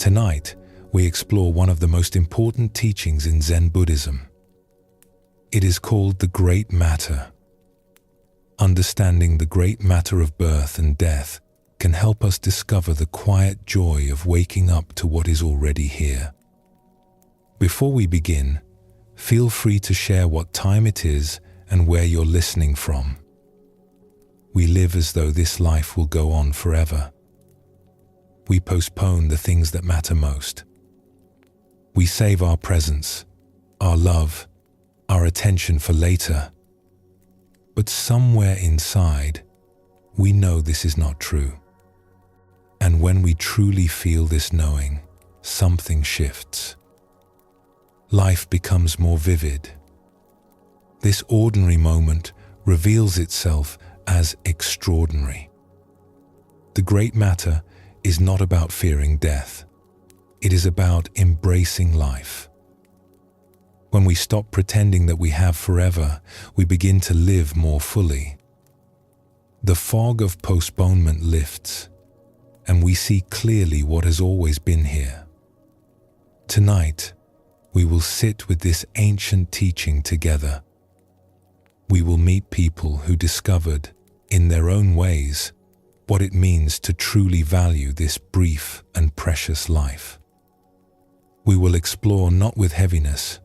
Tonight, we explore one of the most important teachings in Zen Buddhism. It is called the Great Matter. Understanding the great matter of birth and death can help us discover the quiet joy of waking up to what is already here. Before we begin, feel free to share what time it is and where you're listening from. We live as though this life will go on forever. We postpone the things that matter most. We save our presence, our love, our attention for later. But somewhere inside, we know this is not true. And when we truly feel this knowing, something shifts. Life becomes more vivid. This ordinary moment reveals itself as extraordinary. The great matter is not about fearing death. It is about embracing life. When we stop pretending that we have forever, we begin to live more fully. The fog of postponement lifts, and we see clearly what has always been here. Tonight, we will sit with this ancient teaching together. We will meet people who discovered, in their own ways, what it means to truly value this brief and precious life. We will explore not with heaviness,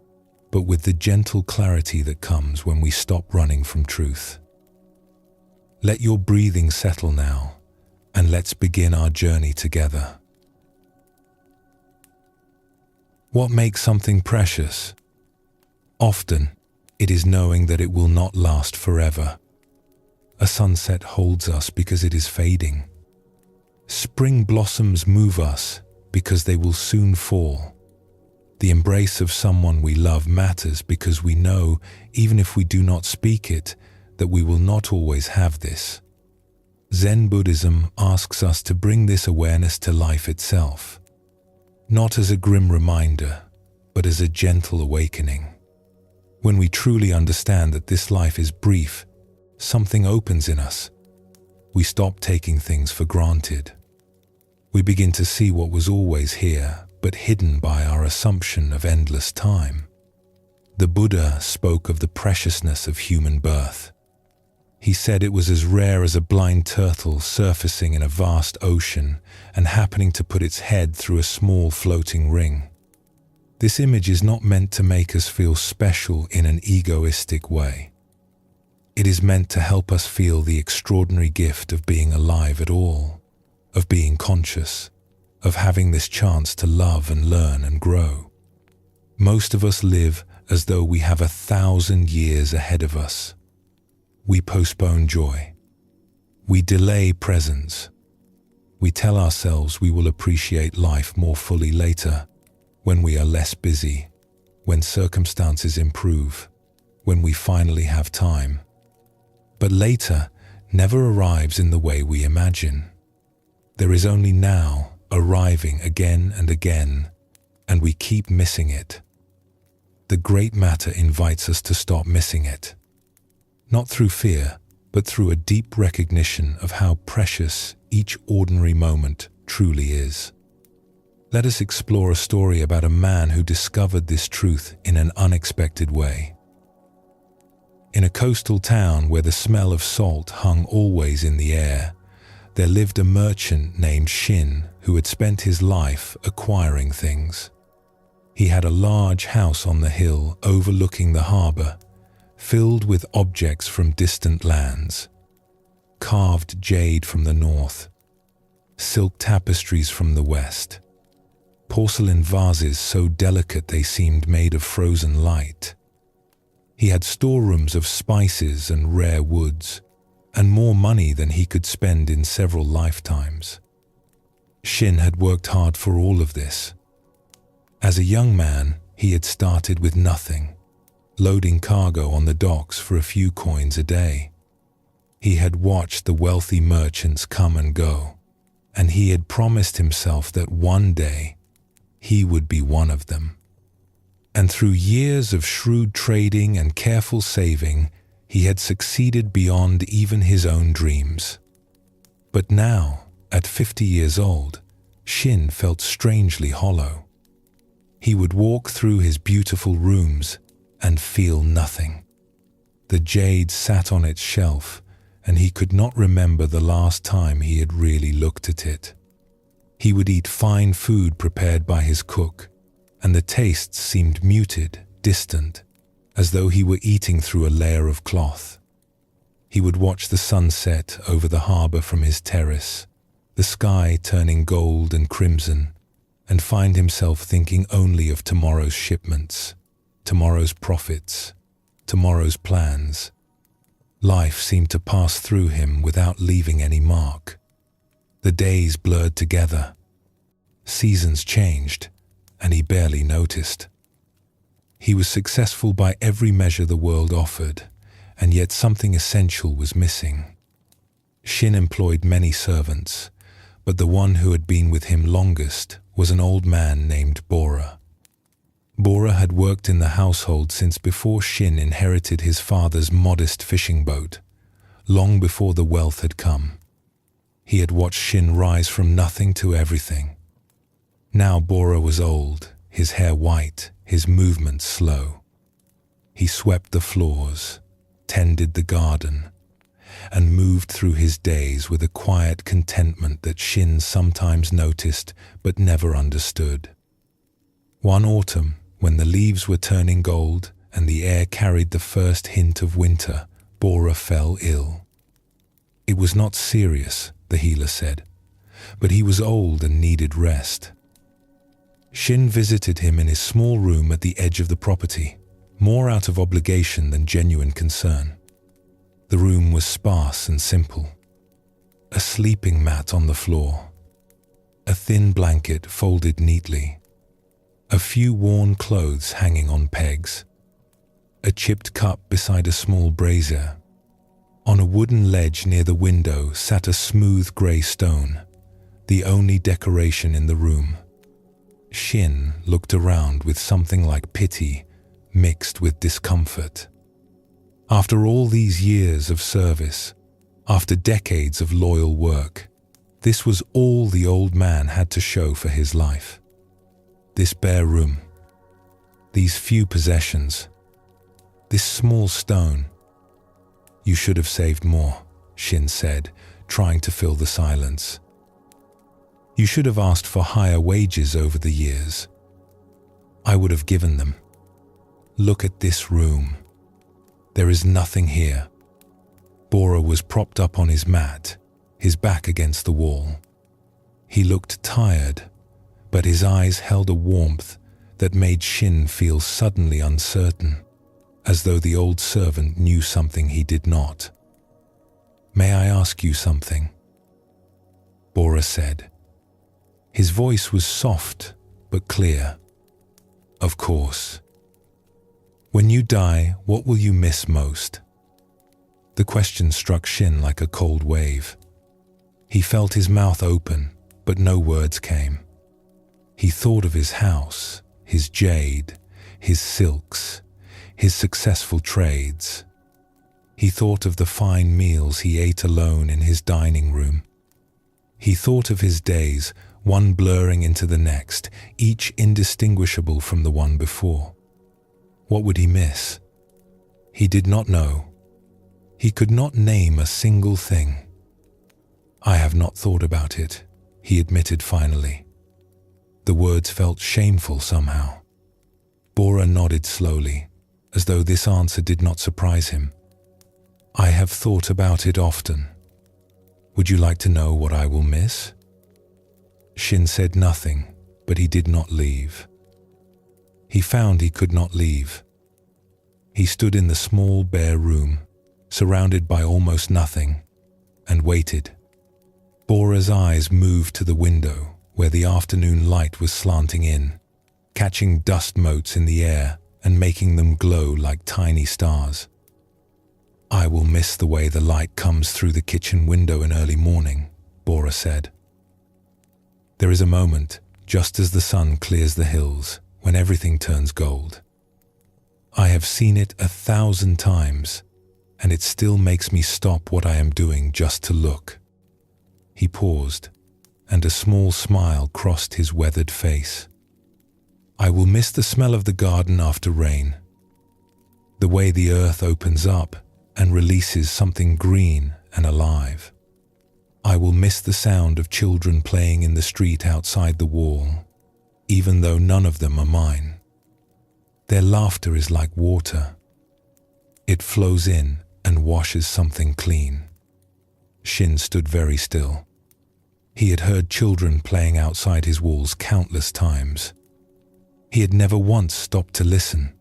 but with the gentle clarity that comes when we stop running from truth. Let your breathing settle now, and let's begin our journey together. What makes something precious? Often, it is knowing that it will not last forever. A sunset holds us because it is fading. Spring blossoms move us because they will soon fall. The embrace of someone we love matters because we know, even if we do not speak it, that we will not always have this. Zen Buddhism asks us to bring this awareness to life itself, not as a grim reminder, but as a gentle awakening. When we truly understand that this life is brief, something opens in us. We stop taking things for granted. We begin to see what was always here, but hidden by our assumption of endless time. The Buddha spoke of the preciousness of human birth. He said it was as rare as a blind turtle surfacing in a vast ocean and happening to put its head through a small floating ring. This image is not meant to make us feel special in an egoistic way. It is meant to help us feel the extraordinary gift of being alive at all, of being conscious, of having this chance to love and learn and grow. Most of us live as though we have 1,000 years ahead of us. We postpone joy. We delay presence. We tell ourselves we will appreciate life more fully later, when we are less busy, when circumstances improve, when we finally have time. But later never arrives in the way we imagine. There is only now arriving again and again, and we keep missing it. The great matter invites us to stop missing it. Not through fear, but through a deep recognition of how precious each ordinary moment truly is. Let us explore a story about a man who discovered this truth in an unexpected way. In a coastal town where the smell of salt hung always in the air, there lived a merchant named Shin who had spent his life acquiring things. He had a large house on the hill overlooking the harbor, filled with objects from distant lands. Carved jade from the north, silk tapestries from the west, porcelain vases so delicate they seemed made of frozen light. He had storerooms of spices and rare woods, and more money than he could spend in several lifetimes. Shin had worked hard for all of this. As a young man, he had started with nothing, loading cargo on the docks for a few coins a day. He had watched the wealthy merchants come and go, and he had promised himself that one day he would be one of them. And through years of shrewd trading and careful saving, he had succeeded beyond even his own dreams. But now, at 50 years old, Shin felt strangely hollow. He would walk through his beautiful rooms and feel nothing. The jade sat on its shelf, and he could not remember the last time he had really looked at it. He would eat fine food prepared by his cook, and the tastes seemed muted, distant, as though he were eating through a layer of cloth. He would watch the sunset over the harbor from his terrace, the sky turning gold and crimson, and find himself thinking only of tomorrow's shipments, tomorrow's profits, tomorrow's plans. Life seemed to pass through him without leaving any mark. The days blurred together. Seasons changed, and he barely noticed. He was successful by every measure the world offered, and yet something essential was missing. Shin employed many servants, but the one who had been with him longest was an old man named Bora. Bora had worked in the household since before Shin inherited his father's modest fishing boat, long before the wealth had come. He had watched Shin rise from nothing to everything. Now Bora was old, his hair white, his movements slow. He swept the floors, tended the garden, and moved through his days with a quiet contentment that Shin sometimes noticed but never understood. One autumn, when the leaves were turning gold and the air carried the first hint of winter, Bora fell ill. It was not serious, the healer said, but he was old and needed rest. Shin visited him in his small room at the edge of the property, more out of obligation than genuine concern. The room was sparse and simple. A sleeping mat on the floor, a thin blanket folded neatly, a few worn clothes hanging on pegs, a chipped cup beside a small brazier. On a wooden ledge near the window sat a smooth grey stone, the only decoration in the room. Shin looked around with something like pity mixed with discomfort. After all these years of service, after decades of loyal work, this was all the old man had to show for his life. This bare room, these few possessions, this small stone. You should have saved more, Shin said, trying to fill the silence. You should have asked for higher wages over the years. I would have given them. Look at this room. There is nothing here. Bora was propped up on his mat, his back against the wall. He looked tired, but his eyes held a warmth that made Shin feel suddenly uncertain, as though the old servant knew something he did not. May I ask you something? Bora said. His voice was soft but clear. Of course. When you die, what will you miss most? The question struck Shin like a cold wave. He felt his mouth open, but no words came. He thought of his house, his jade, his silks, his successful trades. He thought of the fine meals he ate alone in his dining room. He thought of his days, one blurring into the next, each indistinguishable from the one before. What would he miss? He did not know. He could not name a single thing. I have not thought about it, he admitted finally. The words felt shameful somehow. Bora nodded slowly, as though this answer did not surprise him. I have thought about it often. Would you like to know what I will miss? Shin said nothing, but he did not leave. He found he could not leave. He stood in the small bare room, surrounded by almost nothing, and waited. Bora's eyes moved to the window, where the afternoon light was slanting in, catching dust motes in the air and making them glow like tiny stars. I will miss the way the light comes through the kitchen window in early morning, Bora said. There is a moment, just as the sun clears the hills, when everything turns gold. I have seen it 1,000 times, and it still makes me stop what I am doing just to look. He paused, and a small smile crossed his weathered face. I will miss the smell of the garden after rain, the way the earth opens up and releases something green and alive. I will miss the sound of children playing in the street outside the wall, even though none of them are mine. Their laughter is like water. It flows in and washes something clean. Shin stood very still. He had heard children playing outside his walls countless times. He had never once stopped to listen.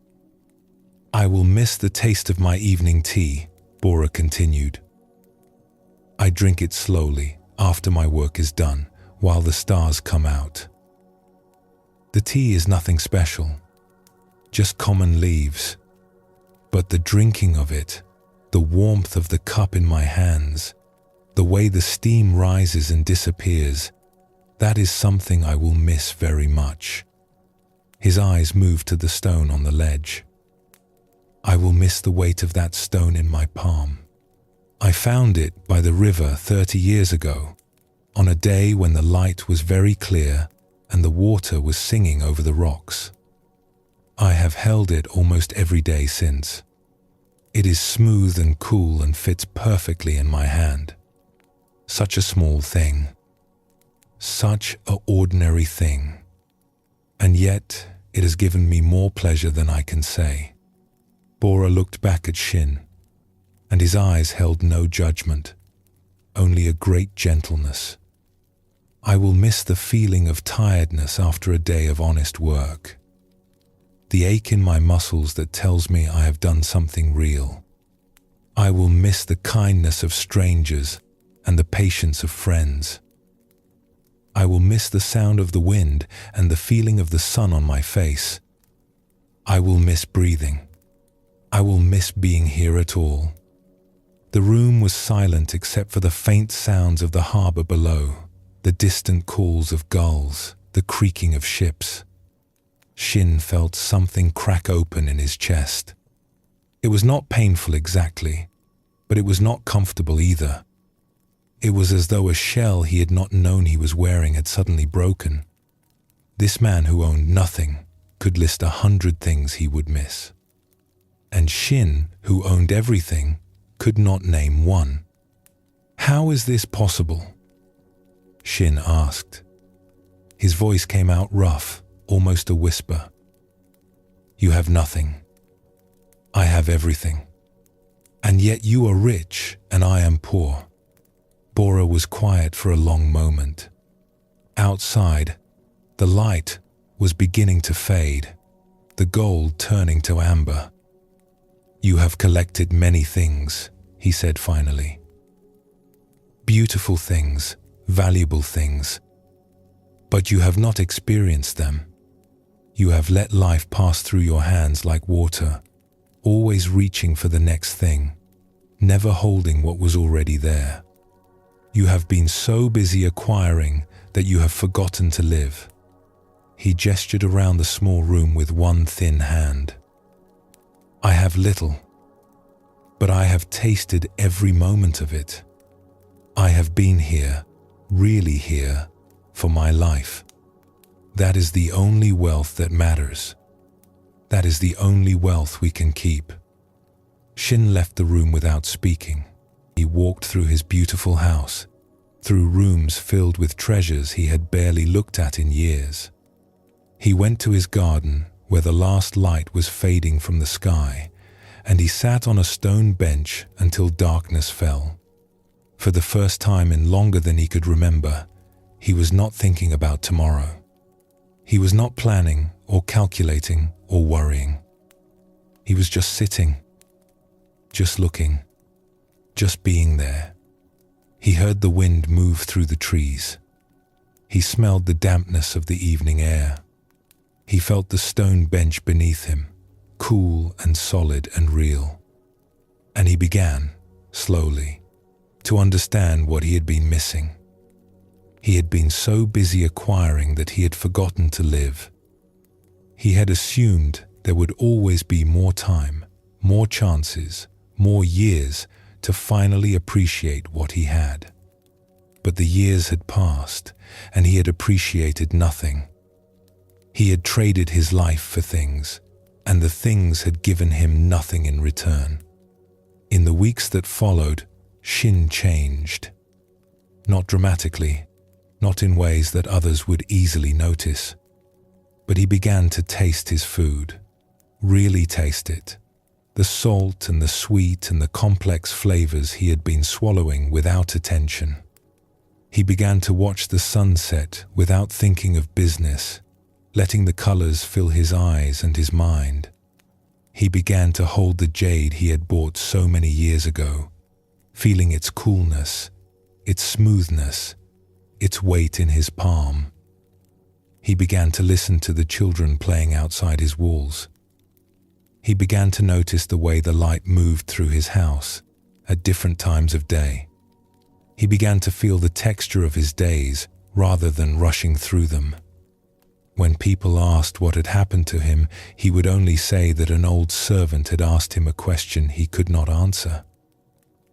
I will miss the taste of my evening tea, Bora continued. I drink it slowly after my work is done, while the stars come out. The tea is nothing special, just common leaves. But the drinking of it, the warmth of the cup in my hands, the way the steam rises and disappears, that is something I will miss very much. His eyes moved to the stone on the ledge. I will miss the weight of that stone in my palm. I found it by the river 30 years ago, on a day when the light was very clear and the water was singing over the rocks. I have held it almost every day since. It is smooth and cool and fits perfectly in my hand. Such a small thing. Such an ordinary thing. And yet, it has given me more pleasure than I can say. Bora looked back at Shin, and his eyes held no judgment, only a great gentleness. I will miss the feeling of tiredness after a day of honest work. The ache in my muscles that tells me I have done something real. I will miss the kindness of strangers and the patience of friends. I will miss the sound of the wind and the feeling of the sun on my face. I will miss breathing. I will miss being here at all. The room was silent except for the faint sounds of the harbor below, the distant calls of gulls, the creaking of ships. Shin felt something crack open in his chest. It was not painful exactly, but it was not comfortable either. It was as though a shell he had not known he was wearing had suddenly broken. This man who owned nothing could list 100 things he would miss. And Shin, who owned everything, could not name one. How is this possible? Shin asked. His voice came out rough, almost a whisper. You have nothing. I have everything. And yet you are rich and I am poor. Bora was quiet for a long moment. Outside, the light was beginning to fade, the gold turning to amber. You have collected many things, he said finally. Beautiful things, valuable things. But you have not experienced them. You have let life pass through your hands like water, always reaching for the next thing, never holding what was already there. You have been so busy acquiring that you have forgotten to live. He gestured around the small room with one thin hand. I have little, but I have tasted every moment of it. I have been here, really here, for my life. That is the only wealth that matters. That is the only wealth we can keep. Shin left the room without speaking. He walked through his beautiful house, through rooms filled with treasures he had barely looked at in years. He went to his garden, where the last light was fading from the sky, and he sat on a stone bench until darkness fell. For the first time in longer than he could remember, he was not thinking about tomorrow. He was not planning or calculating or worrying. He was just sitting, just looking, just being there. He heard the wind move through the trees. He smelled the dampness of the evening air. He felt the stone bench beneath him, cool and solid and real. And he began, slowly, to understand what he had been missing. He had been so busy acquiring that he had forgotten to live. He had assumed there would always be more time, more chances, more years to finally appreciate what he had. But the years had passed, and he had appreciated nothing. He had traded his life for things, and the things had given him nothing in return. In the weeks that followed, Shin changed. Not dramatically, not in ways that others would easily notice, but he began to taste his food, really taste it. The salt and the sweet and the complex flavors he had been swallowing without attention. He began to watch the sunset without thinking of business, letting the colors fill his eyes and his mind. He began to hold the jade he had bought so many years ago, feeling its coolness, its smoothness, its weight in his palm. He began to listen to the children playing outside his walls. He began to notice the way the light moved through his house at different times of day. He began to feel the texture of his days rather than rushing through them. When people asked what had happened to him, he would only say that an old servant had asked him a question he could not answer,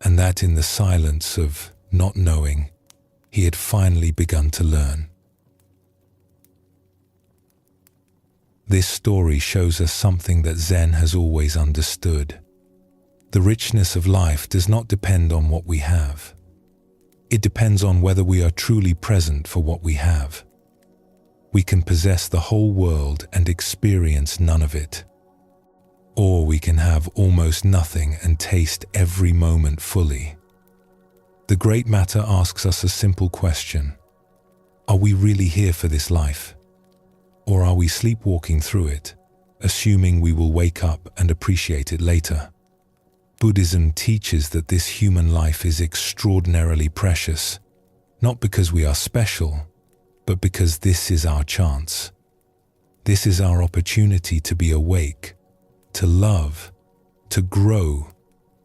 and that in the silence of not knowing, he had finally begun to learn. This story shows us something that Zen has always understood. The richness of life does not depend on what we have. It depends on whether we are truly present for what we have. We can possess the whole world and experience none of it. Or we can have almost nothing and taste every moment fully. The Great Matter asks us a simple question. Are we really here for this life? Or are we sleepwalking through it, assuming we will wake up and appreciate it later? Buddhism teaches that this human life is extraordinarily precious, not because we are special, but because this is our chance. This is our opportunity to be awake, to love, to grow,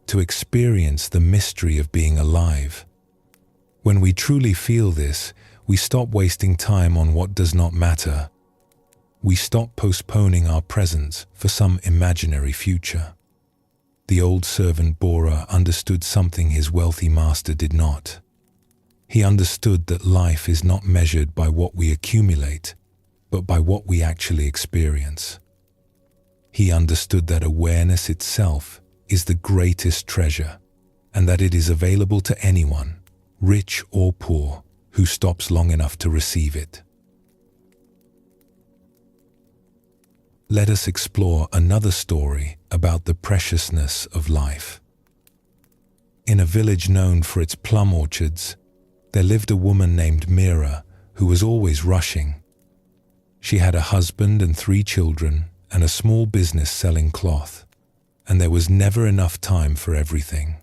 to experience the mystery of being alive. When we truly feel this, we stop wasting time on what does not matter. We stop postponing our presence for some imaginary future. The old servant Bora understood something his wealthy master did not. He understood that life is not measured by what we accumulate, but by what we actually experience. He understood that awareness itself is the greatest treasure, and that it is available to anyone, rich or poor, who stops long enough to receive it. Let us explore another story about the preciousness of life. In a village known for its plum orchards, there lived a woman named Mira who was always rushing. She had a husband and 3 children and a small business selling cloth, and there was never enough time for everything.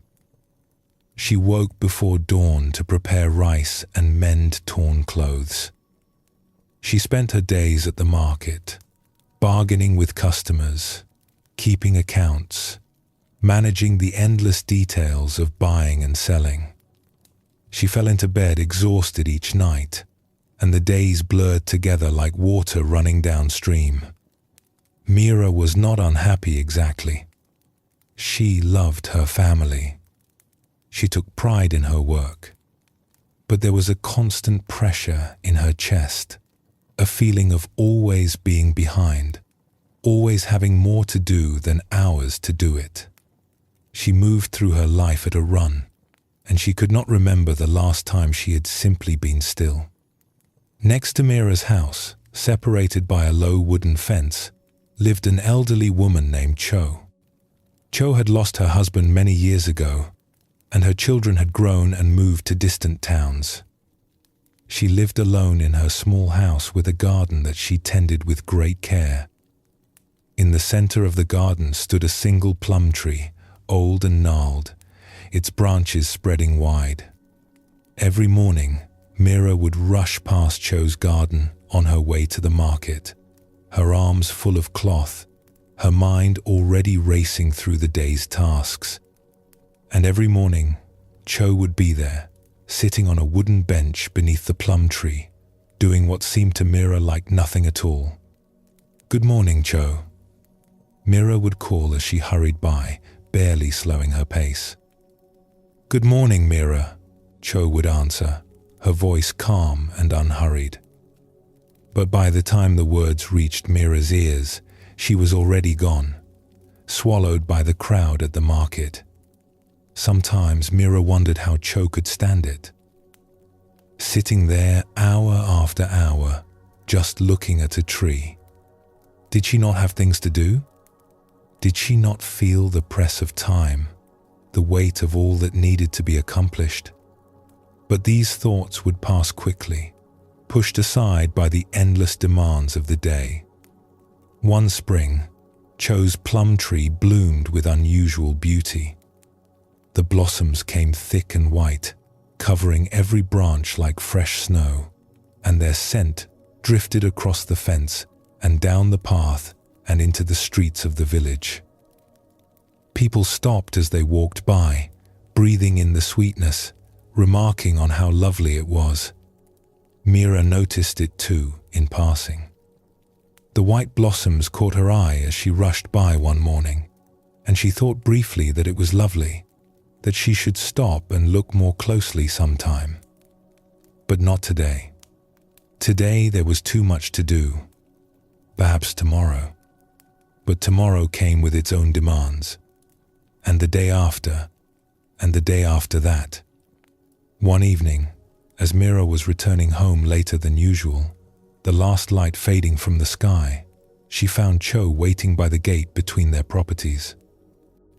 She woke before dawn to prepare rice and mend torn clothes. She spent her days at the market, bargaining with customers, keeping accounts, managing the endless details of buying and selling. She fell into bed exhausted each night, and the days blurred together like water running downstream. Mira was not unhappy exactly. She loved her family. She took pride in her work. But there was a constant pressure in her chest, a feeling of always being behind, always having more to do than hours to do it. She moved through her life at a run, and she could not remember the last time she had simply been still. Next to Mira's house, separated by a low wooden fence, lived an elderly woman named Cho. Cho had lost her husband many years ago, and her children had grown and moved to distant towns. She lived alone in her small house with a garden that she tended with great care. In the center of the garden stood a single plum tree, old and gnarled, its branches spreading wide. Every morning, Mira would rush past Cho's garden on her way to the market, her arms full of cloth, her mind already racing through the day's tasks. And every morning, Cho would be there, sitting on a wooden bench beneath the plum tree, doing what seemed to Mira like nothing at all. "Good morning, Cho," Mira would call as she hurried by, barely slowing her pace. "Good morning, Mira," Cho would answer, her voice calm and unhurried. But by the time the words reached Mira's ears, she was already gone, swallowed by the crowd at the market. Sometimes Mira wondered how Cho could stand it. Sitting there hour after hour, just looking at a tree. Did she not have things to do? Did she not feel the press of time, the weight of all that needed to be accomplished? But these thoughts would pass quickly, pushed aside by the endless demands of the day. One spring, Cho's plum tree bloomed with unusual beauty. The blossoms came thick and white, covering every branch like fresh snow, and their scent drifted across the fence and down the path and into the streets of the village. People stopped as they walked by, breathing in the sweetness, remarking on how lovely it was. Mira noticed it too, in passing. The white blossoms caught her eye as she rushed by one morning, and she thought briefly that it was lovely, that she should stop and look more closely sometime. But not today. Today there was too much to do. Perhaps tomorrow. But tomorrow came with its own demands. And the day after, and the day after that. One evening, as Mira was returning home later than usual, the last light fading from the sky, she found Cho waiting by the gate between their properties.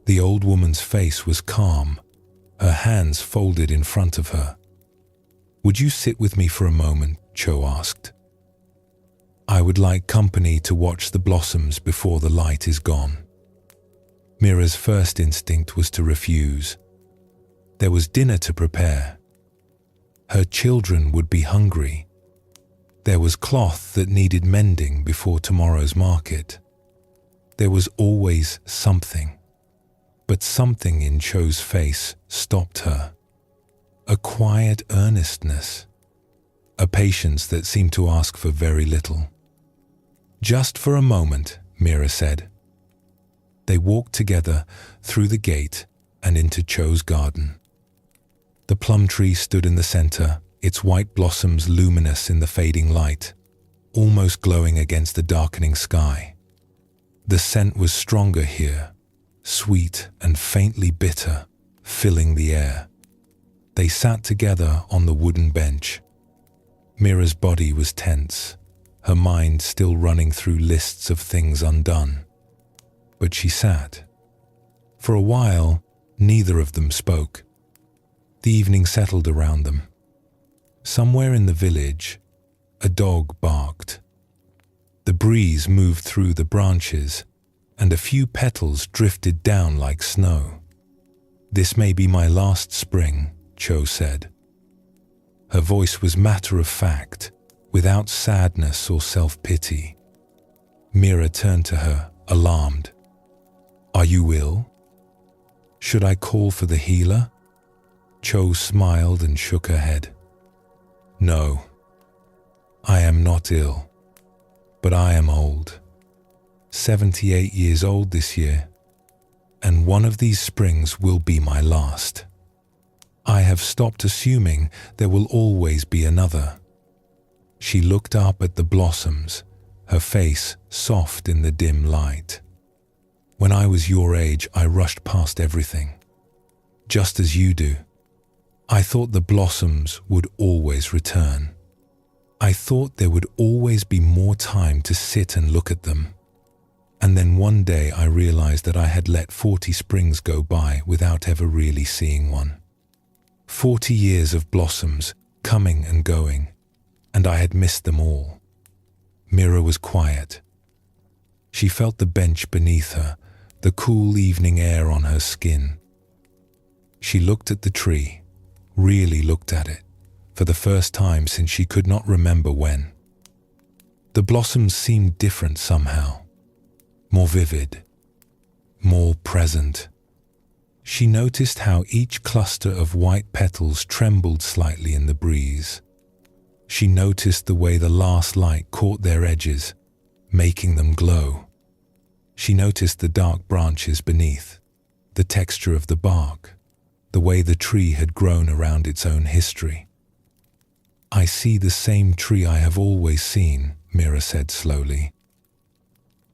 The old woman's face was calm, her hands folded in front of her. "Would you sit with me for a moment?" Cho asked. "I would like company to watch the blossoms before the light is gone." Mira's first instinct was to refuse. There was dinner to prepare. Her children would be hungry. There was cloth that needed mending before tomorrow's market. There was always something. But something in Cho's face stopped her. A quiet earnestness. A patience that seemed to ask for very little. "Just for a moment," Mira said. They walked together through the gate and into Cho's garden. The plum tree stood in the center, its white blossoms luminous in the fading light, almost glowing against the darkening sky. The scent was stronger here, sweet and faintly bitter, filling the air. They sat together on the wooden bench. Mira's body was tense, her mind still running through lists of things undone. But she sat. For a while, neither of them spoke. The evening settled around them. Somewhere in the village, a dog barked. The breeze moved through the branches, and a few petals drifted down like snow. "This may be my last spring," Cho said. Her voice was matter-of-fact, without sadness or self-pity. Mira turned to her, alarmed. "Are you ill? Should I call for the healer?" Cho smiled and shook her head. "No, I am not ill, but I am old. 78 years old this year, and one of these springs will be my last. I have stopped assuming there will always be another." She looked up at the blossoms, her face soft in the dim light. "When I was your age, I rushed past everything, just as you do. I thought the blossoms would always return. I thought there would always be more time to sit and look at them. And then one day I realized that I had let 40 springs go by without ever really seeing one. 40 years of blossoms coming and going, and I had missed them all." Mira was quiet. She felt the bench beneath her, the cool evening air on her skin. She looked at the tree, really looked at it, for the first time since she could not remember when. The blossoms seemed different somehow, more vivid, more present. She noticed how each cluster of white petals trembled slightly in the breeze. She noticed the way the last light caught their edges, making them glow. She noticed the dark branches beneath, the texture of the bark, the way the tree had grown around its own history. I see the same tree I have always seen, Mira said slowly.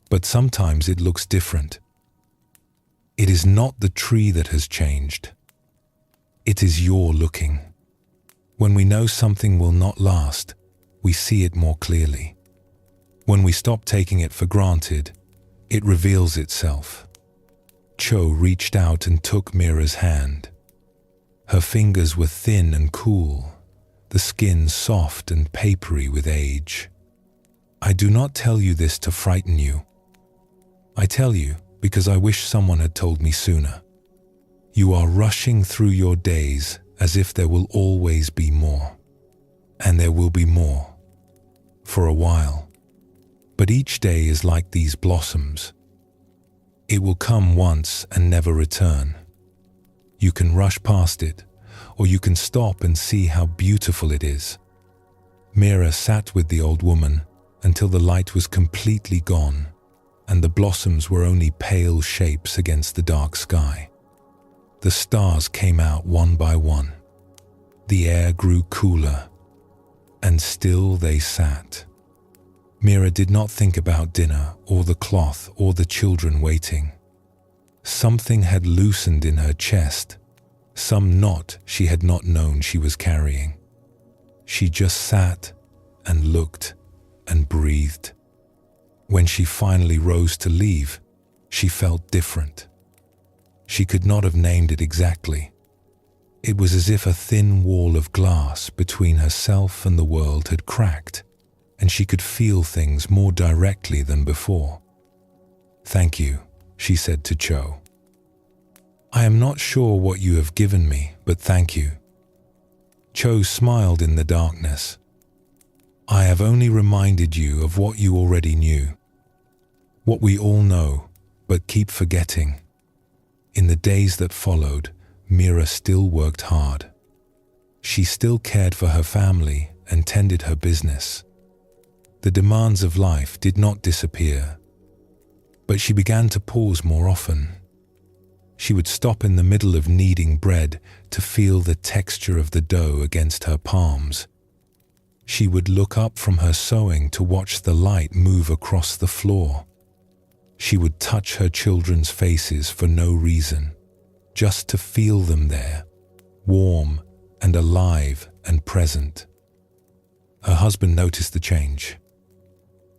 But sometimes it looks different. It is not the tree that has changed. It is your looking. When we know something will not last, we see it more clearly. When we stop taking it for granted, it reveals itself. Cho reached out and took Mira's hand. Her fingers were thin and cool, the skin soft and papery with age. I do not tell you this to frighten you. I tell you because I wish someone had told me sooner. You are rushing through your days as if there will always be more. And there will be more. For a while. But each day is like these blossoms. It will come once and never return. You can rush past it, or you can stop and see how beautiful it is. Mira sat with the old woman until the light was completely gone, and the blossoms were only pale shapes against the dark sky. The stars came out one by one. The air grew cooler, and still they sat. Mira did not think about dinner or the cloth or the children waiting. Something had loosened in her chest, some knot she had not known she was carrying. She just sat and looked and breathed. When she finally rose to leave, she felt different. She could not have named it exactly. It was as if a thin wall of glass between herself and the world had cracked, and she could feel things more directly than before. "Thank you," she said to Cho. "I am not sure what you have given me, but thank you." Cho smiled in the darkness. "I have only reminded you of what you already knew. What we all know, but keep forgetting." In the days that followed, Mira still worked hard. She still cared for her family and tended her business. The demands of life did not disappear, but she began to pause more often. She would stop in the middle of kneading bread to feel the texture of the dough against her palms. She would look up from her sewing to watch the light move across the floor. She would touch her children's faces for no reason, just to feel them there, warm and alive and present. Her husband noticed the change.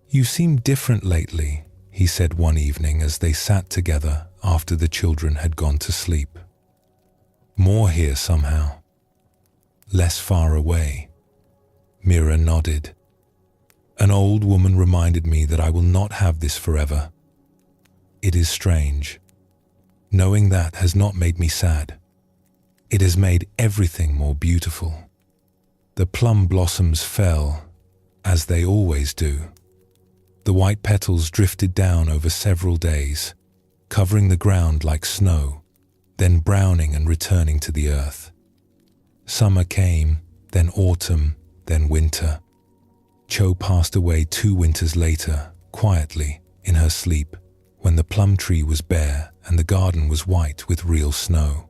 "You seem different lately," he said one evening as they sat together after the children had gone to sleep. "More here somehow. Less far away." Mira nodded. "An old woman reminded me that I will not have this forever. It is strange. Knowing that has not made me sad. It has made everything more beautiful." The plum blossoms fell, as they always do. The white petals drifted down over several days, covering the ground like snow, then browning and returning to the earth. Summer came, then autumn, then winter. Cho passed away 2 winters later, quietly, in her sleep, when the plum tree was bare and the garden was white with real snow.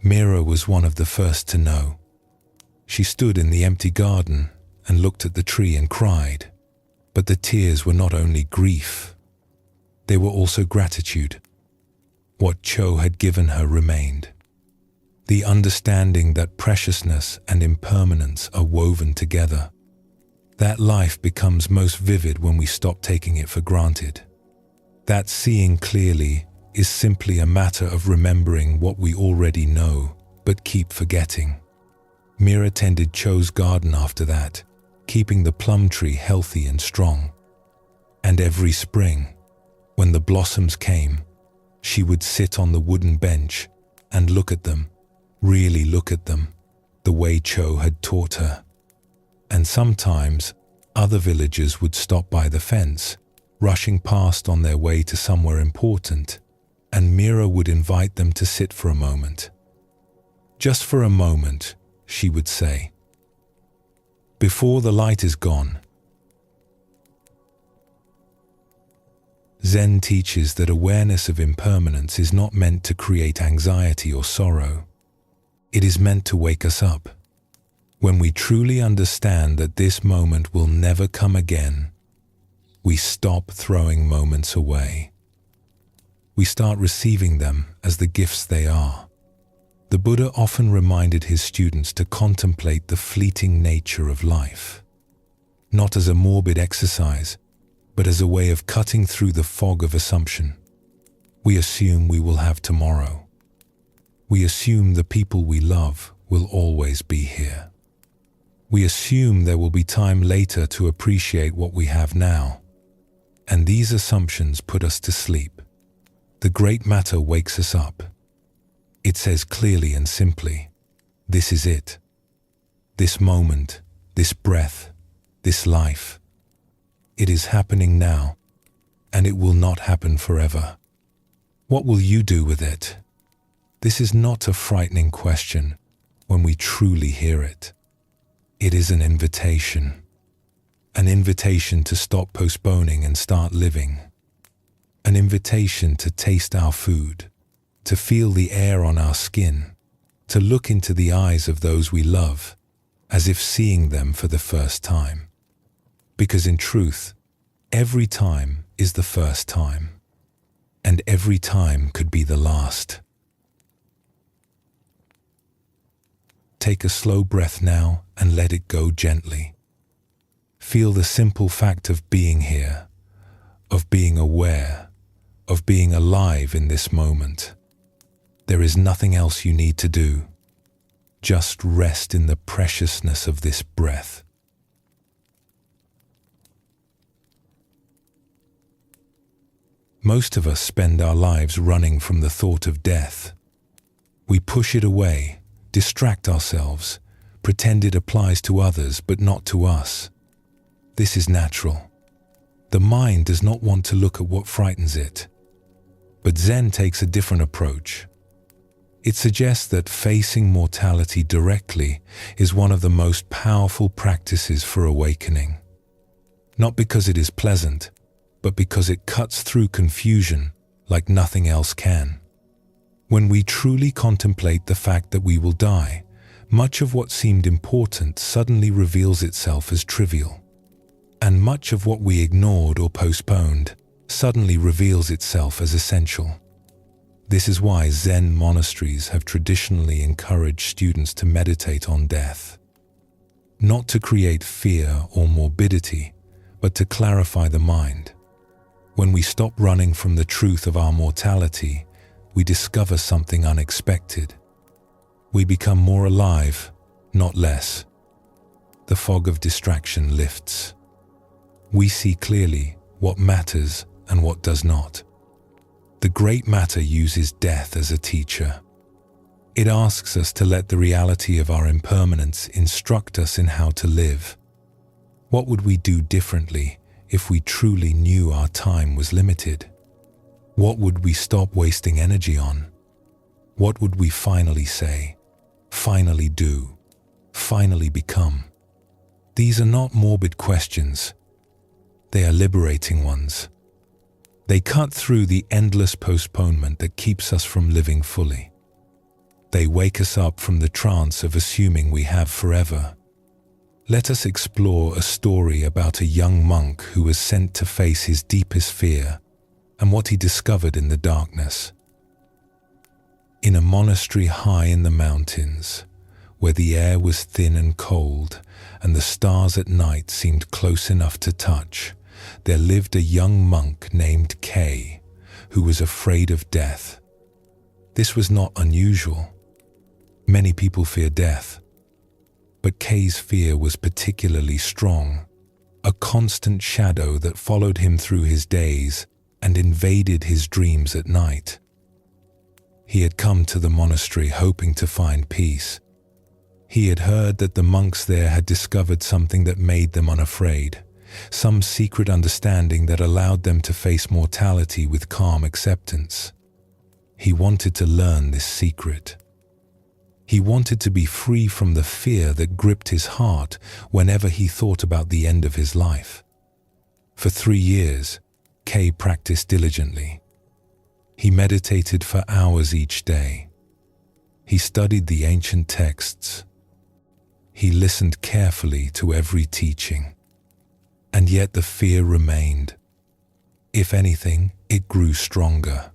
Mira was one of the first to know. She stood in the empty garden and looked at the tree and cried. But the tears were not only grief, they were also gratitude. What Cho had given her remained. The understanding that preciousness and impermanence are woven together. That life becomes most vivid when we stop taking it for granted. That seeing clearly is simply a matter of remembering what we already know, but keep forgetting. Mira tended Cho's garden after that, keeping the plum tree healthy and strong. And every spring, when the blossoms came, she would sit on the wooden bench and look at them, really look at them, the way Cho had taught her. And sometimes, other villagers would stop by the fence, rushing past on their way to somewhere important, and Mira would invite them to sit for a moment. "Just for a moment," she would say. "Before the light is gone." Zen teaches that awareness of impermanence is not meant to create anxiety or sorrow. It is meant to wake us up. When we truly understand that this moment will never come again, we stop throwing moments away. We start receiving them as the gifts they are. The Buddha often reminded his students to contemplate the fleeting nature of life, not as a morbid exercise, but as a way of cutting through the fog of assumption. We assume we will have tomorrow. We assume the people we love will always be here. We assume there will be time later to appreciate what we have now. And these assumptions put us to sleep. The great matter wakes us up. It says clearly and simply, this is it. This moment, this breath, this life. It is happening now, and it will not happen forever. What will you do with it? This is not a frightening question when we truly hear it. It is an invitation to stop postponing and start living. An invitation to taste our food, to feel the air on our skin, to look into the eyes of those we love, as if seeing them for the first time. Because in truth, every time is the first time, and every time could be the last. Take a slow breath now and let it go gently. Feel the simple fact of being here, of being aware, of being alive in this moment. There is nothing else you need to do. Just rest in the preciousness of this breath. Most of us spend our lives running from the thought of death. We push it away, distract ourselves, pretend it applies to others but not to us. This is natural. The mind does not want to look at what frightens it. But Zen takes a different approach. It suggests that facing mortality directly is one of the most powerful practices for awakening. Not because it is pleasant, but because it cuts through confusion like nothing else can. When we truly contemplate the fact that we will die, much of what seemed important suddenly reveals itself as trivial. And much of what we ignored or postponed suddenly reveals itself as essential. This is why Zen monasteries have traditionally encouraged students to meditate on death. Not to create fear or morbidity, but to clarify the mind. When we stop running from the truth of our mortality, we discover something unexpected. We become more alive, not less. The fog of distraction lifts. We see clearly what matters and what does not. The great matter uses death as a teacher. It asks us to let the reality of our impermanence instruct us in how to live. What would we do differently if we truly knew our time was limited? What would we stop wasting energy on? What would we finally say, finally do, finally become? These are not morbid questions. They are liberating ones. They cut through the endless postponement that keeps us from living fully. They wake us up from the trance of assuming we have forever. Let us explore a story about a young monk who was sent to face his deepest fear and what he discovered in the darkness. In a monastery high in the mountains, where the air was thin and cold and the stars at night seemed close enough to touch, there lived a young monk named Kay, who was afraid of death. This was not unusual. Many people fear death. But Kay's fear was particularly strong, a constant shadow that followed him through his days and invaded his dreams at night. He had come to the monastery hoping to find peace. He had heard that the monks there had discovered something that made them unafraid, some secret understanding that allowed them to face mortality with calm acceptance. He wanted to learn this secret. He wanted to be free from the fear that gripped his heart whenever he thought about the end of his life. For 3 years, Kay practiced diligently. He meditated for hours each day. He studied the ancient texts. He listened carefully to every teaching. And yet the fear remained. If anything, it grew stronger.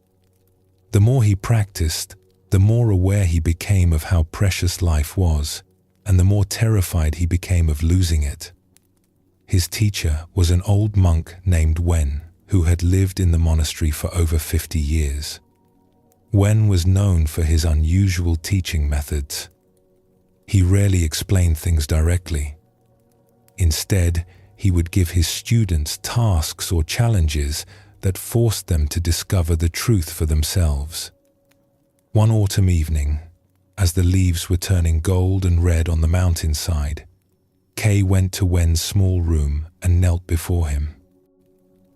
The more he practiced, the more aware he became of how precious life was, and the more terrified he became of losing it. His teacher was an old monk named Wen, who had lived in the monastery for over 50 years. Wen was known for his unusual teaching methods. He rarely explained things directly. Instead, he would give his students tasks or challenges that forced them to discover the truth for themselves. One autumn evening, as the leaves were turning gold and red on the mountainside, Kay went to Wen's small room and knelt before him.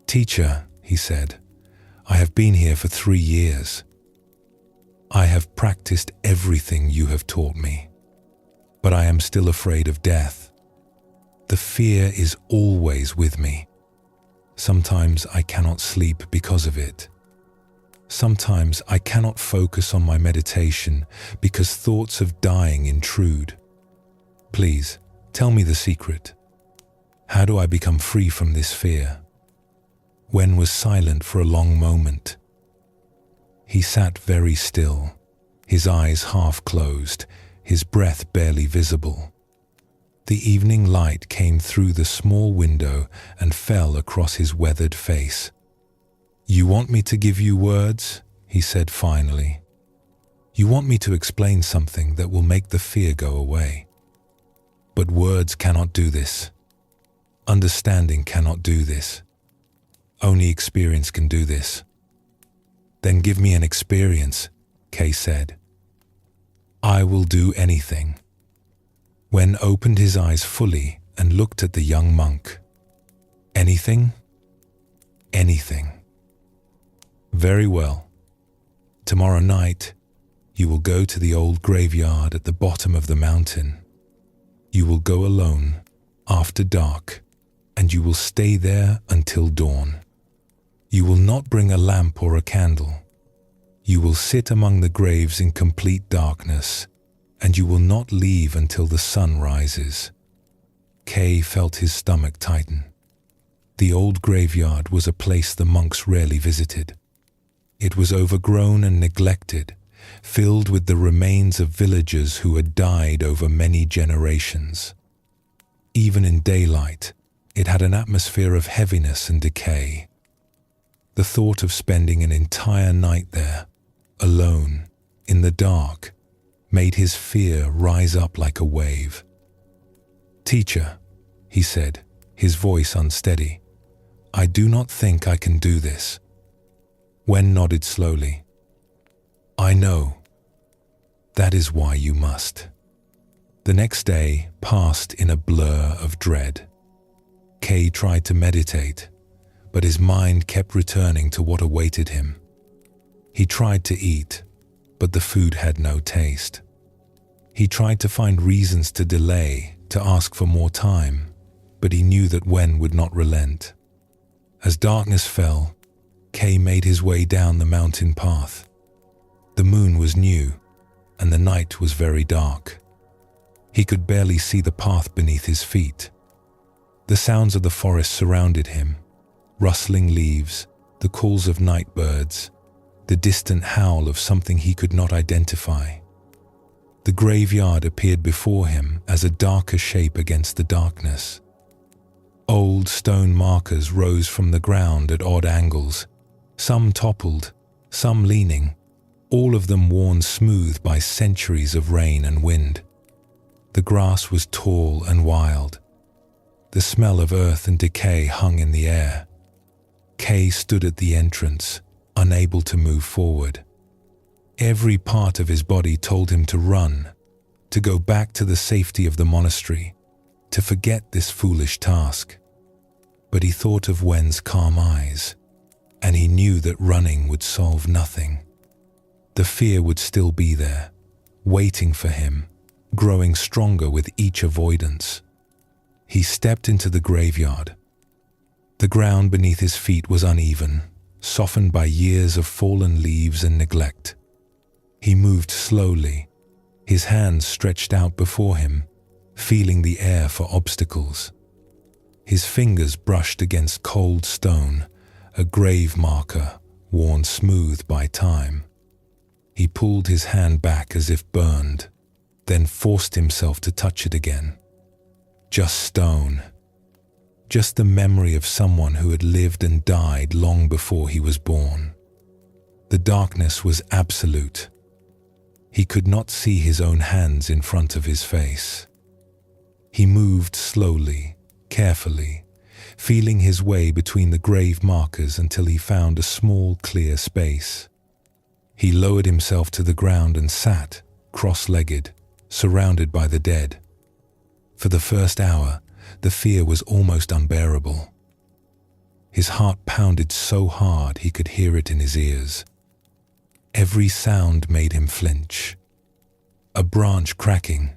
"Teacher," he said, "I have been here for 3 years. I have practiced everything you have taught me, but I am still afraid of death. The fear is always with me. Sometimes I cannot sleep because of it. Sometimes I cannot focus on my meditation because thoughts of dying intrude. Please, tell me the secret. How do I become free from this fear?" Wen was silent for a long moment. He sat very still, his eyes half closed, his breath barely visible. The evening light came through the small window and fell across his weathered face. "You want me to give you words?" he said finally. "You want me to explain something that will make the fear go away. But words cannot do this. Understanding cannot do this. Only experience can do this." "Then give me an experience," Kay said. "I will do anything." Wen opened his eyes fully and looked at the young monk. "Anything?" "Anything." "Very well. Tomorrow night, you will go to the old graveyard at the bottom of the mountain. You will go alone, after dark, and you will stay there until dawn. You will not bring a lamp or a candle. You will sit among the graves in complete darkness, and you will not leave until the sun rises." Kay felt his stomach tighten. The old graveyard was a place the monks rarely visited. It was overgrown and neglected, filled with the remains of villagers who had died over many generations. Even in daylight, it had an atmosphere of heaviness and decay. The thought of spending an entire night there, alone, in the dark, made his fear rise up like a wave. "Teacher," he said, his voice unsteady, "I do not think I can do this." Wen nodded slowly. "I know. That is why you must." The next day passed in a blur of dread. Kay tried to meditate, but his mind kept returning to what awaited him. He tried to eat, but the food had no taste. He tried to find reasons to delay, to ask for more time, but he knew that Wen would not relent. As darkness fell, Kay made his way down the mountain path. The moon was new, and the night was very dark. He could barely see the path beneath his feet. The sounds of the forest surrounded him, rustling leaves, the calls of night birds, the distant howl of something he could not identify. The graveyard appeared before him as a darker shape against the darkness. Old stone markers rose from the ground at odd angles, some toppled, some leaning, all of them worn smooth by centuries of rain and wind. The grass was tall and wild. The smell of earth and decay hung in the air. Kay stood at the entrance, unable to move forward. Every part of his body told him to run, to go back to the safety of the monastery, to forget this foolish task. But he thought of Wen's calm eyes, and he knew that running would solve nothing. The fear would still be there, waiting for him, growing stronger with each avoidance. He stepped into the graveyard. The ground beneath his feet was uneven, softened by years of fallen leaves and neglect. He moved slowly, his hands stretched out before him, feeling the air for obstacles. His fingers brushed against cold stone, a grave marker worn smooth by time. He pulled his hand back as if burned, then forced himself to touch it again. Just stone. Just the memory of someone who had lived and died long before he was born. The darkness was absolute. He could not see his own hands in front of his face. He moved slowly, carefully, feeling his way between the grave markers until he found a small, clear space. He lowered himself to the ground and sat, cross-legged, surrounded by the dead. For the first hour, the fear was almost unbearable. His heart pounded so hard he could hear it in his ears. Every sound made him flinch. A branch cracking,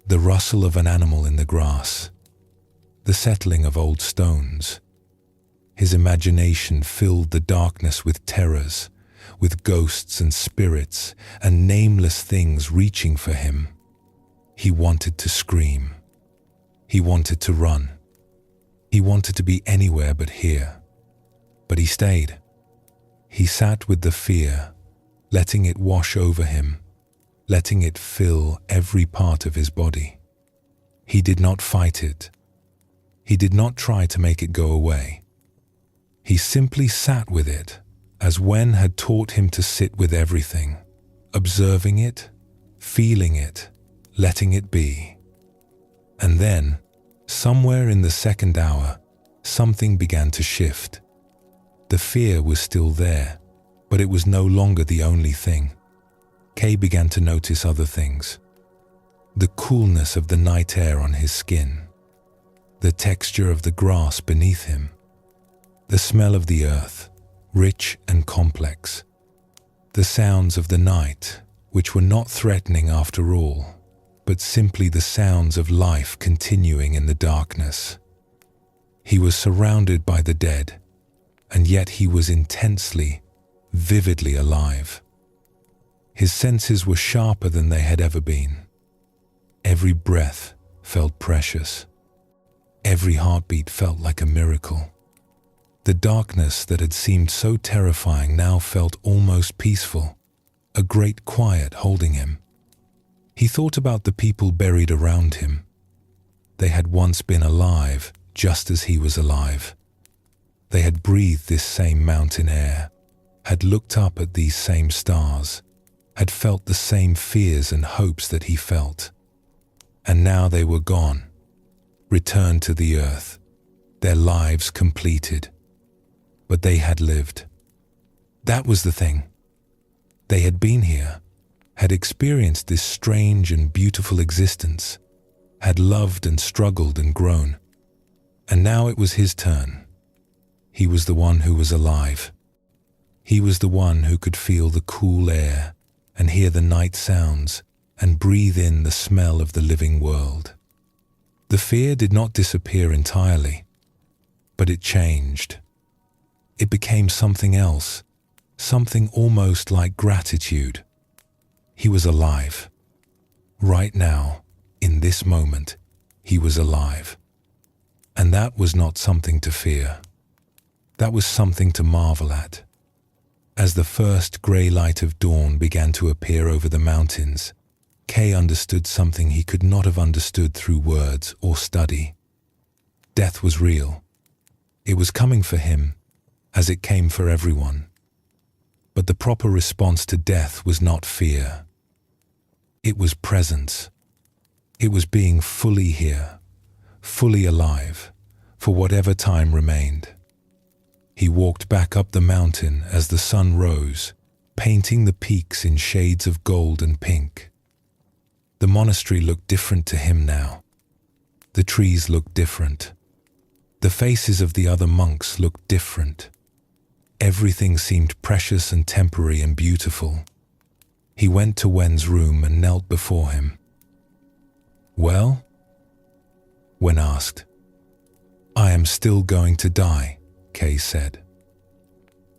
the rustle of an animal in the grass, the settling of old stones. His imagination filled the darkness with terrors, with ghosts and spirits and nameless things reaching for him. He wanted to scream. He wanted to run. He wanted to be anywhere but here. But he stayed. He sat with the fear, letting it wash over him, letting it fill every part of his body. He did not fight it. He did not try to make it go away. He simply sat with it, as Wen had taught him to sit with everything, observing it, feeling it, letting it be. And then, somewhere in the second hour, something began to shift. The fear was still there, but it was no longer the only thing. Kay began to notice other things. The coolness of the night air on his skin, the texture of the grass beneath him, the smell of the earth, rich and complex, the sounds of the night, which were not threatening after all, but simply the sounds of life continuing in the darkness. He was surrounded by the dead, and yet he was intensely, vividly alive. His senses were sharper than they had ever been. Every breath felt precious. Every heartbeat felt like a miracle. The darkness that had seemed so terrifying now felt almost peaceful, a great quiet holding him. He thought about the people buried around him. They had once been alive, just as he was alive. They had breathed this same mountain air, had looked up at these same stars, had felt the same fears and hopes that he felt. And now they were gone, returned to the earth, their lives completed. But they had lived. That was the thing. They had been here, had experienced this strange and beautiful existence, had loved and struggled and grown. And now it was his turn. He was the one who was alive. He was the one who could feel the cool air and hear the night sounds and breathe in the smell of the living world. The fear did not disappear entirely, but it changed. It became something else, something almost like gratitude. He was alive. Right now, in this moment, he was alive. And that was not something to fear. That was something to marvel at. As the first grey light of dawn began to appear over the mountains, Kay understood something he could not have understood through words or study. Death was real. It was coming for him, as it came for everyone. But the proper response to death was not fear. It was presence. It was being fully here, fully alive, for whatever time remained. He walked back up the mountain as the sun rose, painting the peaks in shades of gold and pink. The monastery looked different to him now. The trees looked different. The faces of the other monks looked different. Everything seemed precious and temporary and beautiful. He went to Wen's room and knelt before him. "Well?" Wen asked. "I am still going to die," Kay said.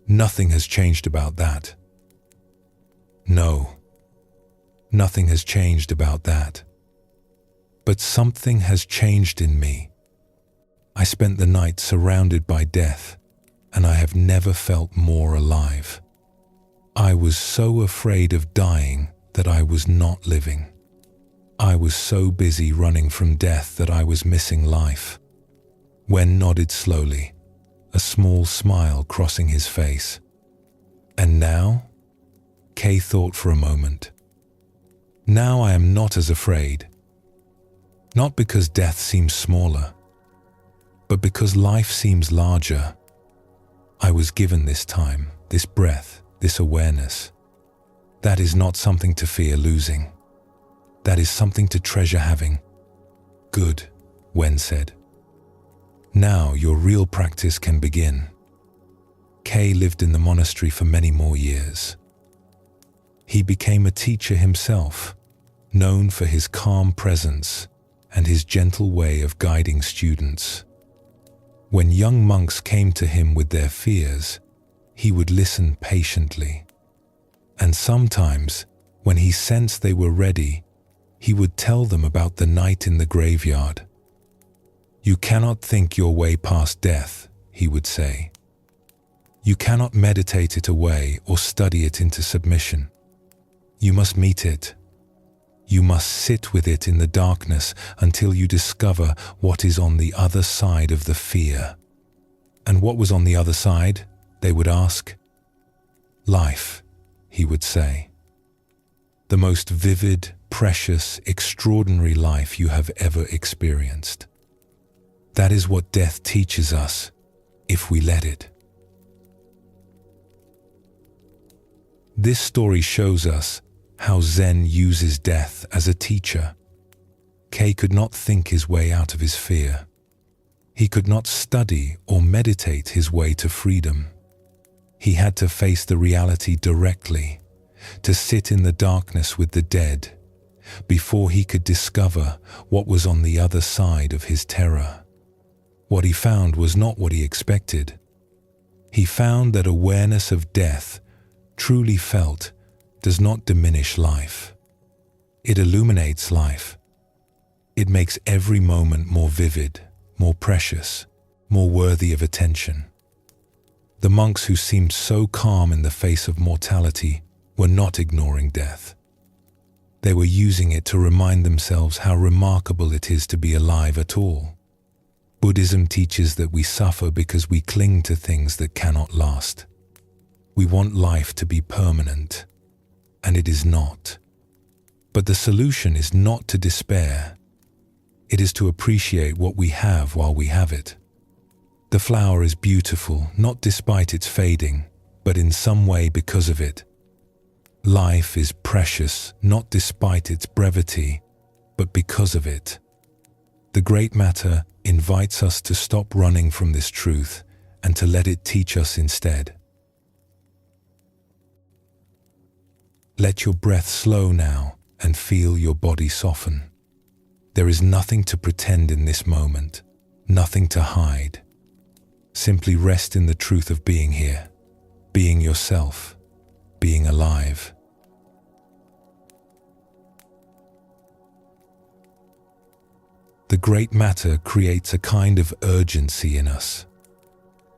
"Nothing has changed about that." "No, nothing has changed about that." But something has changed in me. I spent the night surrounded by death, and I have never felt more alive. I was so afraid of dying that I was not living. I was so busy running from death that I was missing life. Wen nodded slowly, a small smile crossing his face. And now? Kay thought for a moment. Now I am not as afraid. Not because death seems smaller, but because life seems larger. I was given this time, this breath, this awareness. That is not something to fear losing. That is something to treasure having. Good, Wen said. Now your real practice can begin. Kay lived in the monastery for many more years. He became a teacher himself, known for his calm presence and his gentle way of guiding students. When young monks came to him with their fears, he would listen patiently. And sometimes, when he sensed they were ready, he would tell them about the night in the graveyard. You cannot think your way past death, he would say. You cannot meditate it away or study it into submission. You must meet it. You must sit with it in the darkness until you discover what is on the other side of the fear. And what was on the other side? They would ask. Life, he would say. The most vivid, precious, extraordinary life you have ever experienced. That is what death teaches us, if we let it. This story shows us how Zen uses death as a teacher. Kay could not think his way out of his fear. He could not study or meditate his way to freedom. He had to face the reality directly, to sit in the darkness with the dead, before he could discover what was on the other side of his terror. What he found was not what he expected. He found that awareness of death, truly felt, does not diminish life. It illuminates life. It makes every moment more vivid, more precious, more worthy of attention. The monks who seemed so calm in the face of mortality were not ignoring death. They were using it to remind themselves how remarkable it is to be alive at all. Buddhism teaches that we suffer because we cling to things that cannot last. We want life to be permanent, and it is not. But the solution is not to despair. It is to appreciate what we have while we have it. The flower is beautiful, not despite its fading, but in some way because of it. Life is precious, not despite its brevity, but because of it. The Great Matter invites us to stop running from this truth and to let it teach us instead. Let your breath slow now and feel your body soften. There is nothing to pretend in this moment, nothing to hide. Simply rest in the truth of being here, being yourself, being alive. The Great Matter creates a kind of urgency in us,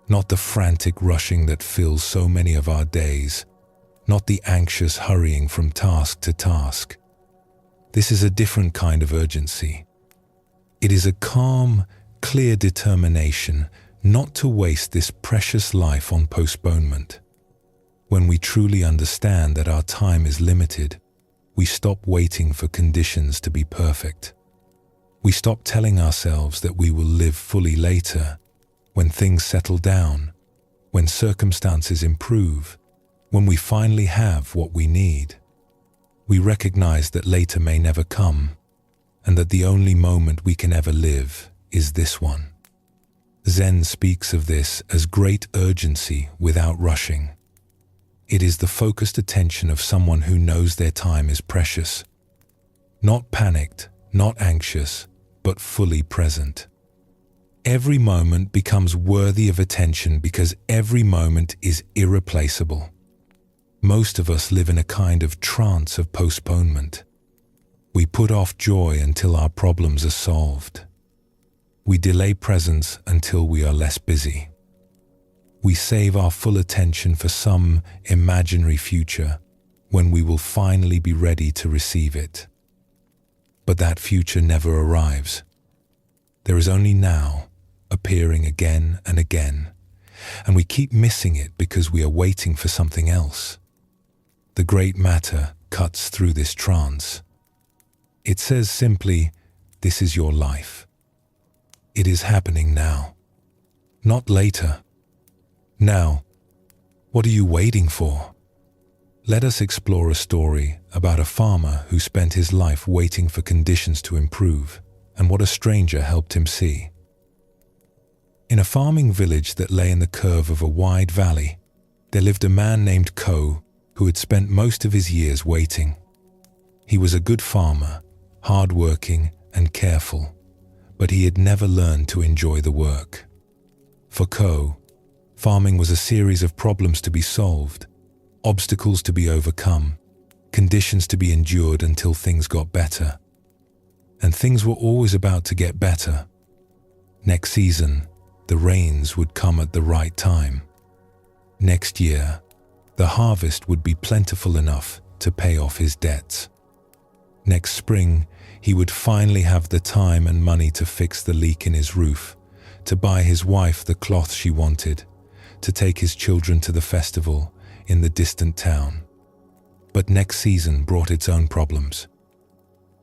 not the frantic rushing that fills so many of our days, not the anxious hurrying from task to task. This is a different kind of urgency. It is a calm, clear determination not to waste this precious life on postponement. When we truly understand that our time is limited, we stop waiting for conditions to be perfect. We stop telling ourselves that we will live fully later, when things settle down, when circumstances improve, when we finally have what we need. We recognize that later may never come, and that the only moment we can ever live is this one. Zen speaks of this as great urgency without rushing. It is the focused attention of someone who knows their time is precious. Not panicked, not anxious, but fully present. Every moment becomes worthy of attention because every moment is irreplaceable. Most of us live in a kind of trance of postponement. We put off joy until our problems are solved. We delay presents until we are less busy. We save our full attention for some imaginary future when we will finally be ready to receive it. But that future never arrives. There is only now, appearing again and again, and we keep missing it because we are waiting for something else. The great matter cuts through this trance. It says simply, this is your life. It is happening now, not later. Now, what are you waiting for? Let us explore a story about a farmer who spent his life waiting for conditions to improve, and what a stranger helped him see. In a farming village that lay in the curve of a wide valley, there lived a man named Ko, who had spent most of his years waiting. He was a good farmer, hard-working and careful, but he had never learned to enjoy the work. For Ko, farming was a series of problems to be solved, obstacles to be overcome, conditions to be endured until things got better. And things were always about to get better. Next season, the rains would come at the right time. Next year, the harvest would be plentiful enough to pay off his debts. Next spring, he would finally have the time and money to fix the leak in his roof, to buy his wife the cloth she wanted, to take his children to the festival in the distant town. But next season brought its own problems.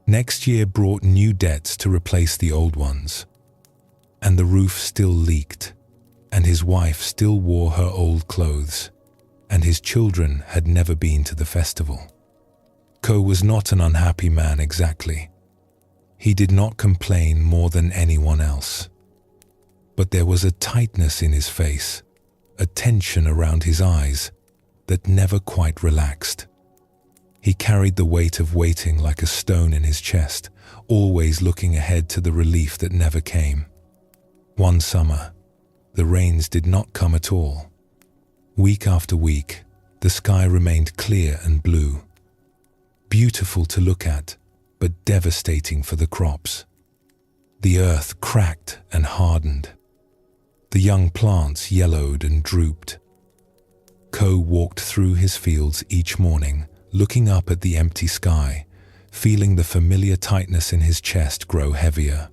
Next year brought new debts to replace the old ones. And the roof still leaked, and his wife still wore her old clothes, and his children had never been to the festival. Ko was not an unhappy man exactly. He did not complain more than anyone else. But there was a tightness in his face, a tension around his eyes that never quite relaxed. He carried the weight of waiting like a stone in his chest, always looking ahead to the relief that never came. One summer, the rains did not come at all. Week after week, the sky remained clear and blue. Beautiful to look at, but devastating for the crops. The earth cracked and hardened. The young plants yellowed and drooped. Ko walked through his fields each morning, looking up at the empty sky, feeling the familiar tightness in his chest grow heavier.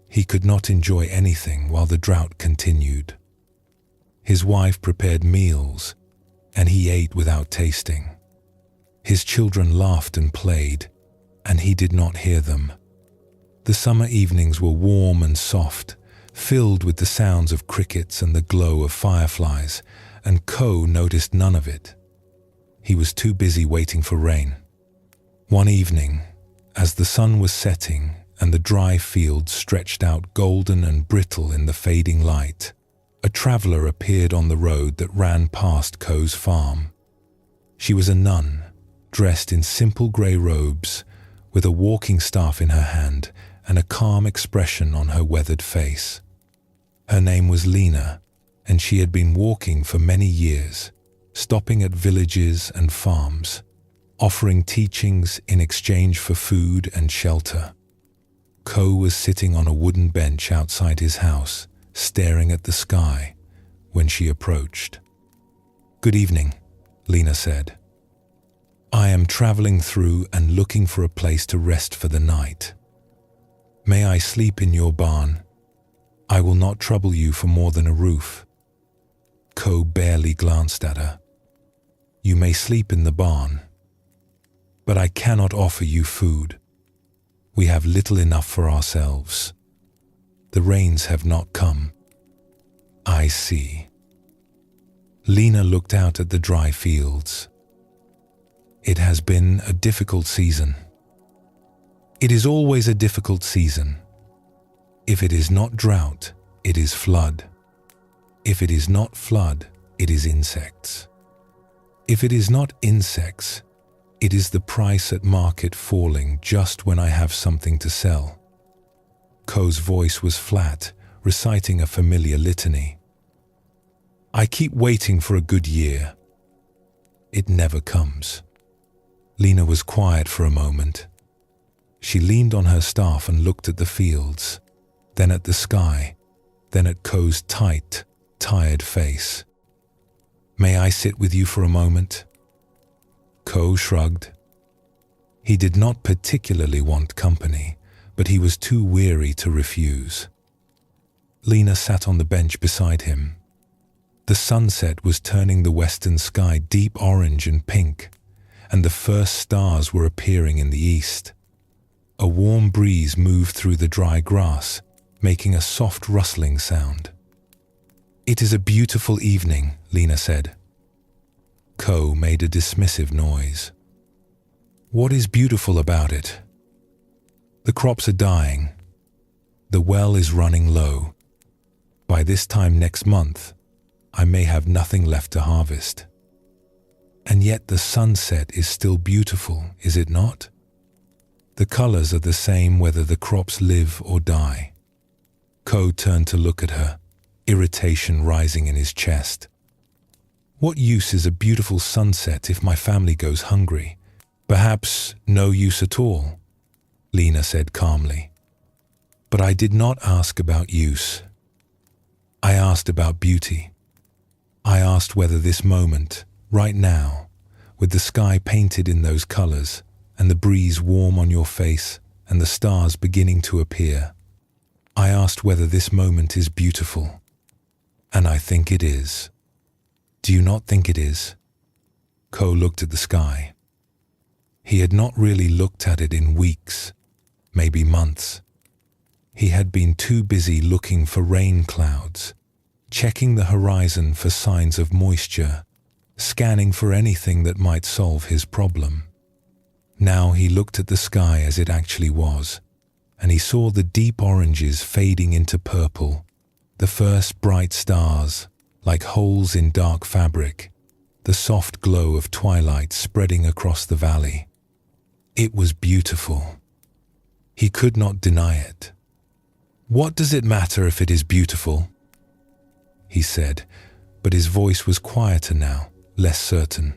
He could not enjoy anything while the drought continued. His wife prepared meals, and he ate without tasting. His children laughed and played, and he did not hear them. The summer evenings were warm and soft, filled with the sounds of crickets and the glow of fireflies, and Ko noticed none of it. He was too busy waiting for rain. One evening, as the sun was setting and the dry fields stretched out golden and brittle in the fading light, a traveler appeared on the road that ran past Ko's farm. She was a nun, dressed in simple grey robes, with a walking staff in her hand and a calm expression on her weathered face. Her name was Lena, and she had been walking for many years, stopping at villages and farms, offering teachings in exchange for food and shelter. Ko was sitting on a wooden bench outside his house, staring at the sky, when she approached. "Good evening," Lena said. "I am traveling through and looking for a place to rest for the night. May I sleep in your barn? I will not trouble you for more than a roof." Ko barely glanced at her. "You may sleep in the barn, but I cannot offer you food. We have little enough for ourselves. The rains have not come." "I see." Lena looked out at the dry fields. "It has been a difficult season." "It is always a difficult season. If it is not drought, it is flood. If it is not flood, it is insects. If it is not insects, it is the price at market falling just when I have something to sell." Ko's voice was flat, reciting a familiar litany. "I keep waiting for a good year. It never comes." Lena was quiet for a moment. She leaned on her staff and looked at the fields, then at the sky, then at Ko's tight, tired face. "May I sit with you for a moment?" Ko shrugged. He did not particularly want company, but he was too weary to refuse. Lena sat on the bench beside him. The sunset was turning the western sky deep orange and pink, and the first stars were appearing in the east. A warm breeze moved through the dry grass, making a soft rustling sound. "It is a beautiful evening," Lena said. Ko made a dismissive noise. "What is beautiful about it?" "The crops are dying. The well is running low. By this time next month, I may have nothing left to harvest. And yet the sunset is still beautiful, is it not? The colors are the same whether the crops live or die." Ko turned to look at her, irritation rising in his chest. "What use is a beautiful sunset if my family goes hungry? Perhaps no use at all," Lena said calmly. "But I did not ask about use. I asked about beauty. I asked whether this moment, right now, with the sky painted in those colors, and the breeze warm on your face, and the stars beginning to appear, I asked whether this moment is beautiful. And I think it is. Do you not think it is?" Ko looked at the sky. He had not really looked at it in weeks, maybe months. He had been too busy looking for rain clouds, checking the horizon for signs of moisture, scanning for anything that might solve his problem. Now he looked at the sky as it actually was, and he saw the deep oranges fading into purple, the first bright stars, like holes in dark fabric, the soft glow of twilight spreading across the valley. It was beautiful. He could not deny it. "What does it matter if it is beautiful?" he said, but his voice was quieter now, less certain.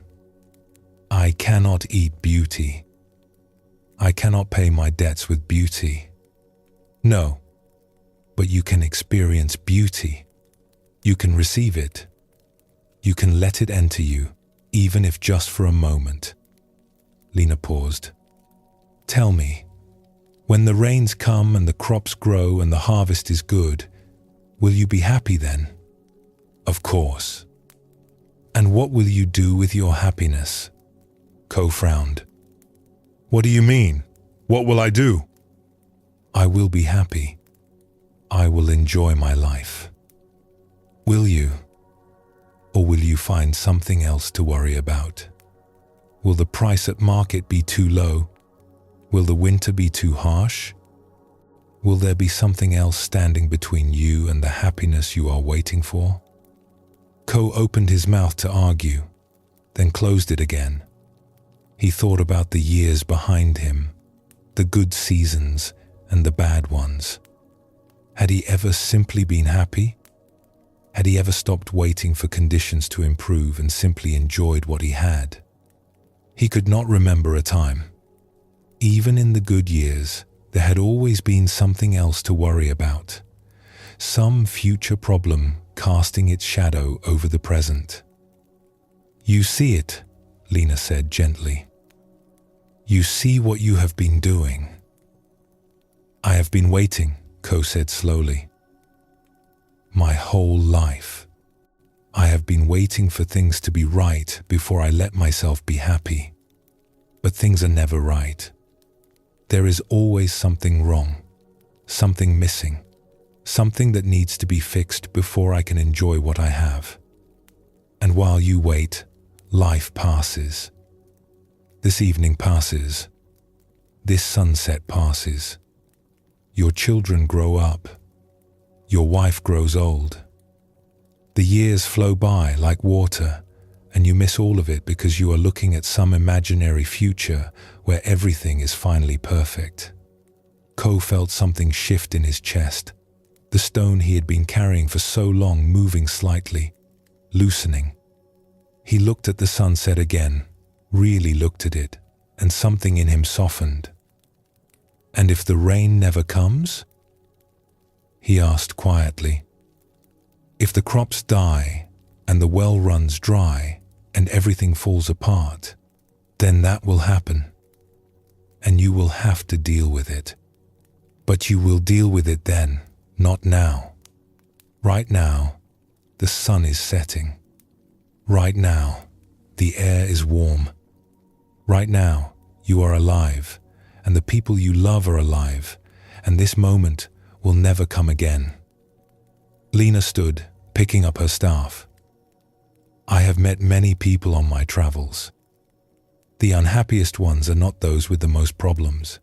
"I cannot eat beauty. I cannot pay my debts with beauty. No, but you can experience beauty. You can receive it. You can let it enter you, even if just for a moment." Lena paused. "Tell me, when the rains come and the crops grow and the harvest is good, will you be happy then?" "Of course." "And what will you do with your happiness?" Ko frowned. "What do you mean? What will I do?" "I will be happy. I will enjoy my life." "Will you? Or will you find something else to worry about? Will the price at market be too low? Will the winter be too harsh? Will there be something else standing between you and the happiness you are waiting for?" Ko opened his mouth to argue, then closed it again. He thought about the years behind him, the good seasons and the bad ones. Had he ever simply been happy? Had he ever stopped waiting for conditions to improve and simply enjoyed what he had? He could not remember a time. Even in the good years, there had always been something else to worry about. Some future problem casting its shadow over the present. "You see it," Lena said gently. "You see what you have been doing." "I have been waiting," Ko said slowly. "My whole life. I have been waiting for things to be right before I let myself be happy. But things are never right. There is always something wrong, something missing, something that needs to be fixed before I can enjoy what I have. And while you wait, life passes. This evening passes. This sunset passes. Your children grow up. Your wife grows old. The years flow by like water, and you miss all of it because you are looking at some imaginary future where everything is finally perfect." Ko felt something shift in his chest, the stone he had been carrying for so long moving slightly, loosening. He looked at the sunset again, really looked at it, and something in him softened. And if the rain never comes? He asked quietly. If the crops die and the well runs dry and everything falls apart, then that will happen. And you will have to deal with it. But you will deal with it then, not now. Right now, the sun is setting. Right now, the air is warm. Right now, you are alive, and the people you love are alive, and this moment will never come again. Lena stood, picking up her staff. I have met many people on my travels. The unhappiest ones are not those with the most problems.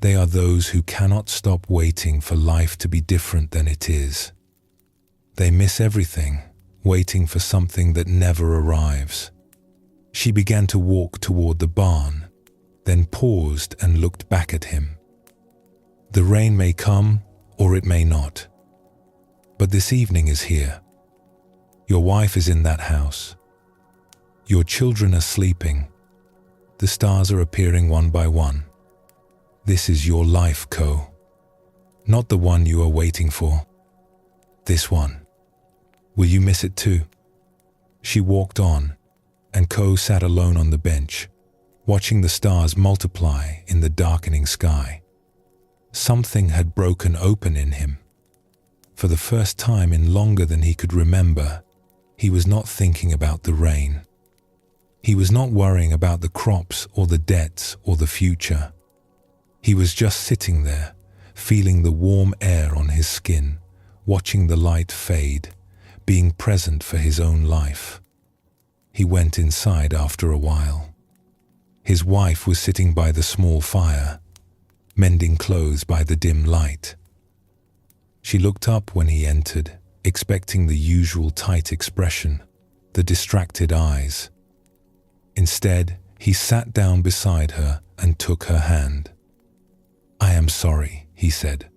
They are those who cannot stop waiting for life to be different than it is. They miss everything, waiting for something that never arrives. She began to walk toward the barn, then paused and looked back at him. The rain may come, or it may not. But this evening is here. Your wife is in that house. Your children are sleeping. The stars are appearing one by one. This is your life, Ko. Not the one you are waiting for. This one. Will you miss it too? She walked on, and Ko sat alone on the bench, watching the stars multiply in the darkening sky. Something had broken open in him. For the first time in longer than he could remember, he was not thinking about the rain. He was not worrying about the crops or the debts or the future. He was just sitting there, feeling the warm air on his skin, watching the light fade, being present for his own life. He went inside after a while. His wife was sitting by the small fire, mending clothes by the dim light. She looked up when he entered, expecting the usual tight expression, the distracted eyes. Instead, he sat down beside her and took her hand. I am sorry, he said.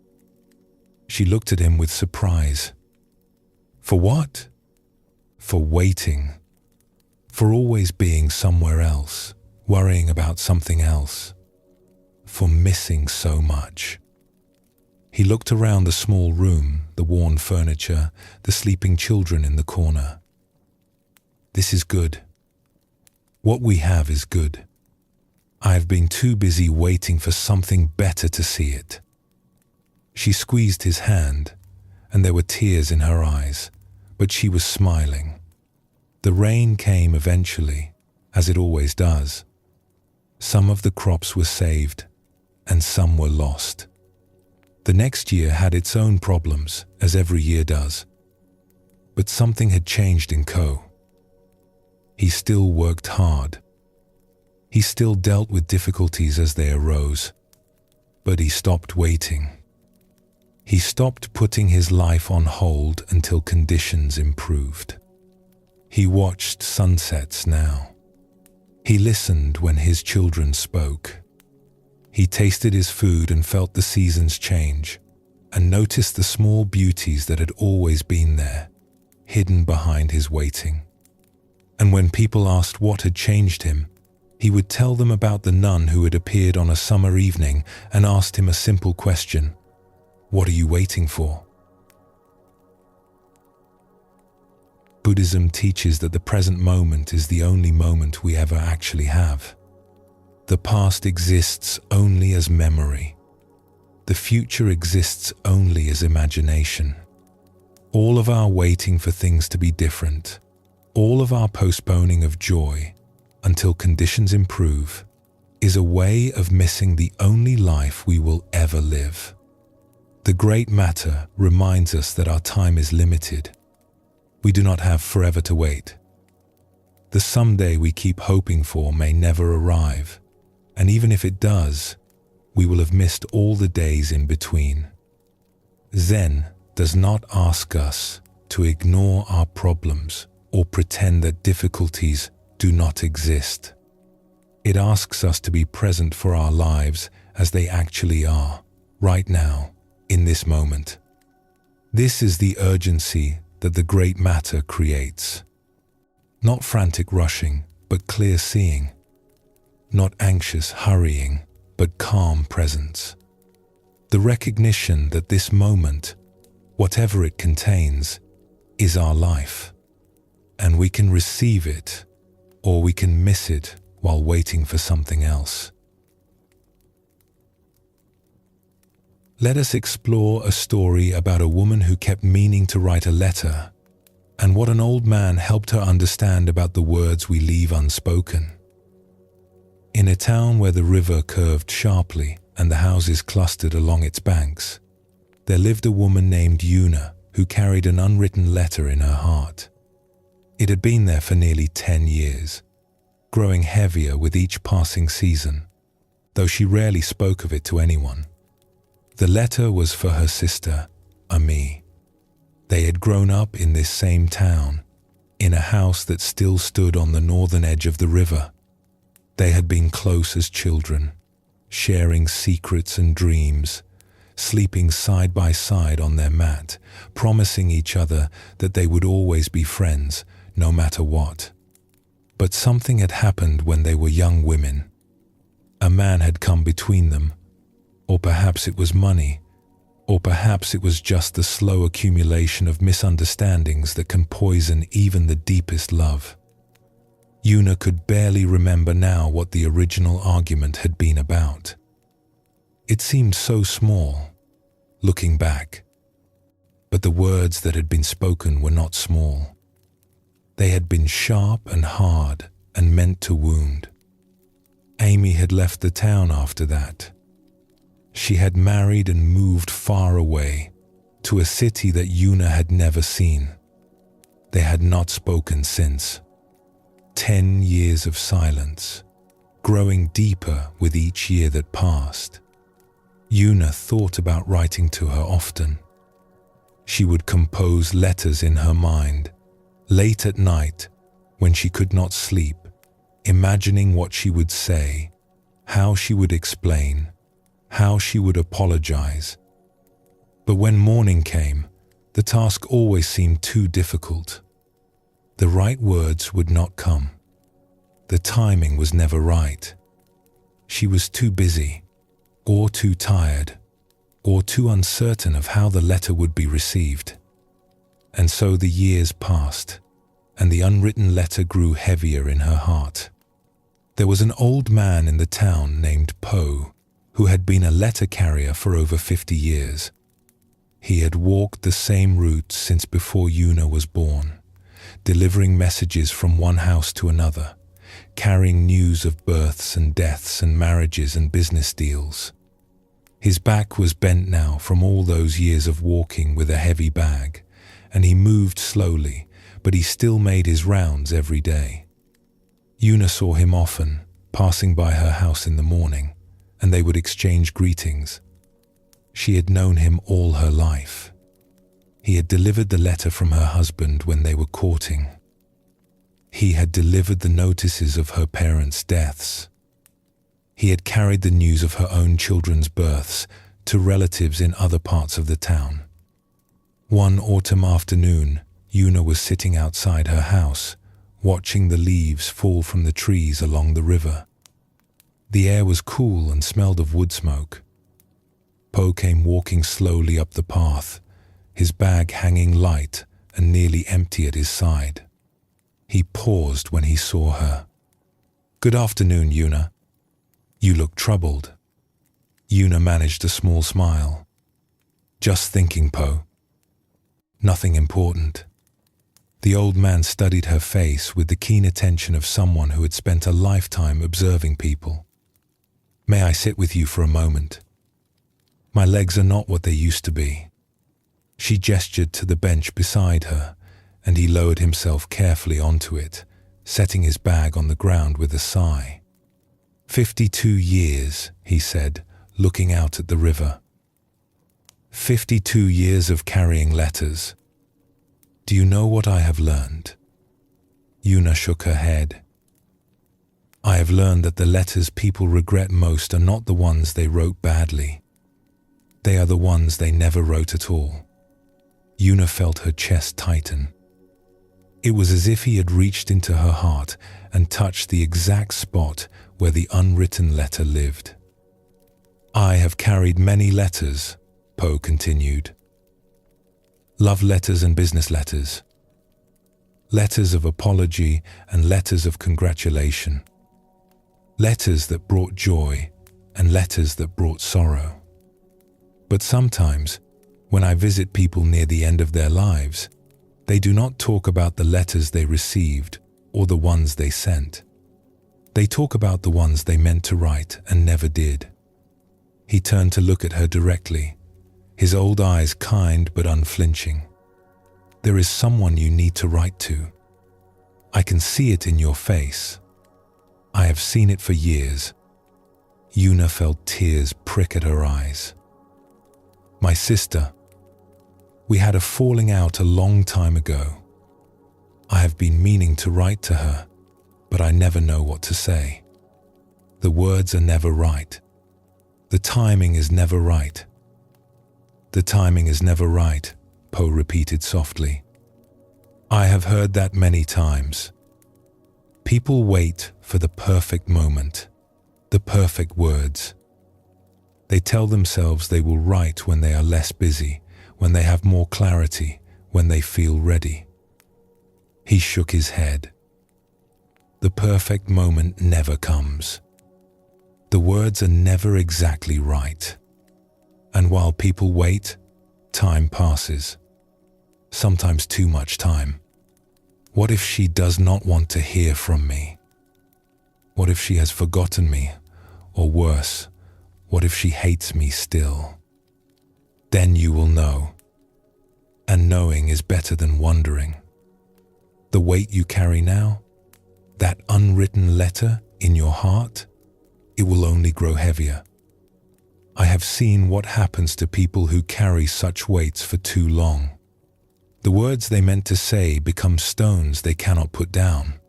She looked at him with surprise. For what? For waiting. For always being somewhere else, worrying about something else. For missing so much. He looked around the small room, the worn furniture, the sleeping children in the corner. This is good. What we have is good. I have been too busy waiting for something better to see it. She squeezed his hand, and there were tears in her eyes, but she was smiling. The rain came eventually, as it always does. Some of the crops were saved, and some were lost. The next year had its own problems, as every year does. But something had changed in Ko. He still worked hard. He still dealt with difficulties as they arose. But he stopped waiting. He stopped putting his life on hold until conditions improved. He watched sunsets now. He listened when his children spoke. He tasted his food and felt the seasons change, and noticed the small beauties that had always been there, hidden behind his waiting. And when people asked what had changed him, he would tell them about the nun who had appeared on a summer evening and asked him a simple question: what are you waiting for? Buddhism teaches that the present moment is the only moment we ever actually have. The past exists only as memory. The future exists only as imagination. All of our waiting for things to be different, all of our postponing of joy until conditions improve, is a way of missing the only life we will ever live. The Great Matter reminds us that our time is limited. We do not have forever to wait. The someday we keep hoping for may never arrive, and even if it does, we will have missed all the days in between. Zen does not ask us to ignore our problems or pretend that difficulties do not exist. It asks us to be present for our lives as they actually are, right now, in this moment. This is the urgency that the Great Matter creates. Not frantic rushing, but clear seeing. Not anxious hurrying, but calm presence. The recognition that this moment, whatever it contains, is our life, and we can receive it or we can miss it while waiting for something else. Let us explore a story about a woman who kept meaning to write a letter, and what an old man helped her understand about the words we leave unspoken. In a town where the river curved sharply and the houses clustered along its banks, there lived a woman named Yuna who carried an unwritten letter in her heart. It had been there for nearly 10 years, growing heavier with each passing season, though she rarely spoke of it to anyone. The letter was for her sister, Ami. They had grown up in this same town, in a house that still stood on the northern edge of the river. They had been close as children, sharing secrets and dreams, sleeping side by side on their mat, promising each other that they would always be friends, no matter what. But something had happened when they were young women. A man had come between them, or perhaps it was money, or perhaps it was just the slow accumulation of misunderstandings that can poison even the deepest love. Yuna could barely remember now what the original argument had been about. It seemed so small, looking back, but the words that had been spoken were not small. They had been sharp and hard and meant to wound. Amy had left the town after that. She had married and moved far away, to a city that Yuna had never seen. They had not spoken since. 10 years of silence, growing deeper with each year that passed. Yuna thought about writing to her often. She would compose letters in her mind, late at night, when she could not sleep, imagining what she would say, how she would explain, how she would apologize. But when morning came, the task always seemed too difficult. The right words would not come. The timing was never right. She was too busy, or too tired, or too uncertain of how the letter would be received. And so the years passed, and the unwritten letter grew heavier in her heart. There was an old man in the town named Po, who had been a letter carrier for over 50 years. He had walked the same route since before Yuna was born, delivering messages from one house to another, carrying news of births and deaths and marriages and business deals. His back was bent now from all those years of walking with a heavy bag, and he moved slowly, but he still made his rounds every day. Yuna saw him often, passing by her house in the morning, and they would exchange greetings. She had known him all her life. He had delivered the letter from her husband when they were courting. He had delivered the notices of her parents' deaths. He had carried the news of her own children's births to relatives in other parts of the town. One autumn afternoon, Yuna was sitting outside her house, watching the leaves fall from the trees along the river. The air was cool and smelled of wood smoke. Po came walking slowly up the path, his bag hanging light and nearly empty at his side. He paused when he saw her. "Good afternoon, Yuna. You look troubled." Yuna managed a small smile. "Just thinking, Po. Nothing important." The old man studied her face with the keen attention of someone who had spent a lifetime observing people. "May I sit with you for a moment? My legs are not what they used to be." She gestured to the bench beside her, and he lowered himself carefully onto it, setting his bag on the ground with a sigh. 52 years, he said, looking out at the river. 52 years of carrying letters. Do you know what I have learned? Yuna shook her head. I have learned that the letters people regret most are not the ones they wrote badly. They are the ones they never wrote at all. Yuna felt her chest tighten. It was as if he had reached into her heart and touched the exact spot where the unwritten letter lived. I have carried many letters, Poe continued. Love letters and business letters. Letters of apology and letters of congratulation. Letters that brought joy and letters that brought sorrow. But sometimes, when I visit people near the end of their lives, they do not talk about the letters they received or the ones they sent. They talk about the ones they meant to write and never did. He turned to look at her directly, his old eyes kind but unflinching. There is someone you need to write to. I can see it in your face. I have seen it for years. Yuna felt tears prick at her eyes. My sister. We had a falling out a long time ago. I have been meaning to write to her, but I never know what to say. The words are never right. The timing is never right. The timing is never right, Poe repeated softly. I have heard that many times. People wait for the perfect moment, the perfect words. They tell themselves they will write when they are less busy, when they have more clarity, when they feel ready. He shook his head. The perfect moment never comes. The words are never exactly right. And while people wait, time passes. Sometimes too much time. What if she does not want to hear from me? What if she has forgotten me? Or worse, what if she hates me still? Then you will know. And knowing is better than wondering. The weight you carry now, that unwritten letter in your heart, it will only grow heavier. I have seen what happens to people who carry such weights for too long. The words they meant to say become stones they cannot put down.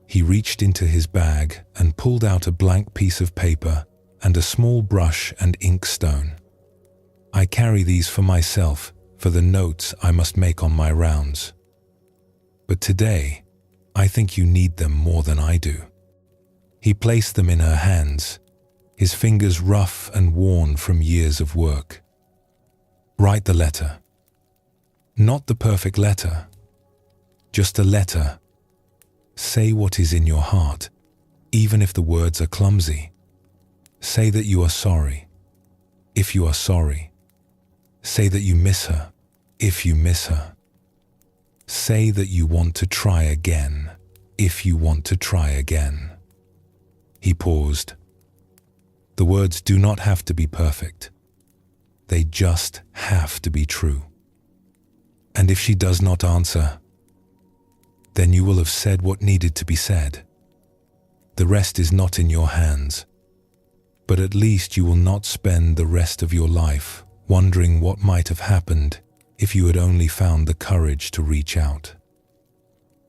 He reached into his bag and pulled out a blank piece of paper and a small brush and inkstone. I carry these for myself, for the notes I must make on my rounds. But today, I think you need them more than I do. He placed them in her hands, his fingers rough and worn from years of work. Write the letter. Not the perfect letter, just a letter. Say what is in your heart, even if the words are clumsy. Say that you are sorry, if you are sorry. Say that you miss her, if you miss her. Say that you want to try again, if you want to try again. He paused. The words do not have to be perfect. They just have to be true. And if she does not answer, then you will have said what needed to be said. The rest is not in your hands, but at least you will not spend the rest of your life wondering what might have happened if you had only found the courage to reach out.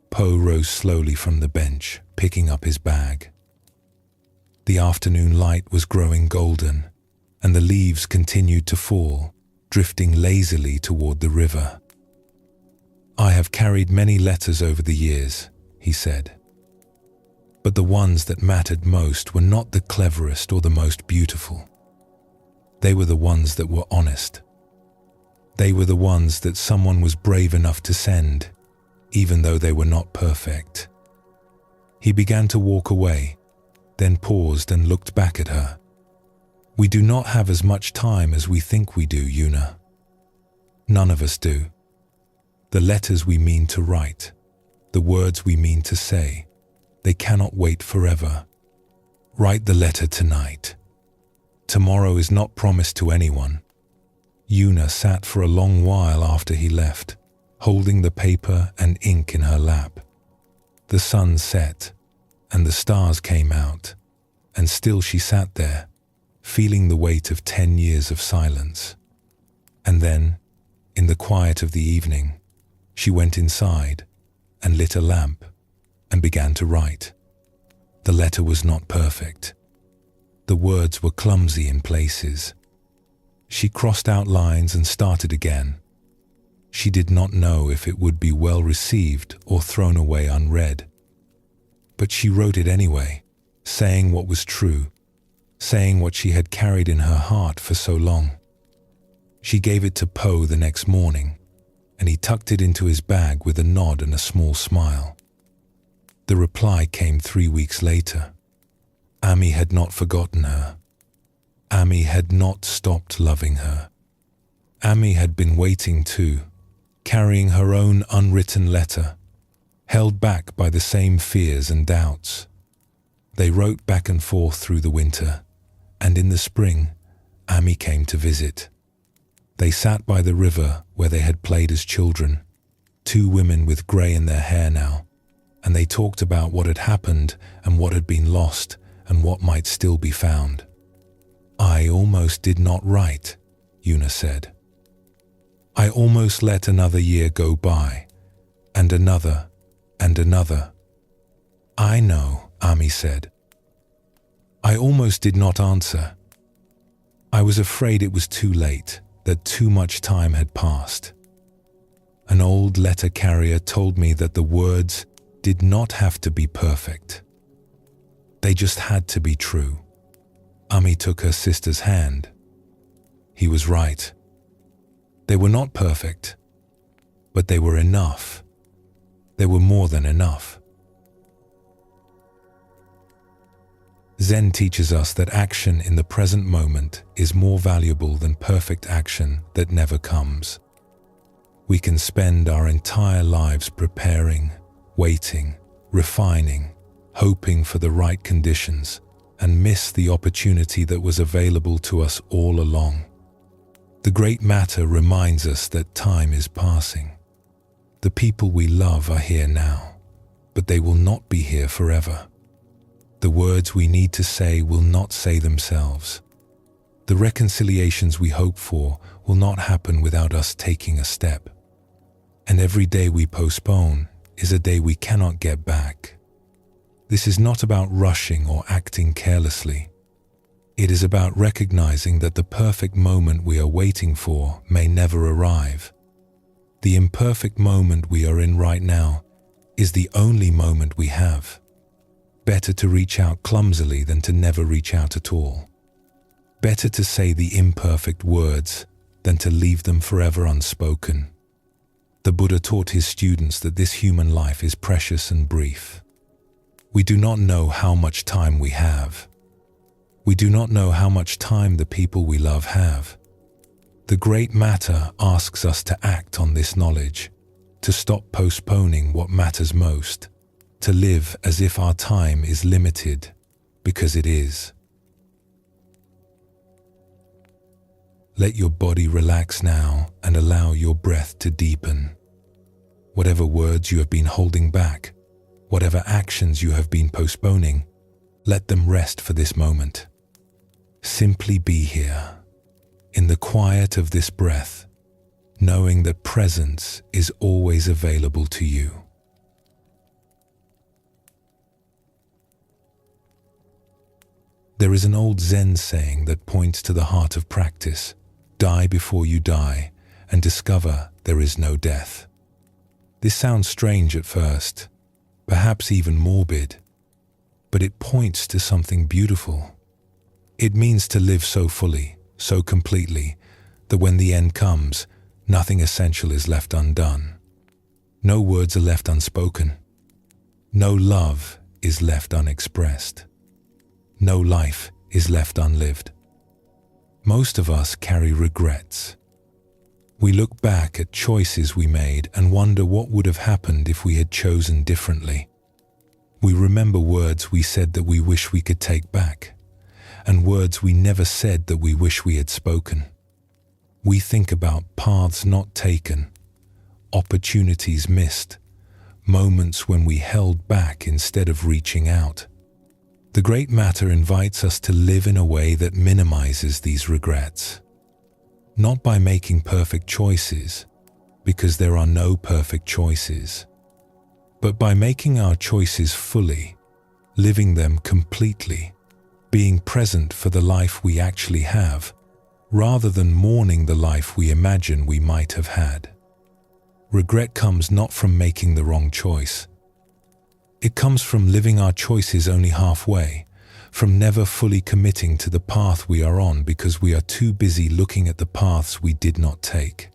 Poe rose slowly from the bench, picking up his bag. The afternoon light was growing golden, and the leaves continued to fall, drifting lazily toward the river. I have carried many letters over the years, he said. But the ones that mattered most were not the cleverest or the most beautiful. They were the ones that were honest. They were the ones that someone was brave enough to send, even though they were not perfect. He began to walk away, then paused and looked back at her. We do not have as much time as we think we do, Yuna. None of us do. The letters we mean to write, the words we mean to say, they cannot wait forever. Write the letter tonight. Tomorrow is not promised to anyone. Yuna sat for a long while after he left, holding the paper and ink in her lap. The sun set, and the stars came out, and still she sat there, feeling the weight of 10 years of silence. And then, in the quiet of the evening, she went inside and lit a lamp and began to write. The letter was not perfect. The words were clumsy in places. She crossed out lines and started again. She did not know if it would be well received or thrown away unread. But she wrote it anyway, saying what was true, saying what she had carried in her heart for so long. She gave it to Po the next morning, and he tucked it into his bag with a nod and a small smile. The reply came 3 weeks later. Ami had not forgotten her. Ami had not stopped loving her. Ami had been waiting too, carrying her own unwritten letter, held back by the same fears and doubts. They wrote back and forth through the winter, and in the spring, Ami came to visit. They sat by the river where they had played as children, 2 women with grey in their hair now, and they talked about what had happened and what had been lost and what might still be found. "I almost did not write," Una said. "I almost let another year go by, and another, and another." "I know," Ami said. "I almost did not answer. I was afraid it was too late, that too much time had passed. An old letter carrier told me that the words did not have to be perfect. They just had to be true." Ami took her sister's hand. He was right. They were not perfect, but they were enough. They were more than enough. Zen teaches us that action in the present moment is more valuable than perfect action that never comes. We can spend our entire lives preparing, waiting, refining, hoping for the right conditions, and miss the opportunity that was available to us all along. The great matter reminds us that time is passing. The people we love are here now, but they will not be here forever. The words we need to say will not say themselves. The reconciliations we hope for will not happen without us taking a step. And every day we postpone is a day we cannot get back. This is not about rushing or acting carelessly. It is about recognizing that the perfect moment we are waiting for may never arrive. The imperfect moment we are in right now is the only moment we have. Better to reach out clumsily than to never reach out at all. Better to say the imperfect words than to leave them forever unspoken. The Buddha taught his students that this human life is precious and brief. We do not know how much time we have. We do not know how much time the people we love have. The great matter asks us to act on this knowledge, to stop postponing what matters most, to live as if our time is limited, because it is. Let your body relax now and allow your breath to deepen. Whatever words you have been holding back, whatever actions you have been postponing, let them rest for this moment. Simply be here, in the quiet of this breath, knowing that presence is always available to you. There is an old Zen saying that points to the heart of practice: die before you die and discover there is no death. This sounds strange at first, perhaps even morbid, but it points to something beautiful. It means to live so fully, so completely, that when the end comes, nothing essential is left undone. No words are left unspoken. No love is left unexpressed. No life is left unlived. Most of us carry regrets. We look back at choices we made and wonder what would have happened if we had chosen differently. We remember words we said that we wish we could take back, and words we never said that we wish we had spoken. We think about paths not taken, opportunities missed, moments when we held back instead of reaching out. The great matter invites us to live in a way that minimizes these regrets. Not by making perfect choices, because there are no perfect choices, but by making our choices fully, living them completely, being present for the life we actually have, rather than mourning the life we imagine we might have had. Regret comes not from making the wrong choice. It comes from living our choices only halfway, from never fully committing to the path we are on because we are too busy looking at the paths we did not take.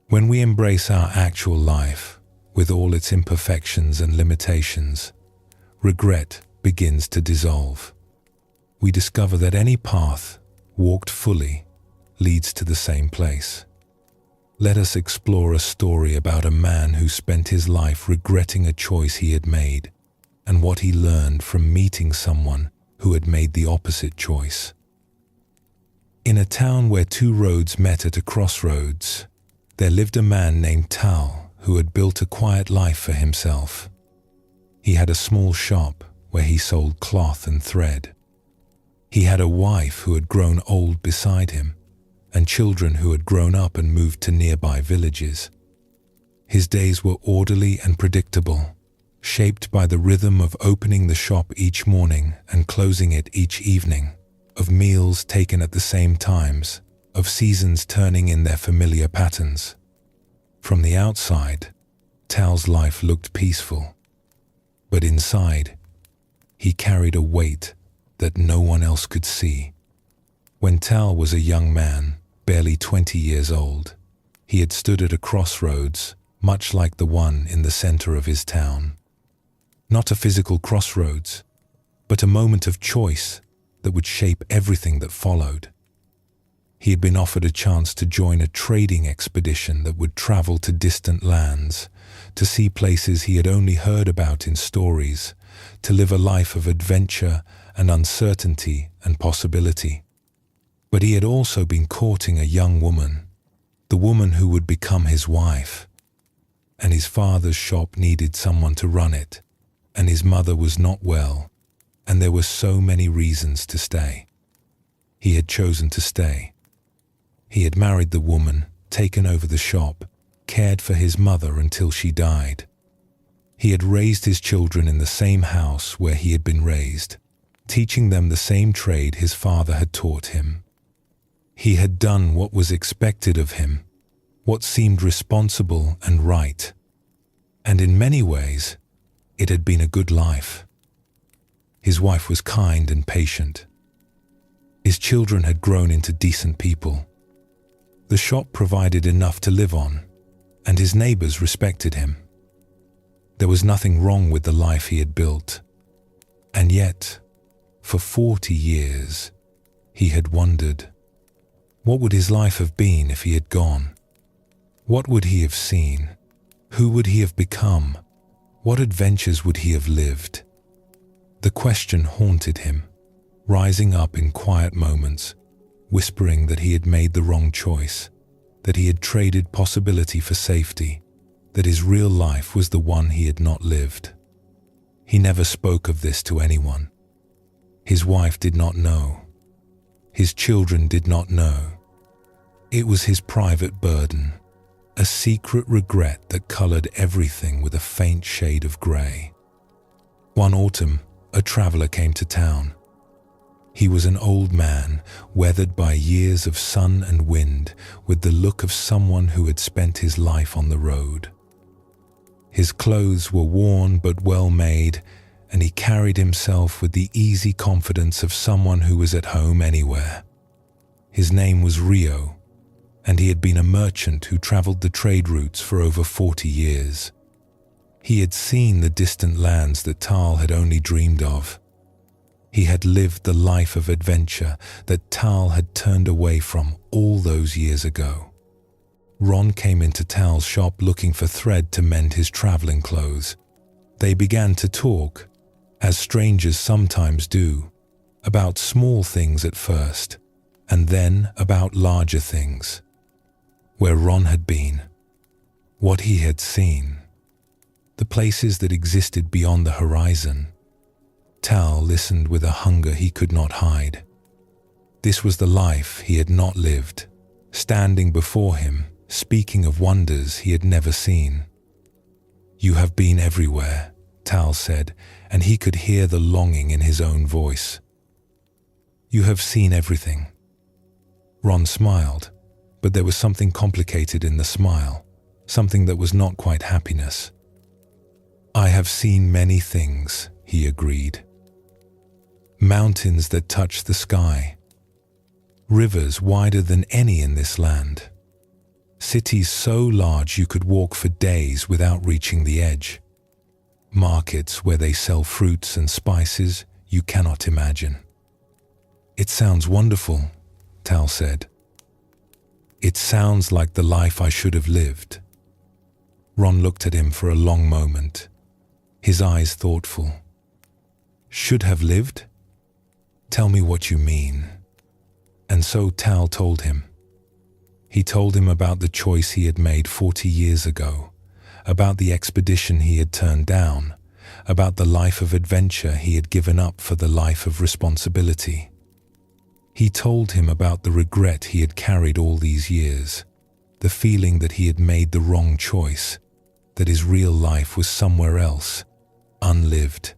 When we embrace our actual life, with all its imperfections and limitations, regret begins to dissolve. We discover that any path, walked fully, leads to the same place. Let us explore a story about a man who spent his life regretting a choice he had made and what he learned from meeting someone who had made the opposite choice. In a town where two roads met at a crossroads, there lived a man named Tal who had built a quiet life for himself. He had a small shop where he sold cloth and thread. He had a wife who had grown old beside him, and children who had grown up and moved to nearby villages. His days were orderly and predictable, shaped by the rhythm of opening the shop each morning and closing it each evening, of meals taken at the same times, of seasons turning in their familiar patterns. From the outside, Tal's life looked peaceful, but inside, he carried a weight that no one else could see. When Tal was a young man, barely 20 years old, he had stood at a crossroads, much like the one in the center of his town. Not a physical crossroads, but a moment of choice that would shape everything that followed. He had been offered a chance to join a trading expedition that would travel to distant lands, to see places he had only heard about in stories, to live a life of adventure and uncertainty and possibility. But he had also been courting a young woman, the woman who would become his wife. And his father's shop needed someone to run it, and his mother was not well, and there were so many reasons to stay. He had chosen to stay. He had married the woman, taken over the shop, cared for his mother until she died. He had raised his children in the same house where he had been raised, teaching them the same trade his father had taught him. He had done what was expected of him, what seemed responsible and right. And in many ways, it had been a good life. His wife was kind and patient. His children had grown into decent people. The shop provided enough to live on, and his neighbors respected him. There was nothing wrong with the life he had built. And yet, for 40 years, he had wondered, what would his life have been if he had gone? What would he have seen? Who would he have become? What adventures would he have lived? The question haunted him, rising up in quiet moments, whispering that he had made the wrong choice, that he had traded possibility for safety, that his real life was the one he had not lived. He never spoke of this to anyone. His wife did not know. His children did not know. It was his private burden, a secret regret that colored everything with a faint shade of gray. One autumn, a traveler came to town. He was an old man, weathered by years of sun and wind, with the look of someone who had spent his life on the road. His clothes were worn but well made, and he carried himself with the easy confidence of someone who was at home anywhere. His name was Rio, and he had been a merchant who traveled the trade routes for over 40 years. He had seen the distant lands that Tal had only dreamed of. He had lived the life of adventure that Tal had turned away from all those years ago. Ron came into Tal's shop looking for thread to mend his traveling clothes. They began to talk, as strangers sometimes do, about small things at first, and then about larger things. Where Ron had been, what he had seen, the places that existed beyond the horizon. Tal listened with a hunger he could not hide. This was the life he had not lived, standing before him, speaking of wonders he had never seen. "You have been everywhere," Tal said, and he could hear the longing in his own voice. "You have seen everything." Ron smiled, but there was something complicated in the smile, something that was not quite happiness. "I have seen many things," he agreed. mountains that touch the sky, rivers wider than any in this land, cities so large you could walk for days without reaching the edge, markets where they sell fruits and spices you cannot imagine. It sounds wonderful, Tal said. It sounds like the life I should have lived. Ron looked at him for a long moment, his eyes thoughtful. Should have lived? Tell me what you mean. And so Tal told him. He told him about the choice he had made 40 years ago, about the expedition he had turned down, about the life of adventure he had given up for the life of responsibility. He told him about the regret he had carried all these years, the feeling that he had made the wrong choice, that his real life was somewhere else, unlived.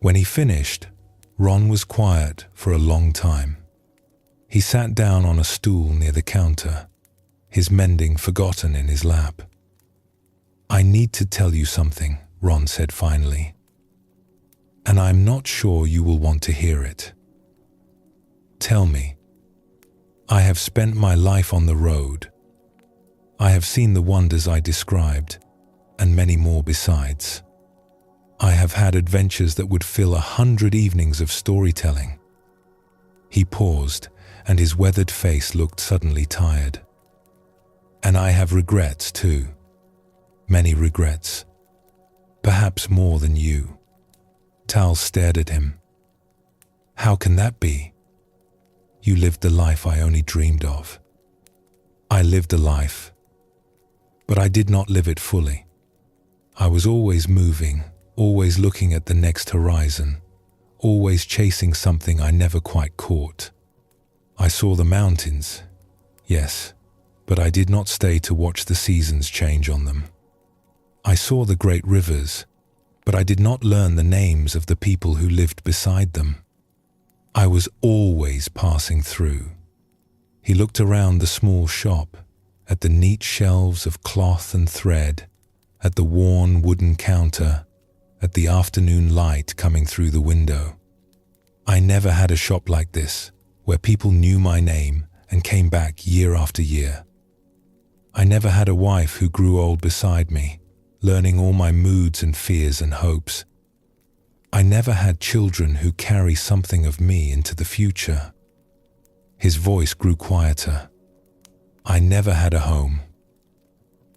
When he finished, Ron was quiet for a long time. He sat down on a stool near the counter, his mending forgotten in his lap. I need to tell you something, Ron said finally. And I'm not sure you will want to hear it. Tell me. I have spent my life on the road. I have seen the wonders I described, and many more besides. I have had adventures that would fill 100 evenings of storytelling. He paused, and his weathered face looked suddenly tired. And I have regrets too. Many regrets. Perhaps more than you. Tal stared at him. How can that be? You lived the life I only dreamed of. I lived a life, but I did not live it fully. I was always moving, always looking at the next horizon, always chasing something I never quite caught. I saw the mountains, yes, but I did not stay to watch the seasons change on them. I saw the great rivers, but I did not learn the names of the people who lived beside them. I was always passing through. He looked around the small shop, at the neat shelves of cloth and thread, at the worn wooden counter, at the afternoon light coming through the window. I never had a shop like this, where people knew my name and came back year after year. I never had a wife who grew old beside me, learning all my moods and fears and hopes. I never had children who carry something of me into the future. His voice grew quieter. I never had a home.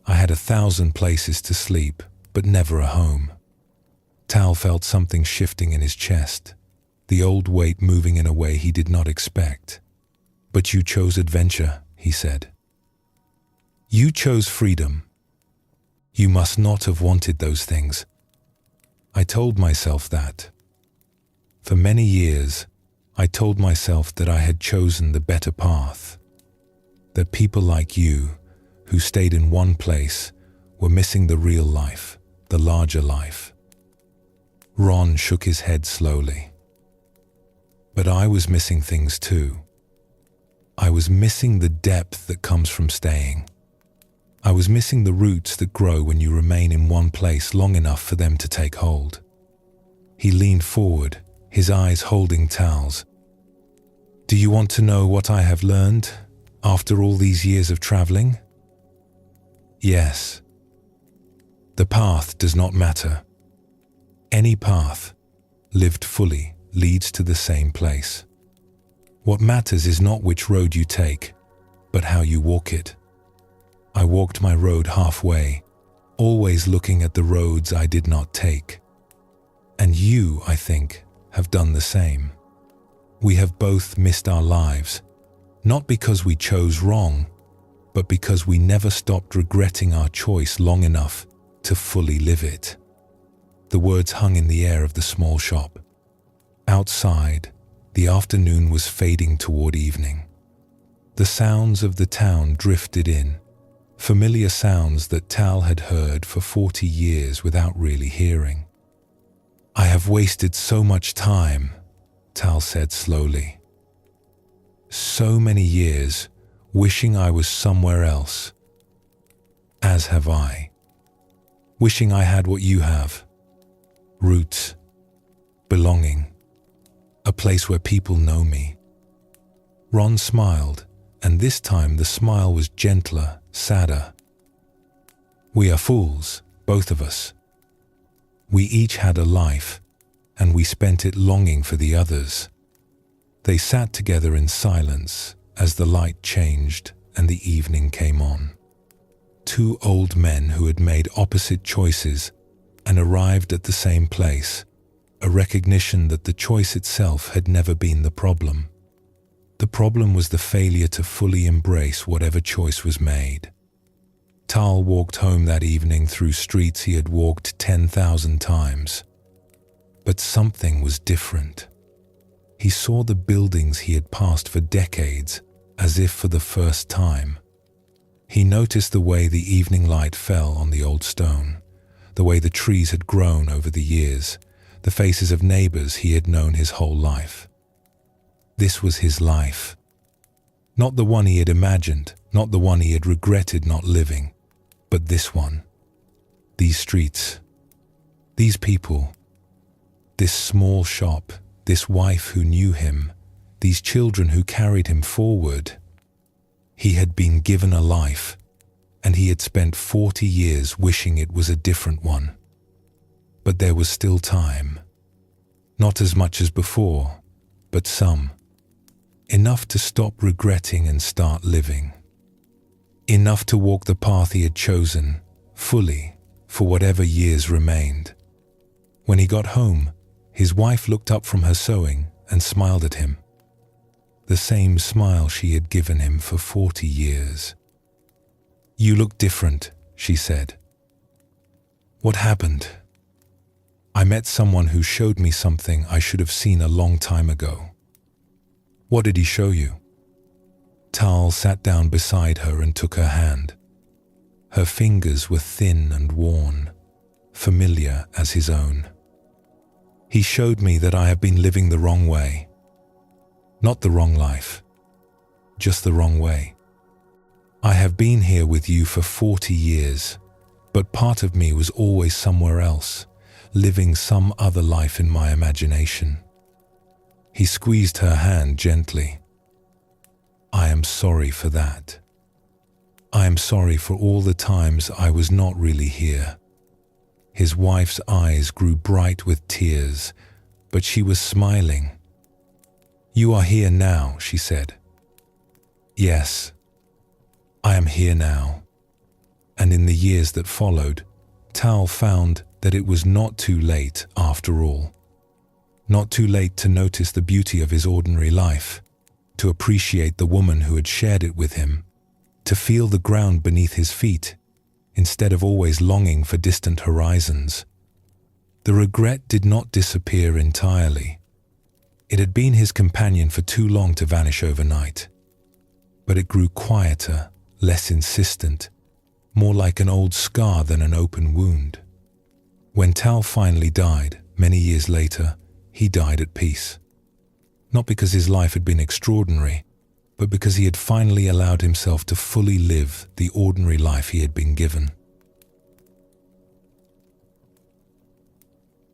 I had 1,000 places to sleep, but never a home. Tal felt something shifting in his chest, the old weight moving in a way he did not expect. But you chose adventure, he said. You chose freedom. You must not have wanted those things. I told myself that. For many years, I told myself that I had chosen the better path, that people like you, who stayed in one place, were missing the real life, the larger life. Ron shook his head slowly. But I was missing things too. I was missing the depth that comes from staying. I was missing the roots that grow when you remain in one place long enough for them to take hold. He leaned forward, his eyes holding Tal's. Do you want to know what I have learned after all these years of traveling? Yes. The path does not matter. Any path, lived fully, leads to the same place. What matters is not which road you take, but how you walk it. I walked my road halfway, always looking at the roads I did not take. And you, I think, have done the same. We have both missed our lives, not because we chose wrong, but because we never stopped regretting our choice long enough to fully live it. The words hung in the air of the small shop. Outside, the afternoon was fading toward evening. The sounds of the town drifted in, familiar sounds that Tal had heard for 40 years without really hearing. I have wasted so much time, Tal said slowly. So many years wishing I was somewhere else. As have I. Wishing I had what you have. Roots. Belonging. a place where people know me." Ron smiled, and this time the smile was gentler, sadder. "We are fools, both of us. We each had a life, and we spent it longing for the others." They sat together in silence as the light changed and the evening came on. Two old men who had made opposite choices and arrived at the same place, a recognition that the choice itself had never been the problem. The problem was the failure to fully embrace whatever choice was made. Tal walked home that evening through streets he had walked 10,000 times. But something was different. He saw the buildings he had passed for decades as if for the first time. He noticed the way the evening light fell on the old stone, the way the trees had grown over the years, the faces of neighbors he had known his whole life. This was his life. Not the one he had imagined, not the one he had regretted not living, but this one. These streets, these people, this small shop, this wife who knew him, these children who carried him forward. He had been given a life, and he had spent 40 years wishing it was a different one. But there was still time. Not as much as before, but some. Enough to stop regretting and start living. Enough to walk the path he had chosen, fully, for whatever years remained. When he got home, his wife looked up from her sewing and smiled at him. The same smile she had given him for 40 years. "You look different," she said. "What happened?" "I met someone who showed me something I should have seen a long time ago." "What did he show you?" Tal sat down beside her and took her hand. Her fingers were thin and worn, familiar as his own. "He showed me that I have been living the wrong way. Not the wrong life, just the wrong way. I have been here with you for 40 years, but part of me was always somewhere else, living some other life in my imagination." He squeezed her hand gently. "I am sorry for that. I am sorry for all the times I was not really here." His wife's eyes grew bright with tears, but she was smiling. "You are here now," she said. "Yes, I am here now." And in the years that followed, Tal found that it was not too late after all. Not too late to notice the beauty of his ordinary life, to appreciate the woman who had shared it with him, to feel the ground beneath his feet, instead of always longing for distant horizons. The regret did not disappear entirely. It had been his companion for too long to vanish overnight. But it grew quieter, less insistent, more like an old scar than an open wound. When Tal finally died, many years later, he died at peace. Not because his life had been extraordinary, but because he had finally allowed himself to fully live the ordinary life he had been given.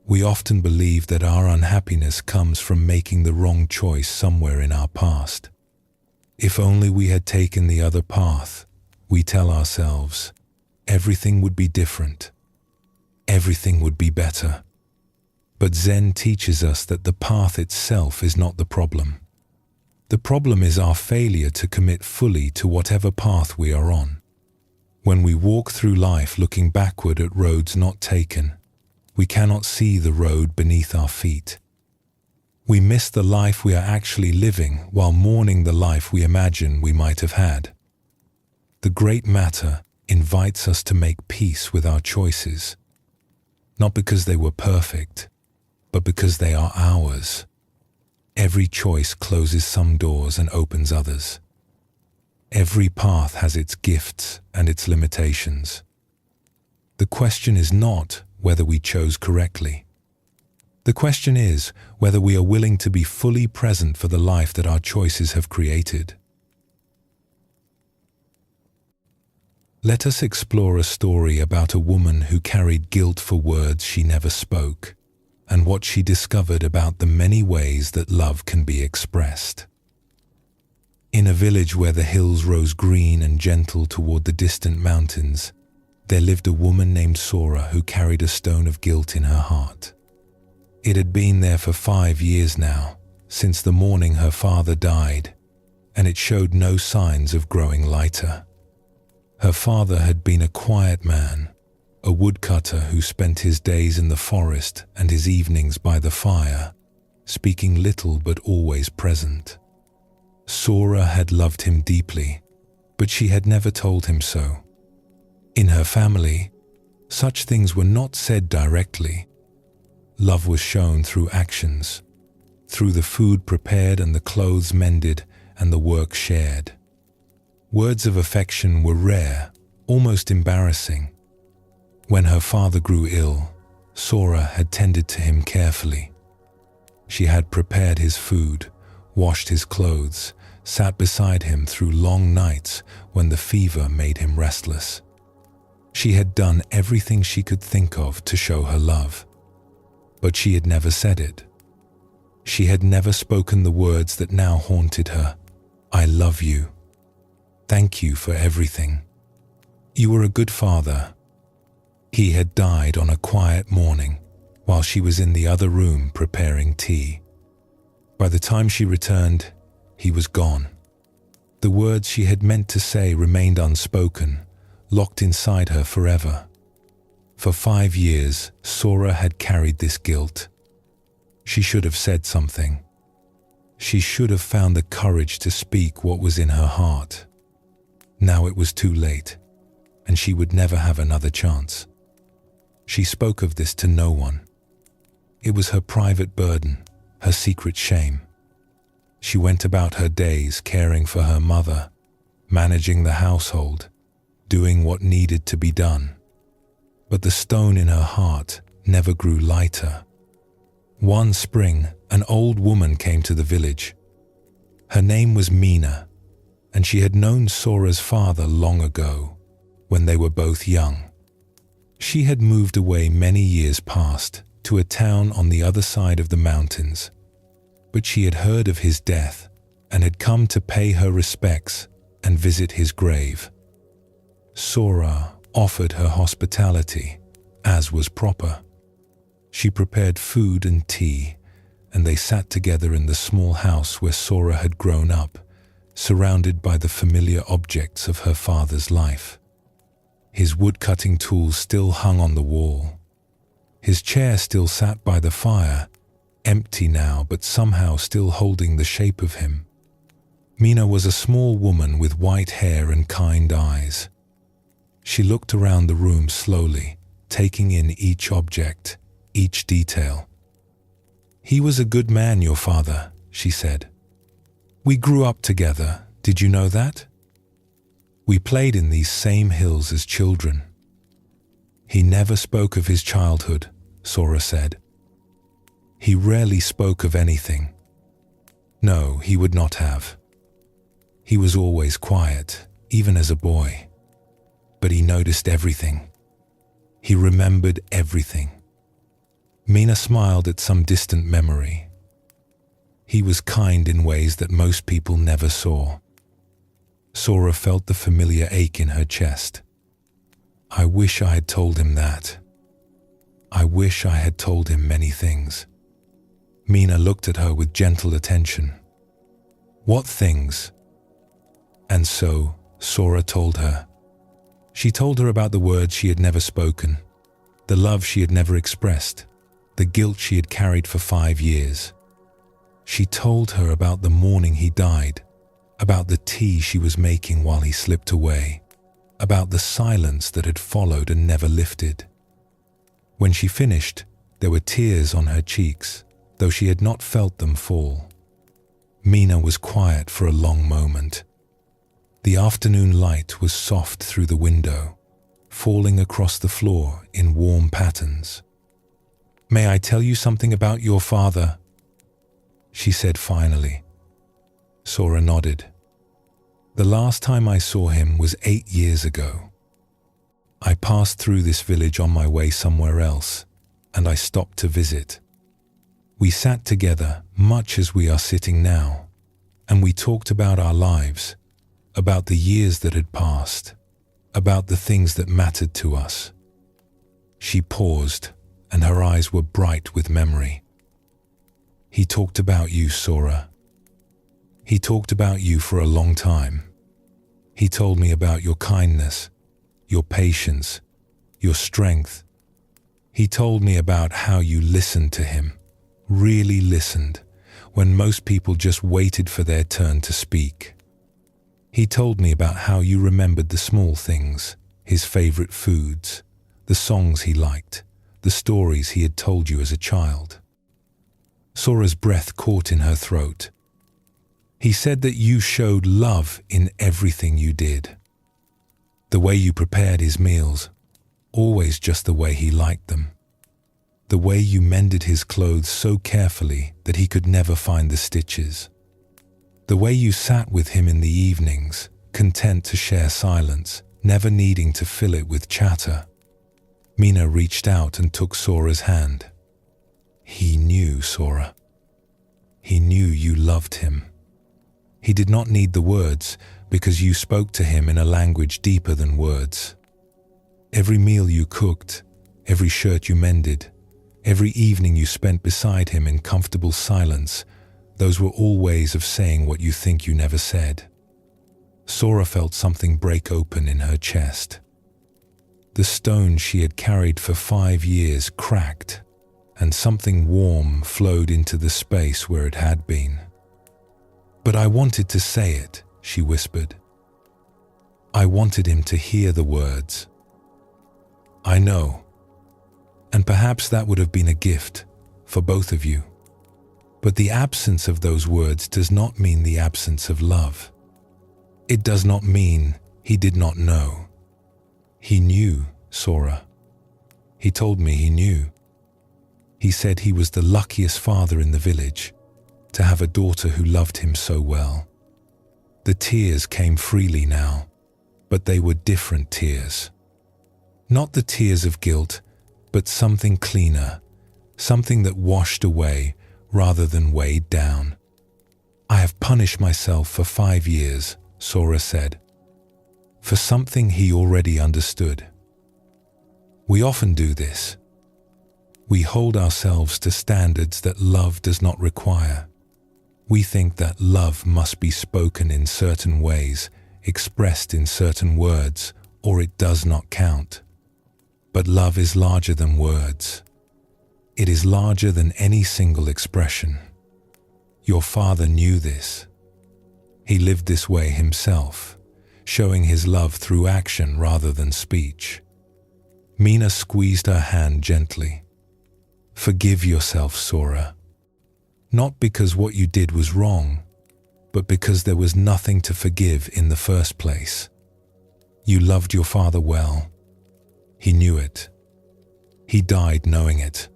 We often believe that our unhappiness comes from making the wrong choice somewhere in our past. If only we had taken the other path, we tell ourselves, everything would be different. Everything would be better. But Zen teaches us that the path itself is not the problem. The problem is our failure to commit fully to whatever path we are on. When we walk through life looking backward at roads not taken, we cannot see the road beneath our feet. We miss the life we are actually living while mourning the life we imagine we might have had. The great matter invites us to make peace with our choices, not because they were perfect, but because they are ours. Every choice closes some doors and opens others. Every path has its gifts and its limitations. The question is not whether we chose correctly. The question is whether we are willing to be fully present for the life that our choices have created. Let us explore a story about a woman who carried guilt for words she never spoke, and what she discovered about the many ways that love can be expressed. In a village where the hills rose green and gentle toward the distant mountains, there lived a woman named Sora who carried a stone of guilt in her heart. It had been there for 5 years now, since the morning her father died, and it showed no signs of growing lighter. Her father had been a quiet man, a woodcutter who spent his days in the forest and his evenings by the fire, speaking little but always present. Sora had loved him deeply, but she had never told him so. In her family, such things were not said directly. Love was shown through actions, through the food prepared and the clothes mended and the work shared. Words of affection were rare, almost embarrassing. When her father grew ill, Sora had tended to him carefully. She had prepared his food, washed his clothes, sat beside him through long nights when the fever made him restless. She had done everything she could think of to show her love, but she had never said it. She had never spoken the words that now haunted her. I love you. Thank you for everything. You were a good father. He had died on a quiet morning while she was in the other room preparing tea. By the time she returned, he was gone. The words she had meant to say remained unspoken, locked inside her forever. For 5 years, Sora had carried this guilt. She should have said something. She should have found the courage to speak what was in her heart. Now it was too late, and she would never have another chance. She spoke of this to no one. It was her private burden, her secret shame. She went about her days caring for her mother, managing the household, doing what needed to be done. But the stone in her heart never grew lighter. One spring, an old woman came to the village. Her name was Mina, and she had known Sora's father long ago, when they were both young. She had moved away many years past to a town on the other side of the mountains, but she had heard of his death and had come to pay her respects and visit his grave. Sora offered her hospitality, as was proper. She prepared food and tea, and they sat together in the small house where Sora had grown up, surrounded by the familiar objects of her father's life. His woodcutting tools still hung on the wall. His chair still sat by the fire, empty now but somehow still holding the shape of him. Mina was a small woman with white hair and kind eyes. She looked around the room slowly, taking in each object, each detail. "He was a good man, your father," she said. "We grew up together, did you know that? We played in these same hills as children." "He never spoke of his childhood," Sora said. "He rarely spoke of anything. No, he would not have. He was always quiet, even as a boy. But he noticed everything. He remembered everything." Mina smiled at some distant memory. He was kind in ways that most people never saw. Sora felt the familiar ache in her chest. I wish I had told him that. I wish I had told him many things. Mina looked at her with gentle attention. "What things?" And so, Sora told her. She told her about the words she had never spoken, the love she had never expressed, the guilt she had carried for 5 years. She told her about the morning he died, about the tea she was making while he slipped away, about the silence that had followed and never lifted. When she finished, there were tears on her cheeks, though she had not felt them fall. Mina was quiet for a long moment. The afternoon light was soft through the window, falling across the floor in warm patterns. "May I tell you something about your father?" she said finally. Sora nodded. "The last time I saw him was 8 years ago. I passed through this village on my way somewhere else, and I stopped to visit. We sat together much as we are sitting now, and we talked about our lives, about the years that had passed, about the things that mattered to us. She paused, and her eyes were bright with memory. He talked about you, Sora. He talked about you for a long time. He told me about your kindness, your patience, your strength. He told me about how you listened to him, really listened, when most people just waited for their turn to speak. He told me about how you remembered the small things, his favorite foods, the songs he liked, the stories he had told you as a child. Sora's breath caught in her throat. He said that you showed love in everything you did. The way you prepared his meals, always just the way he liked them. The way you mended his clothes so carefully that he could never find the stitches. The way you sat with him in the evenings, content to share silence, never needing to fill it with chatter. Mina reached out and took Sora's hand. He knew, Sora. He knew you loved him. He did not need the words because you spoke to him in a language deeper than words. Every meal you cooked, every shirt you mended, every evening you spent beside him in comfortable silence, those were all ways of saying what you think you never said. Sora felt something break open in her chest. The stone she had carried for 5 years cracked, and something warm flowed into the space where it had been. But I wanted to say it, she whispered. I wanted him to hear the words. I know, and perhaps that would have been a gift for both of you. But the absence of those words does not mean the absence of love. It does not mean he did not know. He knew, Sora. He told me he knew. He said he was the luckiest father in the village, to have a daughter who loved him so well. The tears came freely now, but they were different tears. Not the tears of guilt, but something cleaner, something that washed away rather than weighed down. I have punished myself for 5 years, Sora said, for something he already understood. We often do this. We hold ourselves to standards that love does not require. We think that love must be spoken in certain ways, expressed in certain words, or it does not count. But love is larger than words. It is larger than any single expression. Your father knew this. He lived this way himself, showing his love through action rather than speech. Mina squeezed her hand gently. Forgive yourself, Sora. Not because what you did was wrong, but because there was nothing to forgive in the first place. You loved your father well. He knew it. He died knowing it.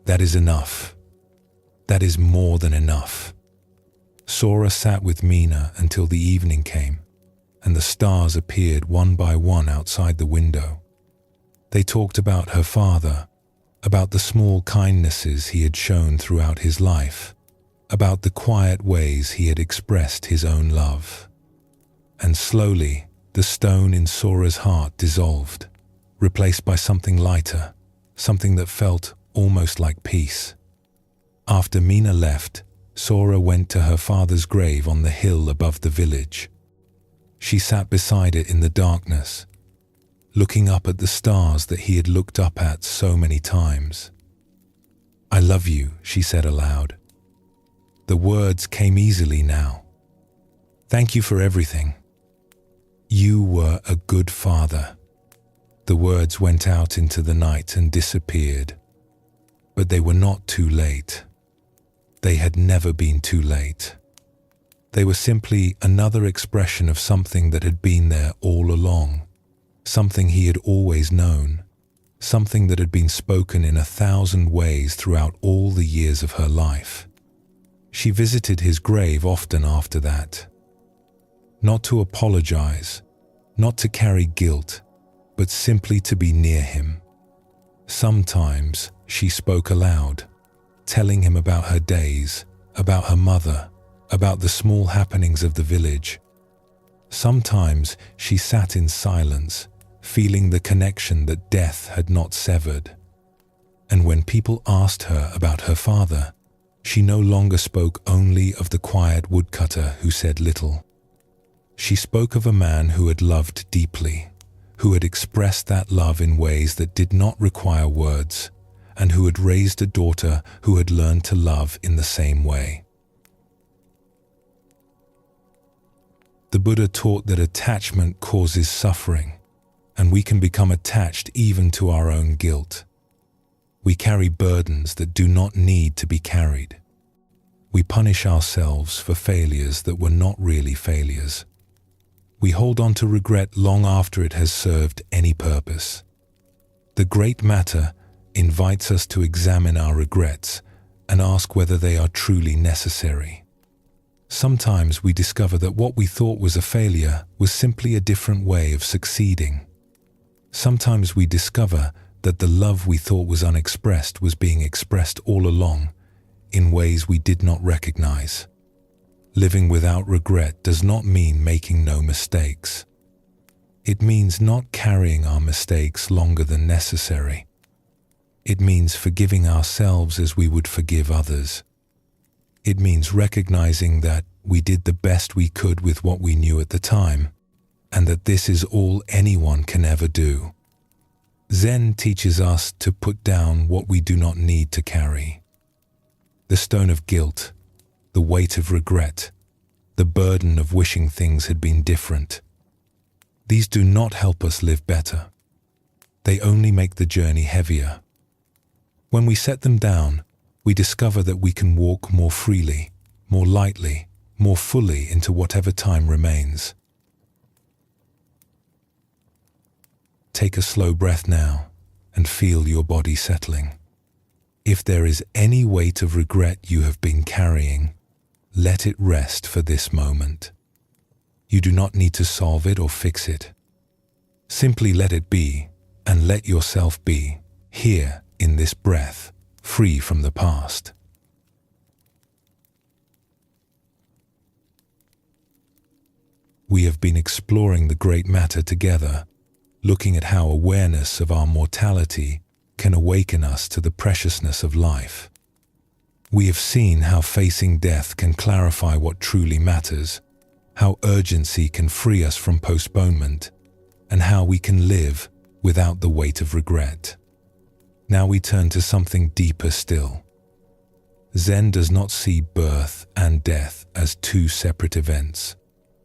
That is enough. That is more than enough. Sora sat with Mina until the evening came, and the stars appeared one by one outside the window. They talked about her father, about the small kindnesses he had shown throughout his life, about the quiet ways he had expressed his own love. And slowly, the stone in Sora's heart dissolved, replaced by something lighter, something that felt almost like peace. After Mina left, Sora went to her father's grave on the hill above the village. She sat beside it in the darkness, looking up at the stars that he had looked up at so many times. I love you, she said aloud. The words came easily now. Thank you for everything. You were a good father. The words went out into the night and disappeared. But they were not too late. They had never been too late. They were simply another expression of something that had been there all along. Something he had always known, something that had been spoken in 1,000 ways throughout all the years of her life. She visited his grave often after that. Not to apologize, not to carry guilt, but simply to be near him. Sometimes she spoke aloud, telling him about her days, about her mother, about the small happenings of the village. Sometimes she sat in silence, feeling the connection that death had not severed. And when people asked her about her father, she no longer spoke only of the quiet woodcutter who said little. She spoke of a man who had loved deeply, who had expressed that love in ways that did not require words, and who had raised a daughter who had learned to love in the same way. The Buddha taught that attachment causes suffering, and we can become attached even to our own guilt. We carry burdens that do not need to be carried. We punish ourselves for failures that were not really failures. We hold on to regret long after it has served any purpose. The Great Matter invites us to examine our regrets and ask whether they are truly necessary. Sometimes we discover that what we thought was a failure was simply a different way of succeeding. Sometimes we discover that the love we thought was unexpressed was being expressed all along in ways we did not recognize. Living without regret does not mean making no mistakes. It means not carrying our mistakes longer than necessary. It means forgiving ourselves as we would forgive others. It means recognizing that we did the best we could with what we knew at the time, and that this is all anyone can ever do. Zen teaches us to put down what we do not need to carry. The stone of guilt, the weight of regret, the burden of wishing things had been different. These do not help us live better. They only make the journey heavier. When we set them down, we discover that we can walk more freely, more lightly, more fully into whatever time remains. Take a slow breath now and feel your body settling. If there is any weight of regret you have been carrying, let it rest for this moment. You do not need to solve it or fix it. Simply let it be and let yourself be, here in this breath, free from the past. We have been exploring the Great Matter together, looking at how awareness of our mortality can awaken us to the preciousness of life. We have seen how facing death can clarify what truly matters, how urgency can free us from postponement, and how we can live without the weight of regret. Now we turn to something deeper still. Zen does not see birth and death as two separate events,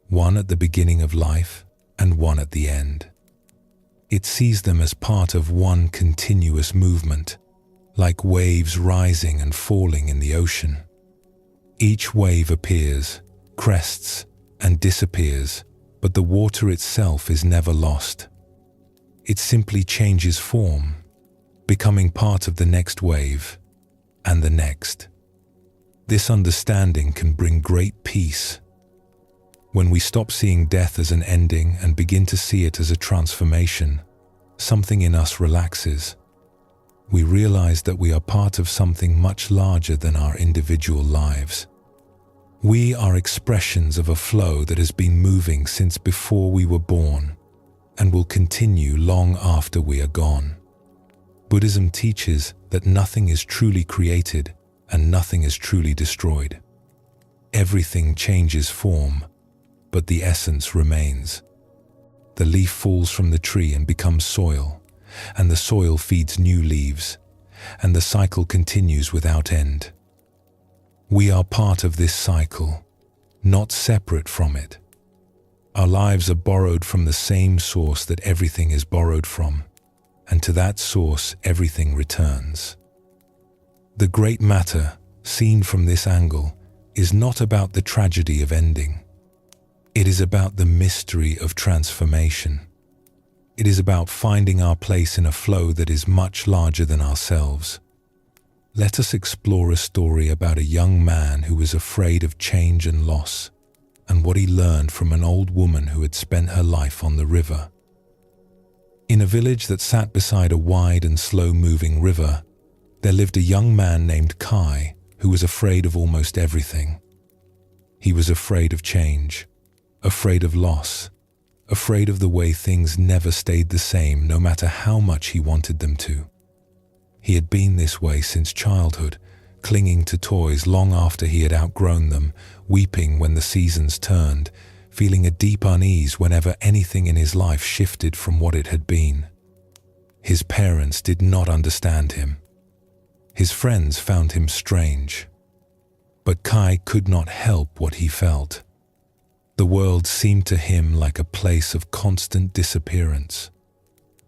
one at the beginning of life and one at the end. It sees them as part of one continuous movement, like waves rising and falling in the ocean. Each wave appears, crests, and disappears, but the water itself is never lost. It simply changes form, becoming part of the next wave and the next. This understanding can bring great peace. When we stop seeing death as an ending and begin to see it as a transformation, something in us relaxes. We realize that we are part of something much larger than our individual lives. We are expressions of a flow that has been moving since before we were born and will continue long after we are gone. Buddhism teaches that nothing is truly created and nothing is truly destroyed. Everything changes form, but the essence remains. The leaf falls from the tree and becomes soil, and the soil feeds new leaves, and the cycle continues without end. We are part of this cycle, not separate from it. Our lives are borrowed from the same source that everything is borrowed from, and to that source everything returns. The Great Matter, seen from this angle, is not about the tragedy of ending. It is about the mystery of transformation. It is about finding our place in a flow that is much larger than ourselves. Let us explore a story about a young man who was afraid of change and loss, and what he learned from an old woman who had spent her life on the river. In a village that sat beside a wide and slow-moving river, there lived a young man named Kai who was afraid of almost everything. He was afraid of change, afraid of loss, afraid of the way things never stayed the same no matter how much he wanted them to. He had been this way since childhood, clinging to toys long after he had outgrown them, weeping when the seasons turned, feeling a deep unease whenever anything in his life shifted from what it had been. His parents did not understand him. His friends found him strange. But Kai could not help what he felt. The world seemed to him like a place of constant disappearance.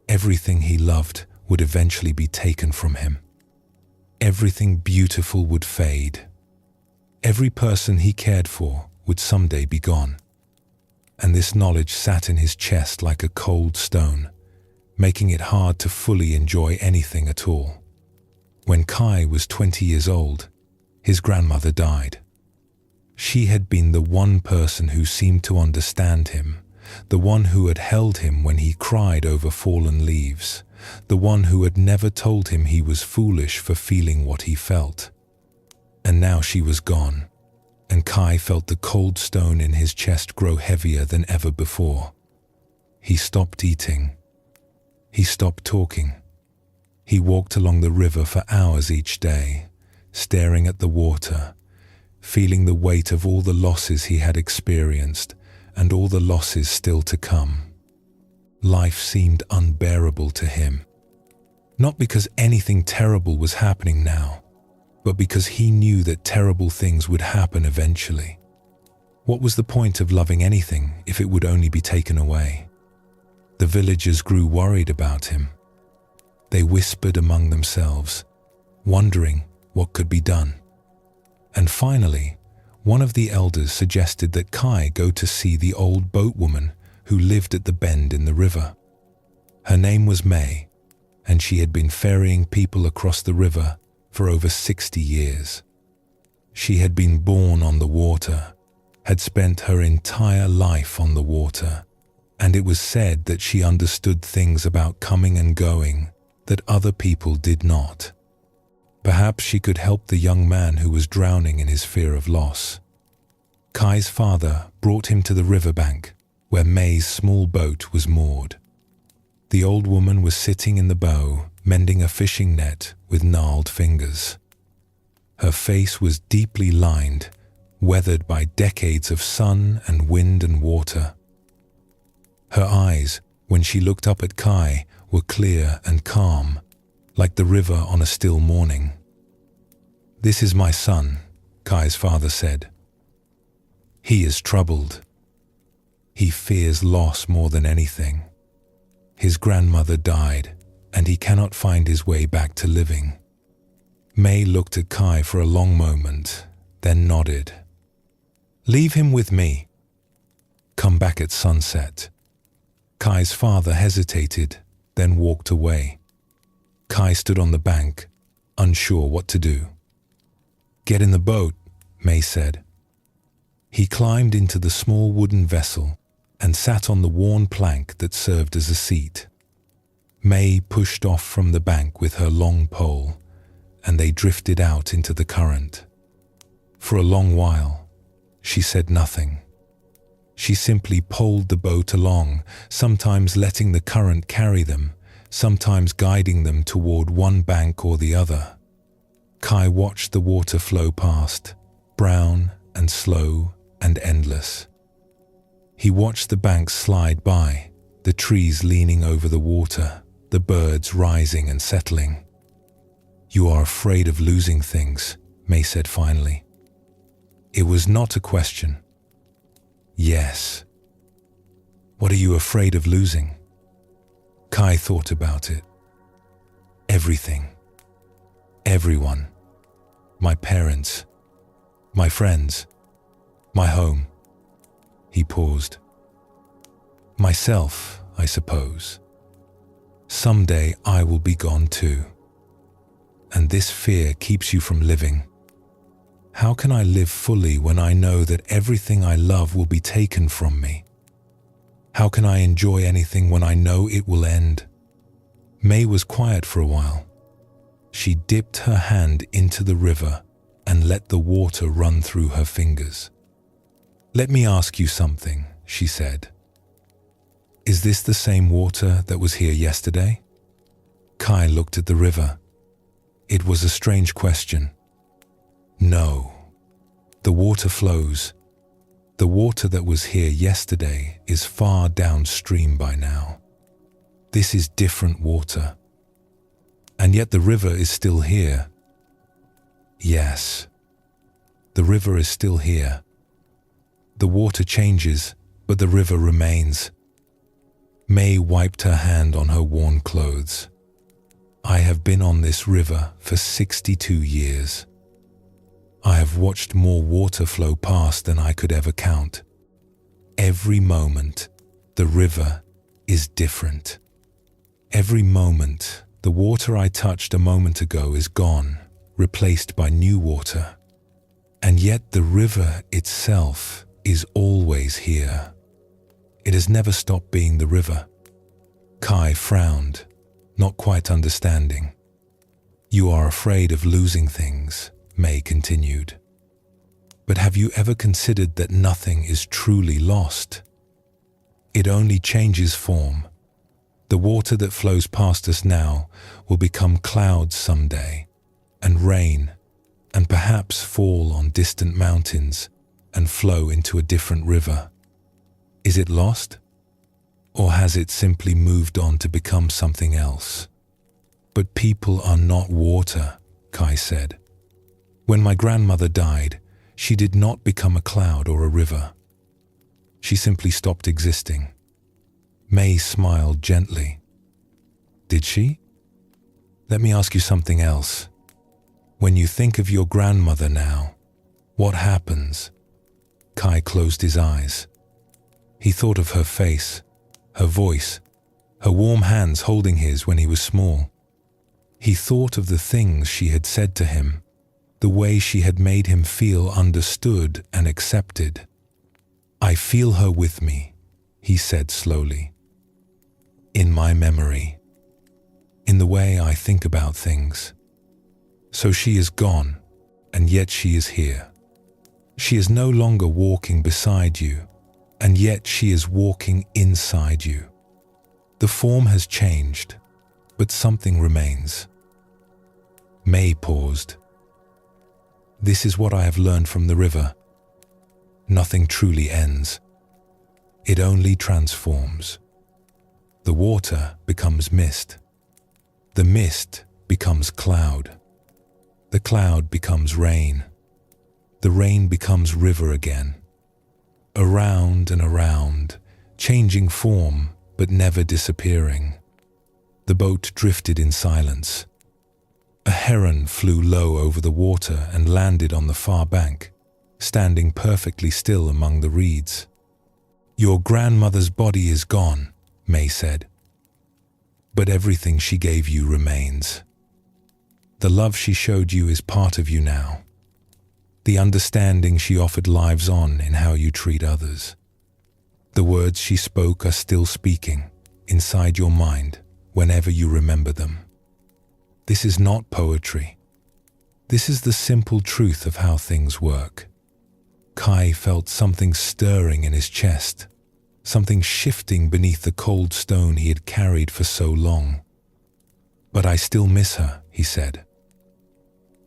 Everything he loved would eventually be taken from him. Everything beautiful would fade. Every person he cared for would someday be gone. And this knowledge sat in his chest like a cold stone, making it hard to fully enjoy anything at all. When Kai was 20 years old, his grandmother died. She had been the one person who seemed to understand him, the one who had held him when he cried over fallen leaves, the one who had never told him he was foolish for feeling what he felt. And now she was gone, and Kai felt the cold stone in his chest grow heavier than ever before. He stopped eating. He stopped talking. He walked along the river for hours each day, staring at the water, feeling the weight of all the losses he had experienced and all the losses still to come. Life seemed unbearable to him, not because anything terrible was happening now, but because he knew that terrible things would happen eventually. What was the point of loving anything if it would only be taken away? The villagers grew worried about him. They whispered among themselves, wondering what could be done. And finally, one of the elders suggested that Kai go to see the old boatwoman who lived at the bend in the river. Her name was May, and she had been ferrying people across the river for over 60 years. She had been born on the water, had spent her entire life on the water, and it was said that she understood things about coming and going that other people did not. Perhaps she could help the young man who was drowning in his fear of loss. Kai's father brought him to the riverbank, where May's small boat was moored. The old woman was sitting in the bow, mending a fishing net with gnarled fingers. Her face was deeply lined, weathered by decades of sun and wind and water. Her eyes, when she looked up at Kai, were clear and calm, like the river on a still morning. "This is my son," Kai's father said. "He is troubled. He fears loss more than anything. His grandmother died, and he cannot find his way back to living." May looked at Kai for a long moment, then nodded. "Leave him with me. Come back at sunset." Kai's father hesitated, then walked away. Kai stood on the bank, unsure what to do. "Get in the boat," May said. He climbed into the small wooden vessel and sat on the worn plank that served as a seat. May pushed off from the bank with her long pole, and they drifted out into the current. For a long while, she said nothing. She simply poled the boat along, sometimes letting the current carry them, sometimes guiding them toward one bank or the other. Kai watched the water flow past, brown and slow and endless. He watched the banks slide by, the trees leaning over the water, the birds rising and settling. "You are afraid of losing things," May said finally. It was not a question. "Yes." "What are you afraid of losing?" Kai thought about it. "Everything. Everyone. My parents. My friends. My home." He paused. "Myself, I suppose. Someday I will be gone too. And this fear keeps you from living. How can I live fully when I know that everything I love will be taken from me? How can I enjoy anything when I know it will end?" May was quiet for a while. She dipped her hand into the river and let the water run through her fingers. "Let me ask you something," she said. "Is this the same water that was here yesterday?" Kai looked at the river. It was a strange question. "No. The water flows. The water that was here yesterday is far downstream by now. This is different water. And yet the river is still here." "Yes. The river is still here. The water changes, but the river remains." May wiped her hand on her worn clothes. "I have been on this river for 62 years. I have watched more water flow past than I could ever count. Every moment, the river is different. Every moment, the water I touched a moment ago is gone, replaced by new water. And yet the river itself is always here. It has never stopped being the river." Kai frowned, not quite understanding. "You are afraid of losing things," May continued. "But have you ever considered that nothing is truly lost? It only changes form. The water that flows past us now will become clouds someday, and rain, and perhaps fall on distant mountains and flow into a different river. Is it lost? Or has it simply moved on to become something else?" "But people are not water," Kai said. "When my grandmother died, she did not become a cloud or a river. She simply stopped existing." May smiled gently. "Did she? Let me ask you something else. When you think of your grandmother now, what happens?" Kai closed his eyes. He thought of her face, her voice, her warm hands holding his when he was small. He thought of the things she had said to him, the way she had made him feel understood and accepted. "I feel her with me," he said slowly. "In my memory, in the way I think about things. So she is gone, and yet she is here. She is no longer walking beside you, and yet she is walking inside you. The form has changed, but something remains." May paused. "This is what I have learned from the river. Nothing truly ends. It only transforms. The water becomes mist. The mist becomes cloud. The cloud becomes rain. The rain becomes river again. Around and around, changing form but never disappearing." The boat drifted in silence. A heron flew low over the water and landed on the far bank, standing perfectly still among the reeds. "Your grandmother's body is gone," May said. "But everything she gave you remains. The love she showed you is part of you now. The understanding she offered lives on in how you treat others. The words she spoke are still speaking inside your mind whenever you remember them. This is not poetry. This is the simple truth of how things work." Kai felt something stirring in his chest, something shifting beneath the cold stone he had carried for so long. "But I still miss her," he said.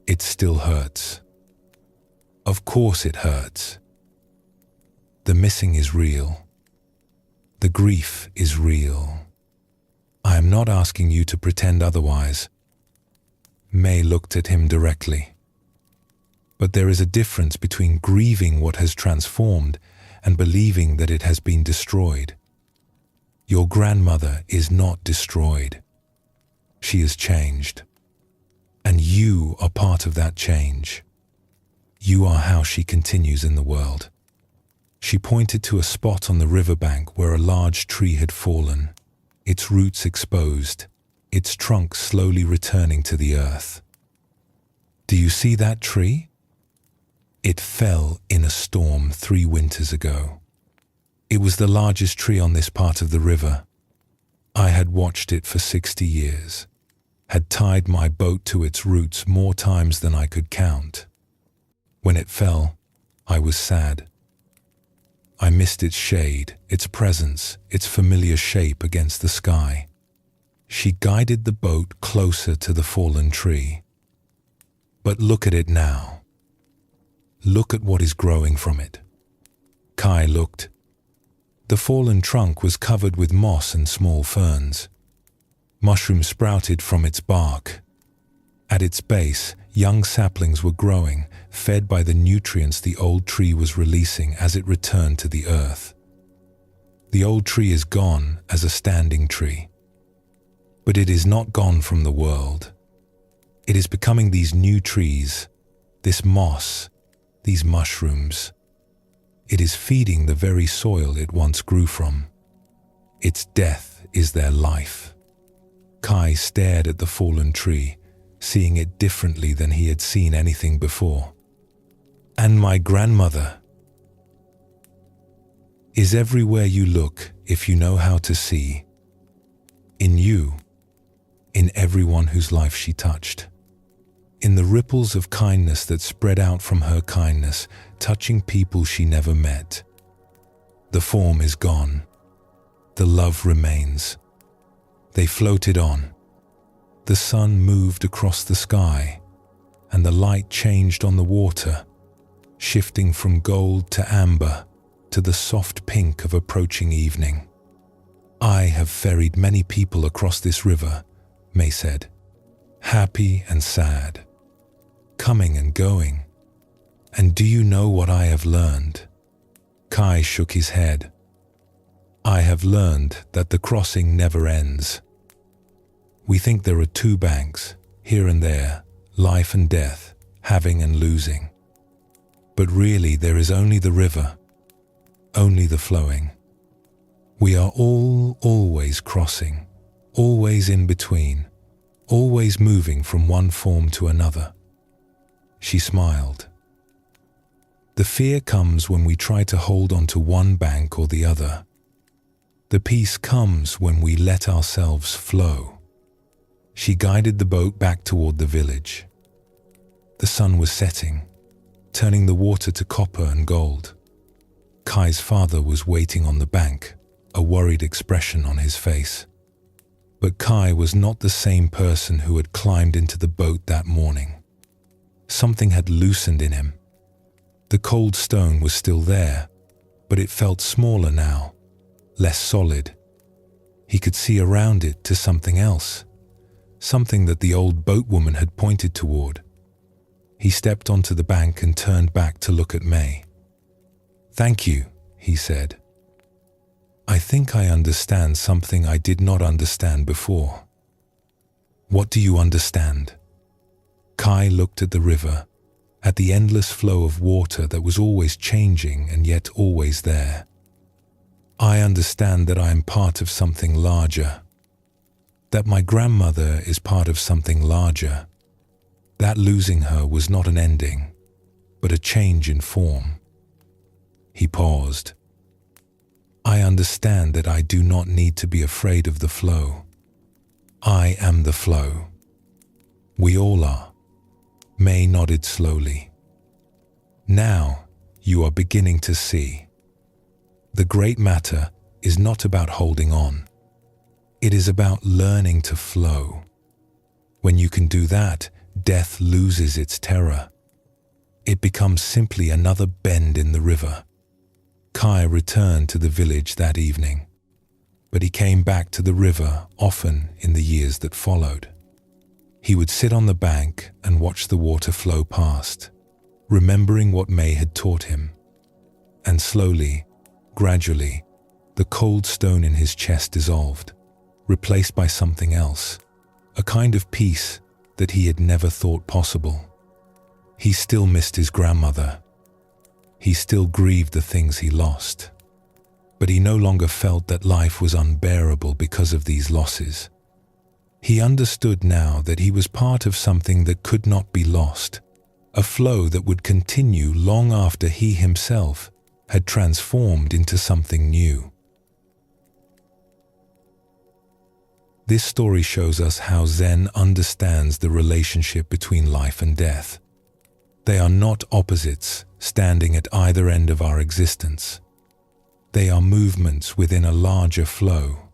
"It still hurts." "Of course it hurts. The missing is real. The grief is real. I am not asking you to pretend otherwise." May looked at him directly. "But there is a difference between grieving what has transformed and believing that it has been destroyed. Your grandmother is not destroyed. She has changed. And you are part of that change. You are how she continues in the world." She pointed to a spot on the riverbank where a large tree had fallen, its roots exposed, its trunk slowly returning to the earth. "Do you see that tree? It fell in a storm 3 winters ago. It was the largest tree on this part of the river. I had watched it for 60 years, had tied my boat to its roots more times than I could count. When it fell, I was sad. I missed its shade, its presence, its familiar shape against the sky. She guided the boat closer to the fallen tree. But look at it now. Look at what is growing from it. Kai looked. The fallen trunk was covered with moss and small ferns. Mushrooms sprouted from its bark. At its base, young saplings were growing, fed by the nutrients the old tree was releasing as it returned to the earth. The old tree is gone as a standing tree. But it is not gone from the world. It is becoming these new trees, this moss, these mushrooms. It is feeding the very soil it once grew from. Its death is their life. Kai stared at the fallen tree, seeing it differently than he had seen anything before. And my grandmother is everywhere you look if you know how to see. In you, in everyone whose life she touched. In the ripples of kindness that spread out from her kindness, touching people she never met. The form is gone. The love remains. They floated on. The sun moved across the sky, and the light changed on the water, shifting from gold to amber to the soft pink of approaching evening. I have ferried many people across this river, May said, happy and sad, coming and going. And do you know what I have learned? Kai shook his head. I have learned that the crossing never ends. We think there are two banks, here and there, life and death, having and losing. But really there is only the river, only the flowing. We are all always crossing, always in between, always moving from one form to another. She smiled. The fear comes when we try to hold on to one bank or the other. The peace comes when we let ourselves flow. She guided the boat back toward the village. The sun was setting, turning the water to copper and gold. Kai's father was waiting on the bank, a worried expression on his face. But Kai was not the same person who had climbed into the boat that morning. Something had loosened in him. The cold stone was still there, but it felt smaller now, less solid. He could see around it to something else, something that the old boatwoman had pointed toward. He stepped onto the bank and turned back to look at May. "Thank you," he said. "I think I understand something I did not understand before." "What do you understand?" Kai looked at the river, at the endless flow of water that was always changing and yet always there. "I understand that I am part of something larger, that my grandmother is part of something larger, that losing her was not an ending, but a change in form." He paused. "I understand that I do not need to be afraid of the flow. I am the flow. We all are." May nodded slowly. "Now you are beginning to see. The great matter is not about holding on. It is about learning to flow. When you can do that, death loses its terror. It becomes simply another bend in the river." Kai returned to the village that evening, but he came back to the river often in the years that followed. He would sit on the bank and watch the water flow past, remembering what May had taught him. And slowly, gradually, the cold stone in his chest dissolved, replaced by something else, a kind of peace that he had never thought possible. He still missed his grandmother. He still grieved the things he lost. But he no longer felt that life was unbearable because of these losses. He understood now that he was part of something that could not be lost, a flow that would continue long after he himself had transformed into something new. This story shows us how Zen understands the relationship between life and death. They are not opposites standing at either end of our existence. They are movements within a larger flow,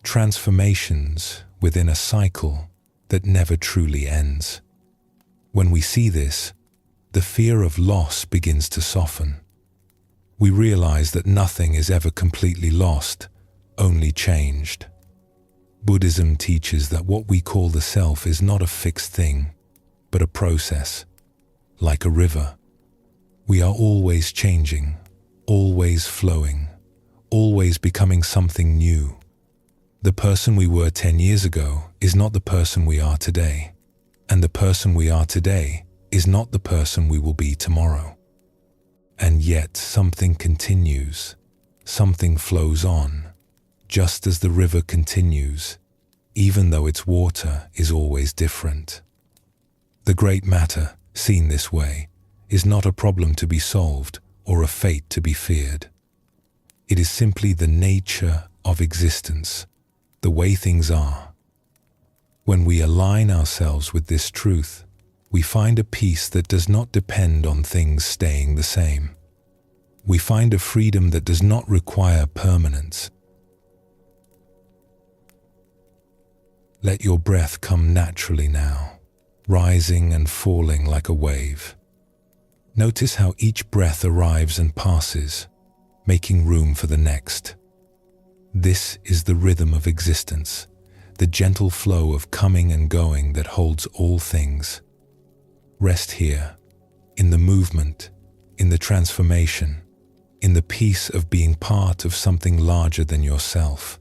transformations within a cycle that never truly ends. When we see this, the fear of loss begins to soften. We realize that nothing is ever completely lost, only changed. Buddhism teaches that what we call the self is not a fixed thing, but a process, like a river. We are always changing, always flowing, always becoming something new. The person we were 10 years ago is not the person we are today, and the person we are today is not the person we will be tomorrow. And yet something continues, something flows on, just as the river continues, even though its water is always different. The great matter, seen this way, is not a problem to be solved or a fate to be feared. It is simply the nature of existence, the way things are. When we align ourselves with this truth, we find a peace that does not depend on things staying the same. We find a freedom that does not require permanence. Let your breath come naturally now, rising and falling like a wave. Notice how each breath arrives and passes, making room for the next. This is the rhythm of existence, the gentle flow of coming and going that holds all things. Rest here, in the movement, in the transformation, in the peace of being part of something larger than yourself.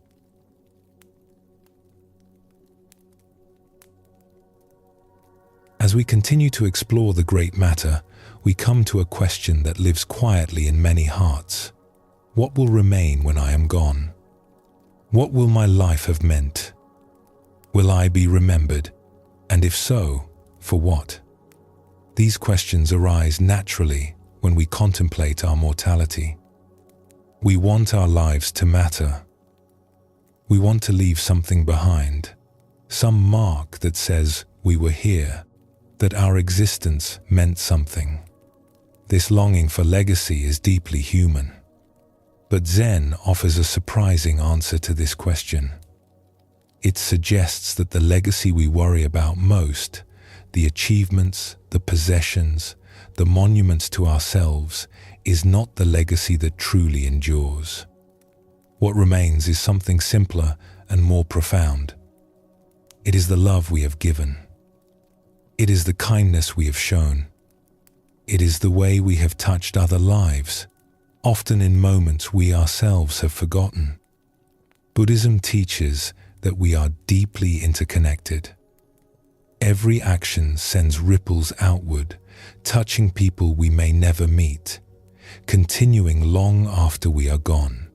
As we continue to explore the great matter, we come to a question that lives quietly in many hearts. What will remain when I am gone? What will my life have meant? Will I be remembered? And if so, for what? These questions arise naturally when we contemplate our mortality. We want our lives to matter. We want to leave something behind, some mark that says we were here, that our existence meant something. This longing for legacy is deeply human. But Zen offers a surprising answer to this question. It suggests that the legacy we worry about most, the achievements, the possessions, the monuments to ourselves, is not the legacy that truly endures. What remains is something simpler and more profound. It is the love we have given. It is the kindness we have shown. It is the way we have touched other lives, often in moments we ourselves have forgotten. Buddhism teaches that we are deeply interconnected. Every action sends ripples outward, touching people we may never meet, continuing long after we are gone.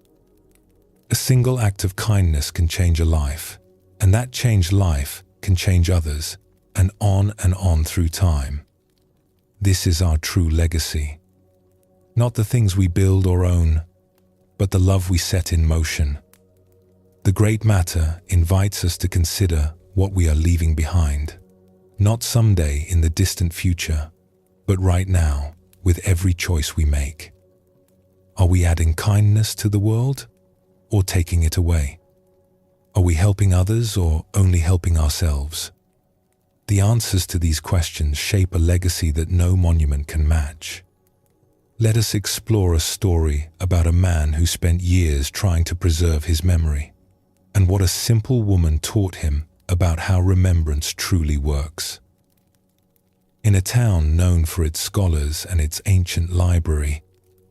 A single act of kindness can change a life, and that changed life can change others, and on through time. This is our true legacy. Not the things we build or own, but the love we set in motion. The great matter invites us to consider what we are leaving behind, not someday in the distant future, but right now, with every choice we make. Are we adding kindness to the world, or taking it away? Are we helping others, or only helping ourselves? The answers to these questions shape a legacy that no monument can match. Let us explore a story about a man who spent years trying to preserve his memory, and what a simple woman taught him about how remembrance truly works. In a town known for its scholars and its ancient library,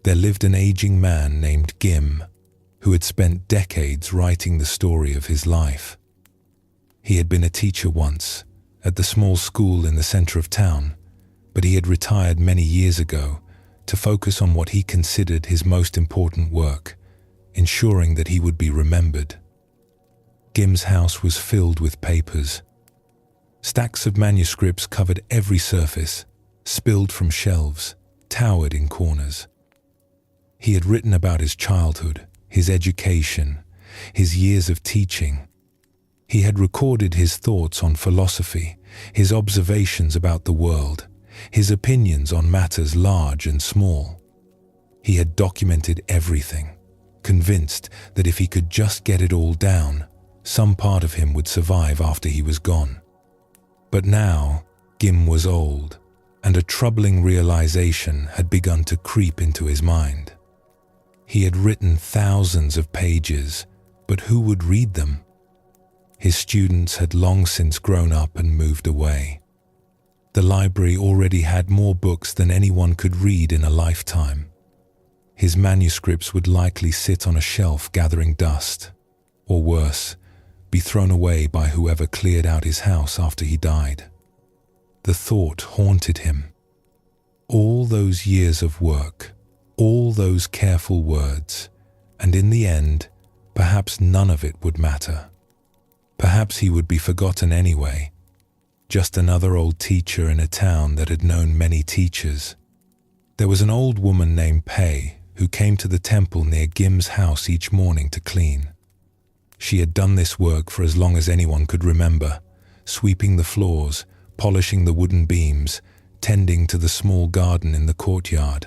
there lived an aging man named Gim, who had spent decades writing the story of his life. He had been a teacher once, at the small school in the center of town, but he had retired many years ago to focus on what he considered his most important work, ensuring that he would be remembered. Gim's house was filled with papers. Stacks of manuscripts covered every surface, spilled from shelves, towered in corners. He had written about his childhood, his education, his years of teaching. He had recorded his thoughts on philosophy, his observations about the world, his opinions on matters large and small. He had documented everything, convinced that if he could just get it all down, some part of him would survive after he was gone. But now, Gim was old, and a troubling realization had begun to creep into his mind. He had written thousands of pages, but who would read them? His students had long since grown up and moved away. The library already had more books than anyone could read in a lifetime. His manuscripts would likely sit on a shelf gathering dust, or worse, be thrown away by whoever cleared out his house after he died. The thought haunted him. All those years of work, all those careful words, and in the end, perhaps none of it would matter. Perhaps he would be forgotten anyway, just another old teacher in a town that had known many teachers. There was an old woman named Pei who came to the temple near Gim's house each morning to clean. She had done this work for as long as anyone could remember, sweeping the floors, polishing the wooden beams, tending to the small garden in the courtyard.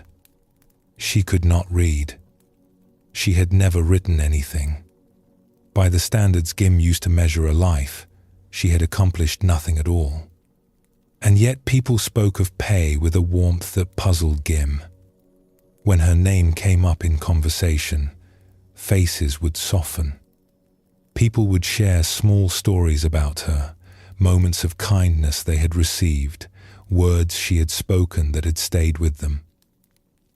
She could not read. She had never written anything. By the standards Gim used to measure a life, she had accomplished nothing at all. And yet people spoke of Pei with a warmth that puzzled Gim. When her name came up in conversation, faces would soften. People would share small stories about her, moments of kindness they had received, words she had spoken that had stayed with them.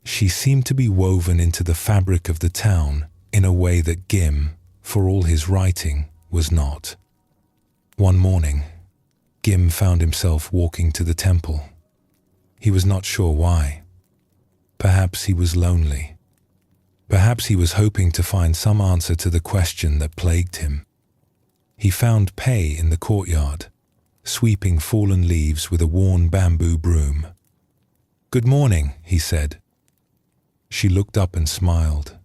She seemed to be woven into the fabric of the town in a way that Gim, for all his writing, was not. One morning, Gim found himself walking to the temple. He was not sure why. Perhaps he was lonely. Perhaps he was hoping to find some answer to the question that plagued him. He found Pei in the courtyard, sweeping fallen leaves with a worn bamboo broom. "Good morning," he said. She looked up and smiled.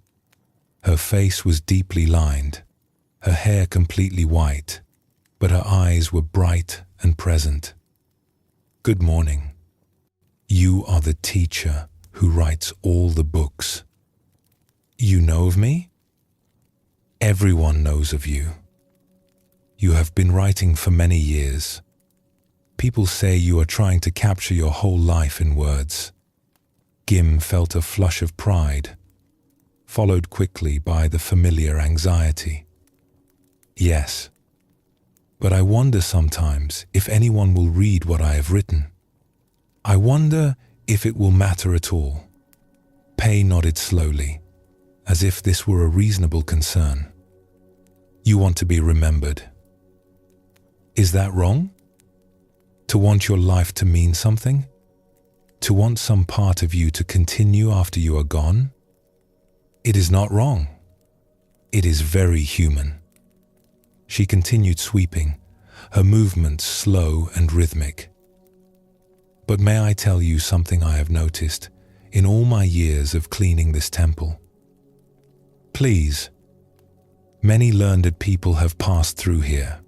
Her face was deeply lined, her hair completely white, but her eyes were bright and present. "Good morning. You are the teacher who writes all the books. You know of me? Everyone knows of you. You have been writing for many years. People say you are trying to capture your whole life in words." Gim felt a flush of pride, followed quickly by the familiar anxiety. "Yes, but I wonder sometimes if anyone will read what I have written. I wonder if it will matter at all." Pei nodded slowly, as if this were a reasonable concern. "You want to be remembered. Is that wrong? To want your life to mean something? To want some part of you to continue after you are gone? It is not wrong. It is very human." She continued sweeping, her movements slow and rhythmic. "But may I tell you something I have noticed in all my years of cleaning this temple? Please. Many learned people have passed through here.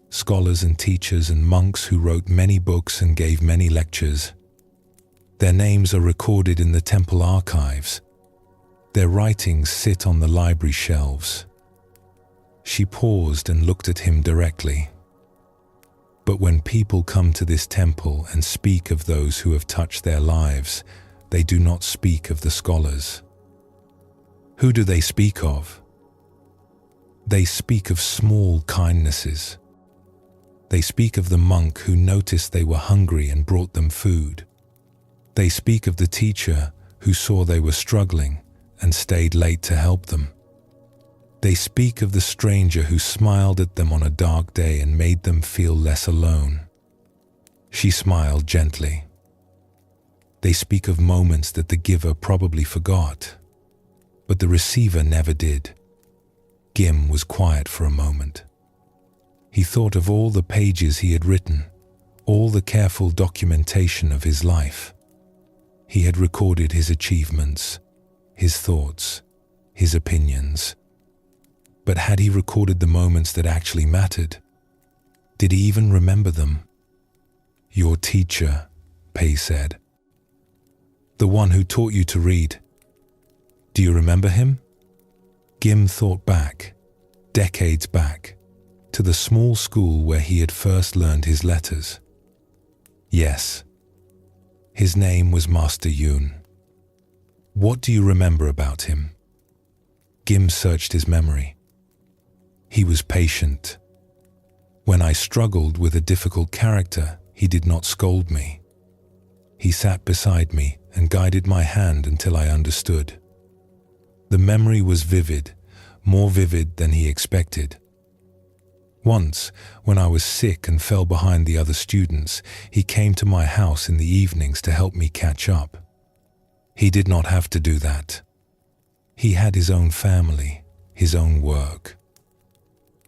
Scholars and teachers and monks who wrote many books and gave many lectures. Their names are recorded in the temple archives. Their writings sit on the library shelves." She paused and looked at him directly. "But when people come to this temple and speak of those who have touched their lives, they do not speak of the scholars. Who do they speak of? They speak of small kindnesses. They speak of the monk who noticed they were hungry and brought them food. They speak of the teacher who saw they were struggling and stayed late to help them. They speak of the stranger who smiled at them on a dark day and made them feel less alone." She smiled gently. "They speak of moments that the giver probably forgot, but the receiver never did." Gim was quiet for a moment. He thought of all the pages he had written, all the careful documentation of his life. He had recorded his achievements, his thoughts, his opinions. But had he recorded the moments that actually mattered? Did he even remember them? Your teacher, Pei said. The one who taught you to read. Do you remember him? Gim thought back, decades back, to the small school where he had first learned his letters. Yes. His name was Master Yun. What do you remember about him? Gim searched his memory. He was patient. When I struggled with a difficult character, he did not scold me. He sat beside me and guided my hand until I understood. The memory was vivid, more vivid than he expected. Once, when I was sick and fell behind the other students, he came to my house in the evenings to help me catch up. He did not have to do that. He had his own family, his own work.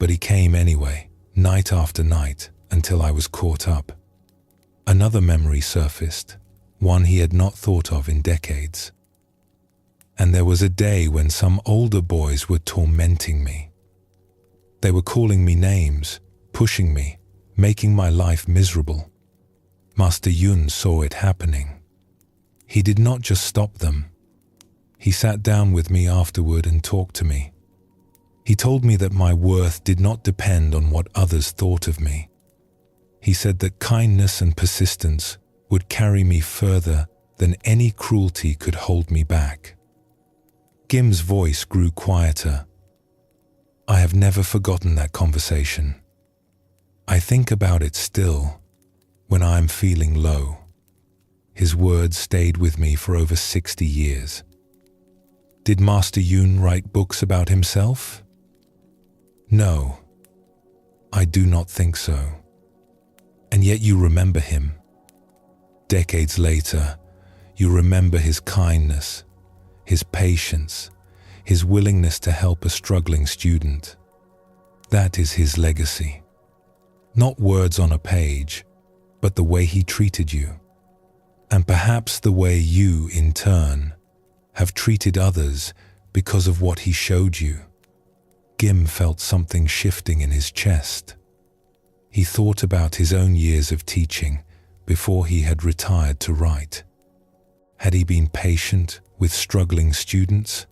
But he came anyway, night after night, until I was caught up. Another memory surfaced, one he had not thought of in decades. And there was a day when some older boys were tormenting me. They were calling me names, pushing me, making my life miserable. Master Yun saw it happening. He did not just stop them. He sat down with me afterward and talked to me. He told me that my worth did not depend on what others thought of me. He said that kindness and persistence would carry me further than any cruelty could hold me back. Gim's voice grew quieter. I have never forgotten that conversation. I think about it still, when I am feeling low. His words stayed with me for over 60 years. Did Master Yun write books about himself? No, I do not think so. And yet you remember him. Decades later, you remember his kindness, his patience, his willingness to help a struggling student. That is his legacy. Not words on a page, but the way he treated you. And perhaps the way you, in turn, have treated others because of what he showed you. Gim felt something shifting in his chest. He thought about his own years of teaching before he had retired to write. Had he been patient with struggling students?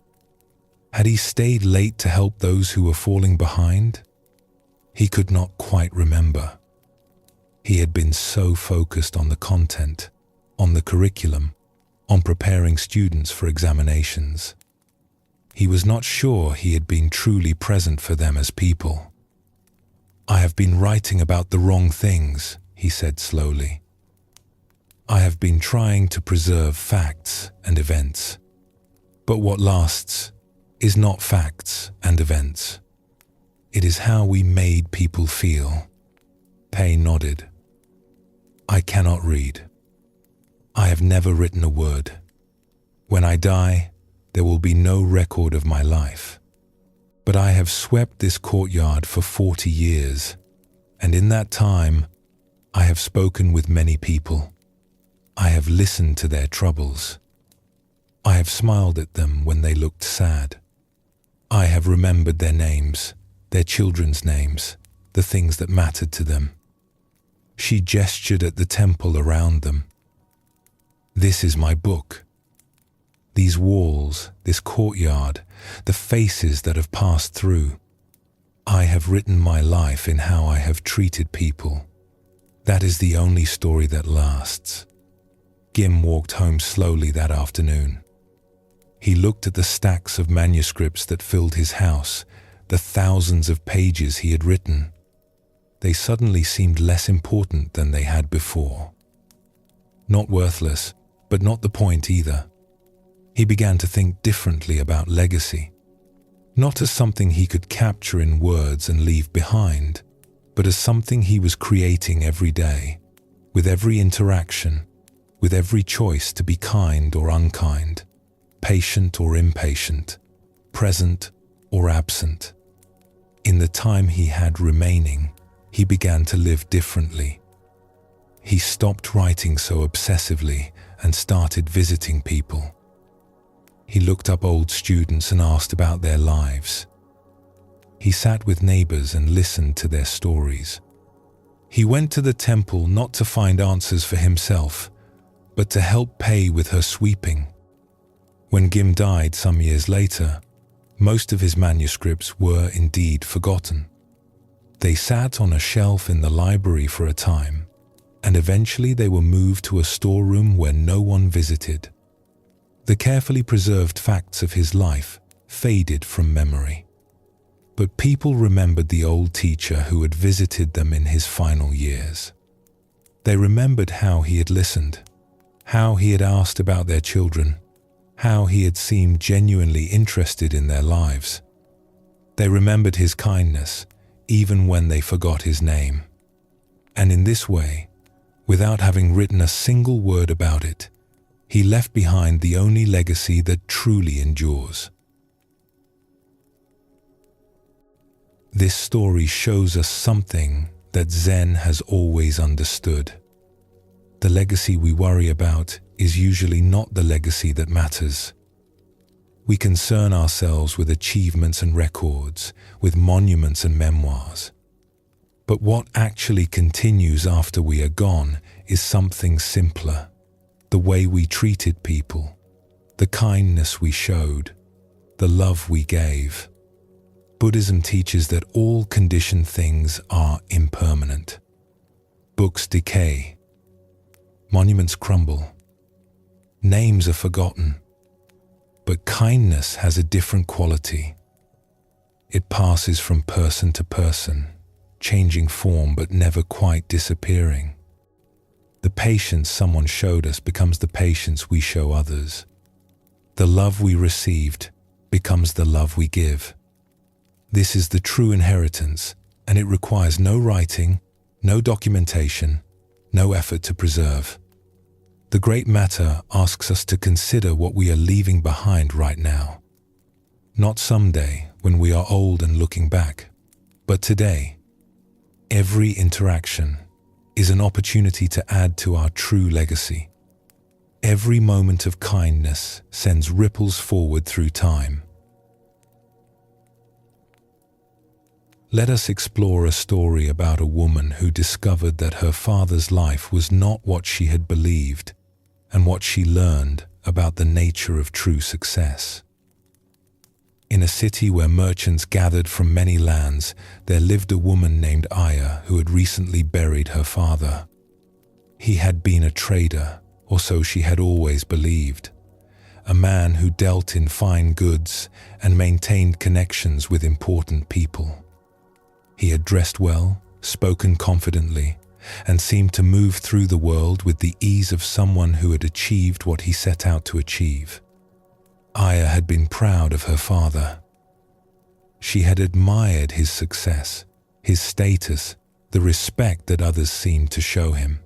Had he stayed late to help those who were falling behind? He could not quite remember. He had been so focused on the content, on the curriculum, on preparing students for examinations. He was not sure he had been truly present for them as people. I have been writing about the wrong things, he said slowly. I have been trying to preserve facts and events. But what lasts is not facts and events. It is how we made people feel. Pei nodded. I cannot read. I have never written a word. When I die, there will be no record of my life. But I have swept this courtyard for 40 years, and in that time, I have spoken with many people. I have listened to their troubles. I have smiled at them when they looked sad. I have remembered their names, their children's names, the things that mattered to them. She gestured at the temple around them. This is my book. These walls, this courtyard, the faces that have passed through. I have written my life in how I have treated people. That is the only story that lasts. Gim walked home slowly that afternoon. He looked at the stacks of manuscripts that filled his house, the thousands of pages he had written. They suddenly seemed less important than they had before. Not worthless, but not the point either. He began to think differently about legacy, not as something he could capture in words and leave behind, but as something he was creating every day, with every interaction, with every choice to be kind or unkind, patient or impatient, present or absent. In the time he had remaining, he began to live differently. He stopped writing so obsessively and started visiting people. He looked up old students and asked about their lives. He sat with neighbors and listened to their stories. He went to the temple not to find answers for himself, but to help pay with her sweeping. When Gim died some years later, most of his manuscripts were indeed forgotten. They sat on a shelf in the library for a time, and eventually they were moved to a storeroom where no one visited. The carefully preserved facts of his life faded from memory. But people remembered the old teacher who had visited them in his final years. They remembered how he had listened, how he had asked about their children, how he had seemed genuinely interested in their lives. They remembered his kindness, even when they forgot his name. And in this way, without having written a single word about it, he left behind the only legacy that truly endures. This story shows us something that Zen has always understood. The legacy we worry about is usually not the legacy that matters. We concern ourselves with achievements and records, with monuments and memoirs. But what actually continues after we are gone is something simpler. The way we treated people, the kindness we showed, the love we gave. Buddhism teaches that all conditioned things are impermanent. Books decay. Monuments crumble. Names are forgotten. But kindness has a different quality. It passes from person to person, changing form but never quite disappearing. The patience someone showed us becomes the patience we show others. The love we received becomes the love we give. This is the true inheritance, and it requires no writing, no documentation, no effort to preserve. The Great Matter asks us to consider what we are leaving behind right now. Not someday, when we are old and looking back, but today. Every interaction is an opportunity to add to our true legacy. Every moment of kindness sends ripples forward through time. Let us explore a story about a woman who discovered that her father's life was not what she had believed, and what she learned about the nature of true success. In a city where merchants gathered from many lands, there lived a woman named Aya who had recently buried her father. He had been a trader, or so she had always believed, a man who dealt in fine goods and maintained connections with important people. He had dressed well, spoken confidently, and seemed to move through the world with the ease of someone who had achieved what he set out to achieve. Aya had been proud of her father. She had admired his success, his status, the respect that others seemed to show him.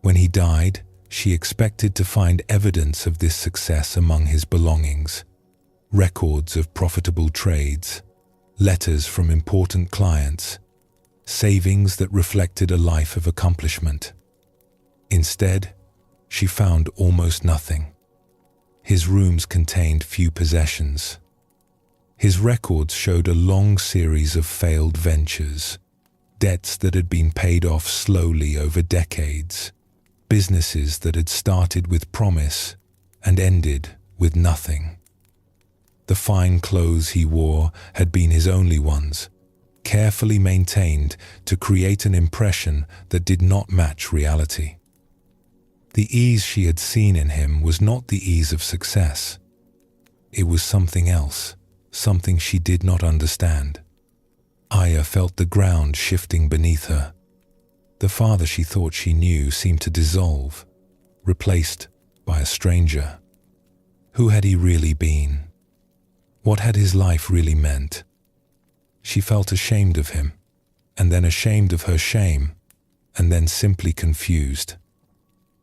When he died, she expected to find evidence of this success among his belongings, records of profitable trades, letters from important clients, savings that reflected a life of accomplishment. Instead, she found almost nothing. His rooms contained few possessions. His records showed a long series of failed ventures, debts that had been paid off slowly over decades, businesses that had started with promise and ended with nothing. The fine clothes he wore had been his only ones, carefully maintained to create an impression that did not match reality. The ease she had seen in him was not the ease of success. It was something else, something she did not understand. Aya felt the ground shifting beneath her. The father she thought she knew seemed to dissolve, replaced by a stranger. Who had he really been? What had his life really meant? She felt ashamed of him, and then ashamed of her shame, and then simply confused.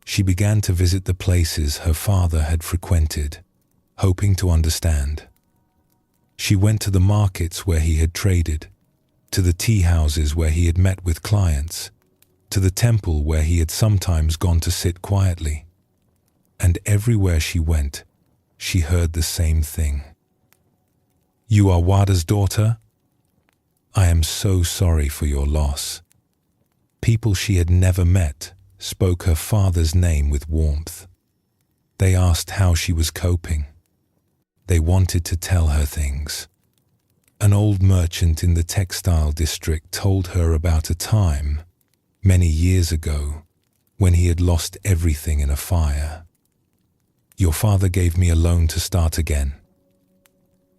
She began to visit the places her father had frequented, hoping to understand. She went to the markets where he had traded, to the tea houses where he had met with clients, to the temple where he had sometimes gone to sit quietly. And everywhere she went, she heard the same thing. "You are Wada's daughter?" I am so sorry for your loss." People she had never met spoke her father's name with warmth. They asked how she was coping. They wanted to tell her things. An old merchant in the textile district told her about a time, many years ago, when he had lost everything in a fire. "Your father gave me a loan to start again.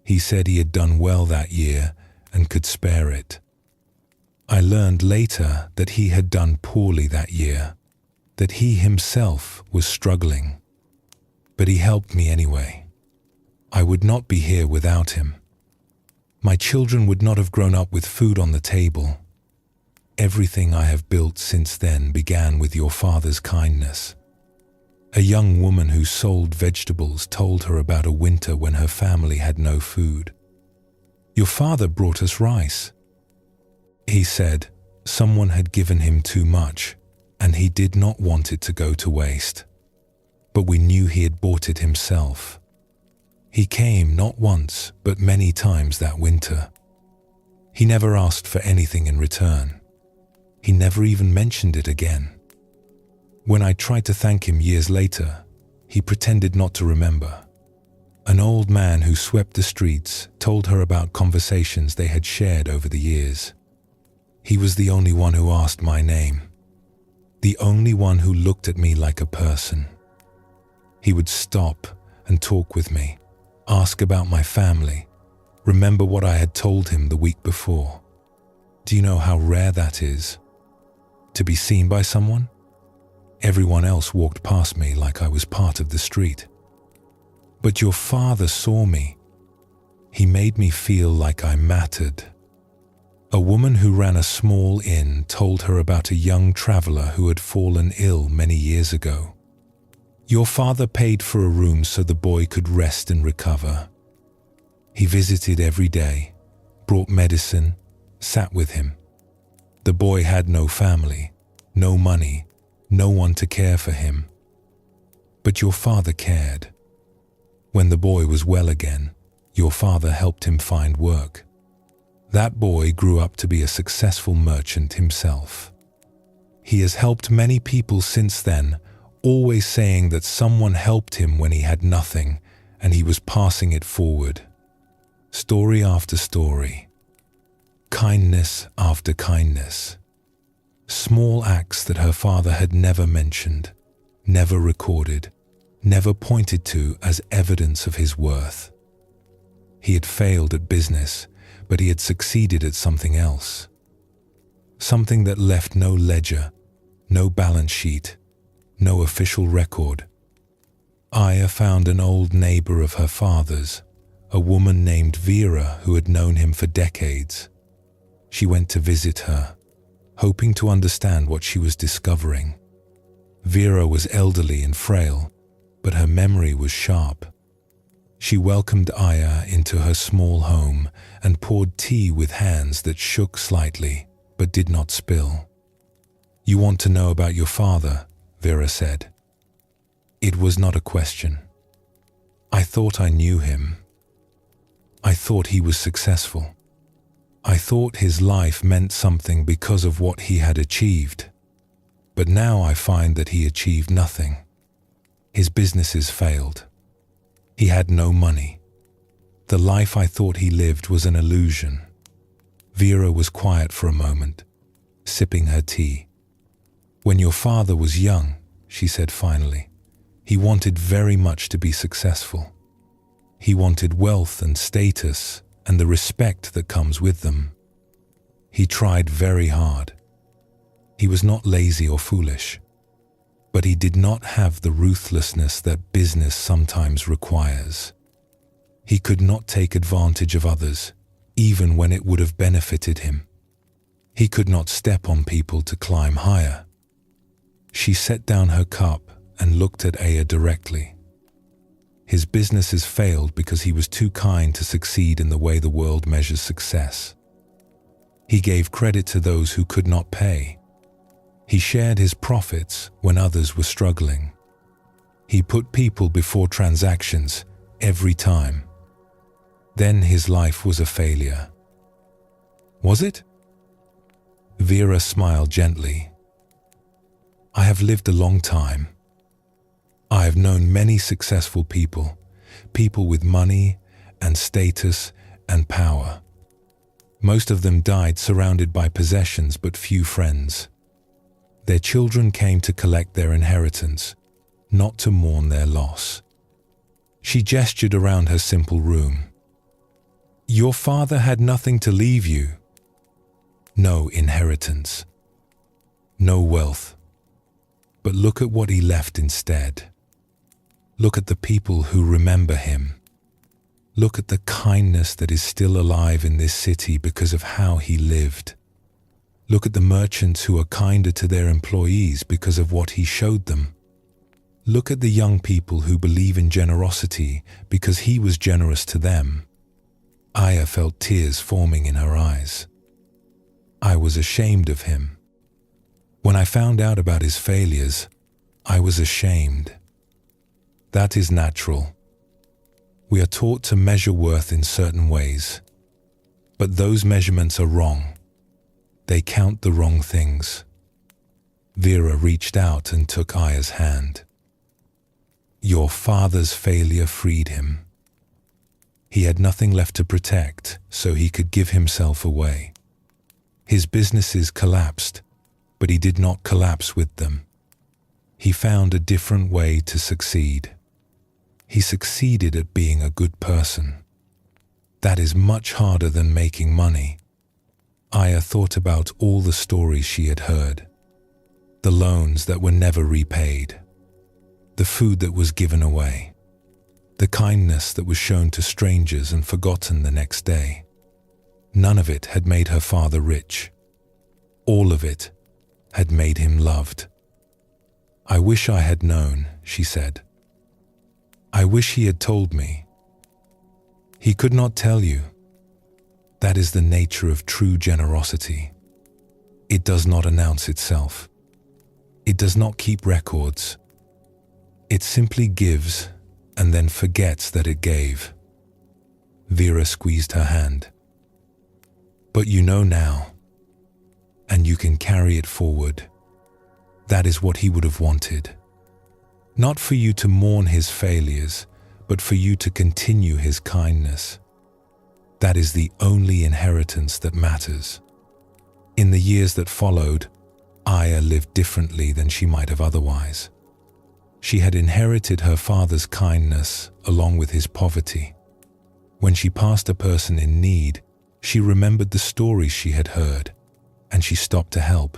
He said he had done well that year and could spare it. I learned later that he had done poorly that year, that he himself was struggling. But he helped me anyway. I would not be here without him. My children would not have grown up with food on the table. Everything I have built since then began with your father's kindness." A young woman who sold vegetables told her about a winter when her family had no food. "Your father brought us rice. He said someone had given him too much and he did not want it to go to waste. But we knew he had bought it himself. He came not once but many times that winter. He never asked for anything in return. He never even mentioned it again. When I tried to thank him years later, he pretended not to remember." An old man who swept the streets told her about conversations they had shared over the years. "He was the only one who asked my name. The only one who looked at me like a person. He would stop and talk with me, ask about my family, remember what I had told him the week before. Do you know how rare that is? To be seen by someone? Everyone else walked past me like I was part of the street. But your father saw me. He made me feel like I mattered." A woman who ran a small inn told her about a young traveler who had fallen ill many years ago. "Your father paid for a room so the boy could rest and recover. He visited every day, brought medicine, sat with him. The boy had no family, no money, no one to care for him. But your father cared. When the boy was well again, your father helped him find work. That boy grew up to be a successful merchant himself. He has helped many people since then, always saying that someone helped him when he had nothing and he was passing it forward. Story after story. Kindness after kindness. Small acts that her father had never mentioned, never recorded, never pointed to as evidence of his worth. He had failed at business, but he had succeeded at something else. Something that left no ledger, no balance sheet, no official record. Aya found an old neighbor of her father's, a woman named Vera who had known him for decades. She went to visit her, hoping to understand what she was discovering. Vera was elderly and frail, but her memory was sharp. She welcomed Aya into her small home and poured tea with hands that shook slightly but did not spill. "You want to know about your father," Vera said. It was not a question. "I thought I knew him. I thought he was successful. I thought his life meant something because of what he had achieved. But now I find that he achieved nothing. His businesses failed. He had no money. The life I thought he lived was an illusion." Vera was quiet for a moment, sipping her tea. "When your father was young," she said finally, "he wanted very much to be successful. He wanted wealth and status and the respect that comes with them. He tried very hard. He was not lazy or foolish, but he did not have the ruthlessness that business sometimes requires. He could not take advantage of others, even when it would have benefited him. He could not step on people to climb higher." She set down her cup and looked at Aya directly. His businesses failed because he was too kind to succeed in the way the world measures success. He gave credit to those who could not pay. He shared his profits when others were struggling. He put people before transactions every time. Then his life was a failure. Was it? Vera smiled gently. I have lived a long time. I have known many successful people, people with money and status and power. Most of them died surrounded by possessions but few friends. Their children came to collect their inheritance, not to mourn their loss. She gestured around her simple room. Your father had nothing to leave you. No inheritance. No wealth. But look at what he left instead. Look at the people who remember him. Look at the kindness that is still alive in this city because of how he lived. Look at the merchants who are kinder to their employees because of what he showed them. Look at the young people who believe in generosity because he was generous to them. Aya felt tears forming in her eyes. I was ashamed of him. When I found out about his failures, I was ashamed. That is natural. We are taught to measure worth in certain ways, but those measurements are wrong. They count the wrong things. Vera reached out and took Aya's hand. Your father's failure freed him. He had nothing left to protect, so he could give himself away. His businesses collapsed, but he did not collapse with them. He found a different way to succeed. He succeeded at being a good person. That is much harder than making money. Aya thought about all the stories she had heard. The loans that were never repaid. The food that was given away. The kindness that was shown to strangers and forgotten the next day. None of it had made her father rich. All of it had made him loved. I wish I had known, she said. I wish he had told me. He could not tell you. That is the nature of true generosity. It does not announce itself. It does not keep records. It simply gives and then forgets that it gave. Vera squeezed her hand. But you know now, and you can carry it forward. That is what he would have wanted. Not for you to mourn his failures, but for you to continue his kindness. That is the only inheritance that matters. In the years that followed, Aya lived differently than she might have otherwise. She had inherited her father's kindness along with his poverty. When she passed a person in need, she remembered the stories she had heard, and she stopped to help.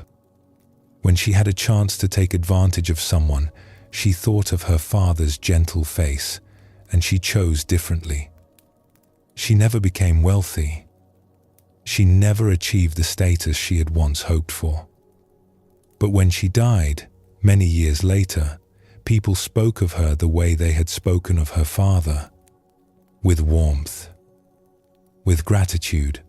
When she had a chance to take advantage of someone, she thought of her father's gentle face, and she chose differently. She never became wealthy. She never achieved the status she had once hoped for. But when she died, many years later, people spoke of her the way they had spoken of her father, with warmth, with gratitude,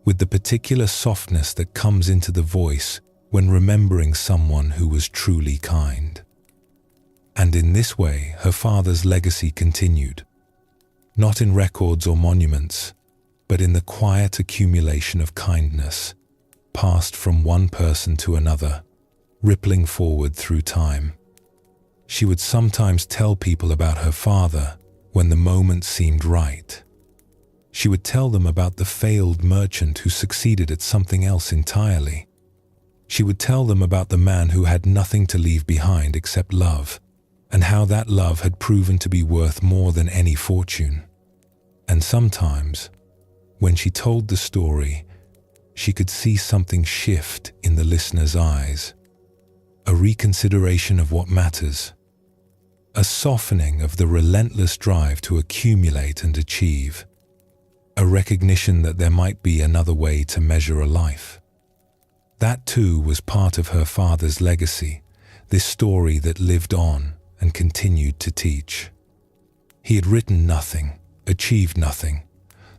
with the particular softness that comes into the voice when remembering someone who was truly kind. And in this way, her father's legacy continued, not in records or monuments, but in the quiet accumulation of kindness, passed from one person to another, rippling forward through time. She would sometimes tell people about her father when the moment seemed right. She would tell them about the failed merchant who succeeded at something else entirely. She would tell them about the man who had nothing to leave behind except love, and how that love had proven to be worth more than any fortune. And sometimes, when she told the story, she could see something shift in the listener's eyes, a reconsideration of what matters, a softening of the relentless drive to accumulate and achieve, a recognition that there might be another way to measure a life. That too was part of her father's legacy, this story that lived on and continued to teach. He had written nothing, achieved nothing.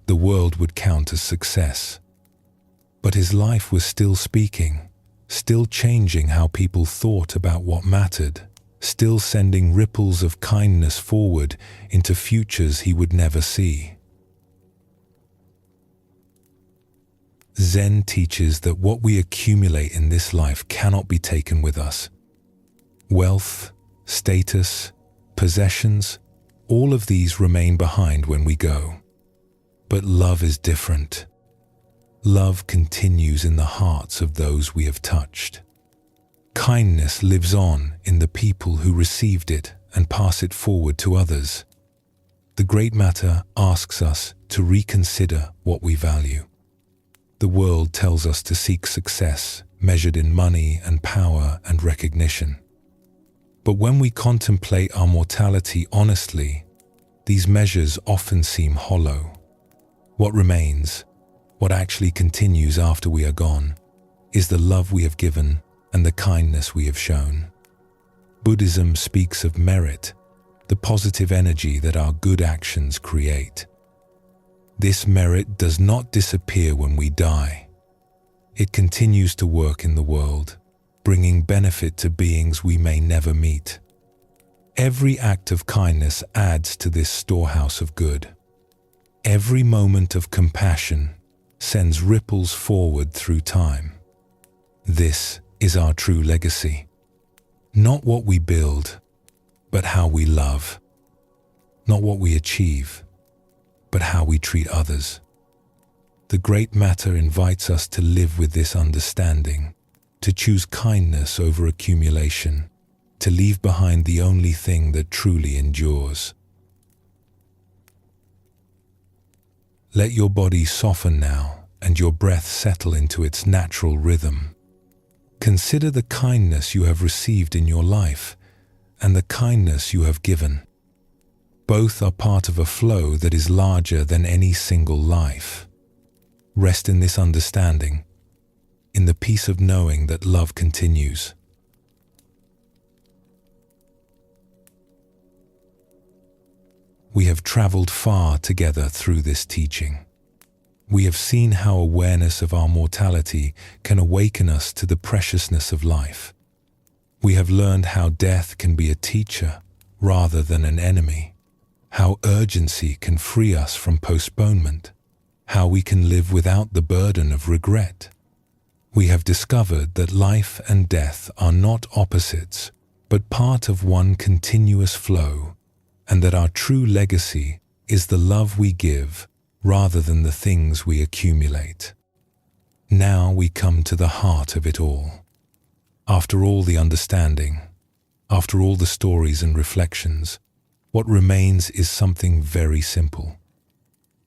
The world would count as success. But his life was still speaking, still changing how people thought about what mattered, still sending ripples of kindness forward into futures he would never see. Zen teaches that what we accumulate in this life cannot be taken with us. Wealth, status, possessions, all of these remain behind when we go. But love is different. Love continues in the hearts of those we have touched. Kindness lives on in the people who received it and pass it forward to others. The Great Matter asks us to reconsider what we value. The world tells us to seek success measured in money and power and recognition. But when we contemplate our mortality honestly, these measures often seem hollow. What remains, what actually continues after we are gone, is the love we have given and the kindness we have shown. Buddhism speaks of merit, the positive energy that our good actions create. This merit does not disappear when we die. It continues to work in the world, bringing benefit to beings we may never meet. Every act of kindness adds to this storehouse of good. Every moment of compassion sends ripples forward through time. This is our true legacy. Not what we build, but how we love. Not what we achieve, but how we treat others. The Great Matter invites us to live with this understanding, to choose kindness over accumulation, to leave behind the only thing that truly endures. Let your body soften now and your breath settle into its natural rhythm. Consider the kindness you have received in your life and the kindness you have given. Both are part of a flow that is larger than any single life. Rest in this understanding, in the peace of knowing that love continues. We have traveled far together through this teaching. We have seen how awareness of our mortality can awaken us to the preciousness of life. We have learned how death can be a teacher rather than an enemy, how urgency can free us from postponement, how we can live without the burden of regret. We have discovered that life and death are not opposites, but part of one continuous flow, and that our true legacy is the love we give rather than the things we accumulate. Now we come to the heart of it all. After all the understanding, after all the stories and reflections, what remains is something very simple.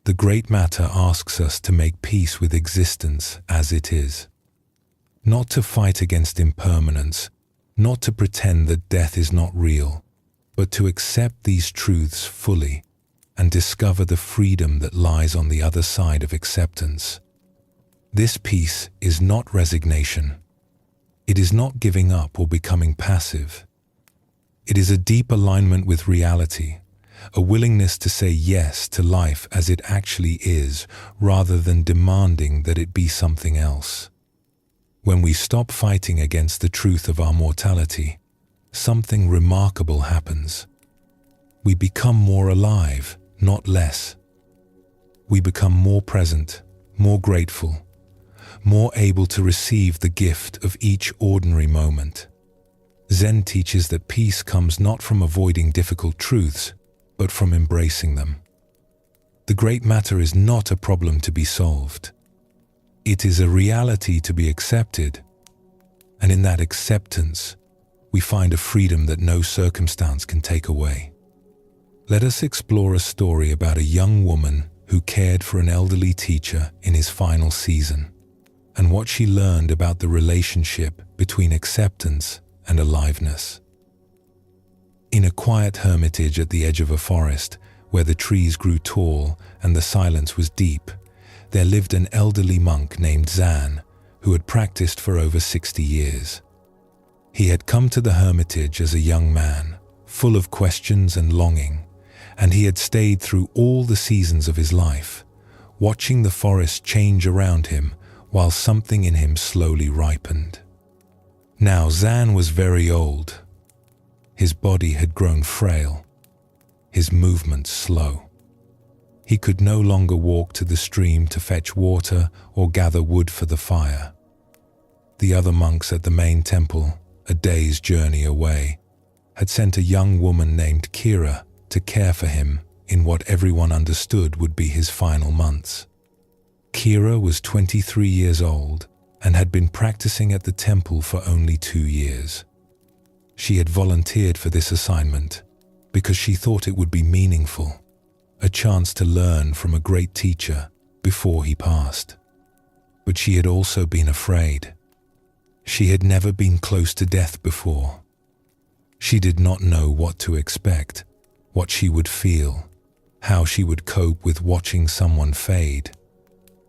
The Great Matter asks us to make peace with existence as it is. Not to fight against impermanence, not to pretend that death is not real, but to accept these truths fully and discover the freedom that lies on the other side of acceptance. This peace is not resignation. It is not giving up or becoming passive. It is a deep alignment with reality, a willingness to say yes to life as it actually is, rather than demanding that it be something else. When we stop fighting against the truth of our mortality, something remarkable happens. We become more alive, not less. We become more present, more grateful, more able to receive the gift of each ordinary moment. Zen teaches that peace comes not from avoiding difficult truths, but from embracing them. The Great Matter is not a problem to be solved. It is a reality to be accepted, and in that acceptance, we find a freedom that no circumstance can take away. Let us explore a story about a young woman who cared for an elderly teacher in his final season, and what she learned about the relationship between acceptance and aliveness. In a quiet hermitage at the edge of a forest, where the trees grew tall and the silence was deep, there lived an elderly monk named Zan, who had practiced for over 60 years. He had come to the hermitage as a young man, full of questions and longing, and he had stayed through all the seasons of his life, watching the forest change around him while something in him slowly ripened. Now Zan was very old. His body had grown frail, his movements slow. He could no longer walk to the stream to fetch water or gather wood for the fire. The other monks at the main temple, a day's journey away, had sent a young woman named Kira to care for him in what everyone understood would be his final months. Kira was 23 years old and had been practicing at the temple for only 2 years. She had volunteered for this assignment because she thought it would be meaningful, a chance to learn from a great teacher before he passed. But she had also been afraid. She had never been close to death before. She did not know what to expect, what she would feel, how she would cope with watching someone fade.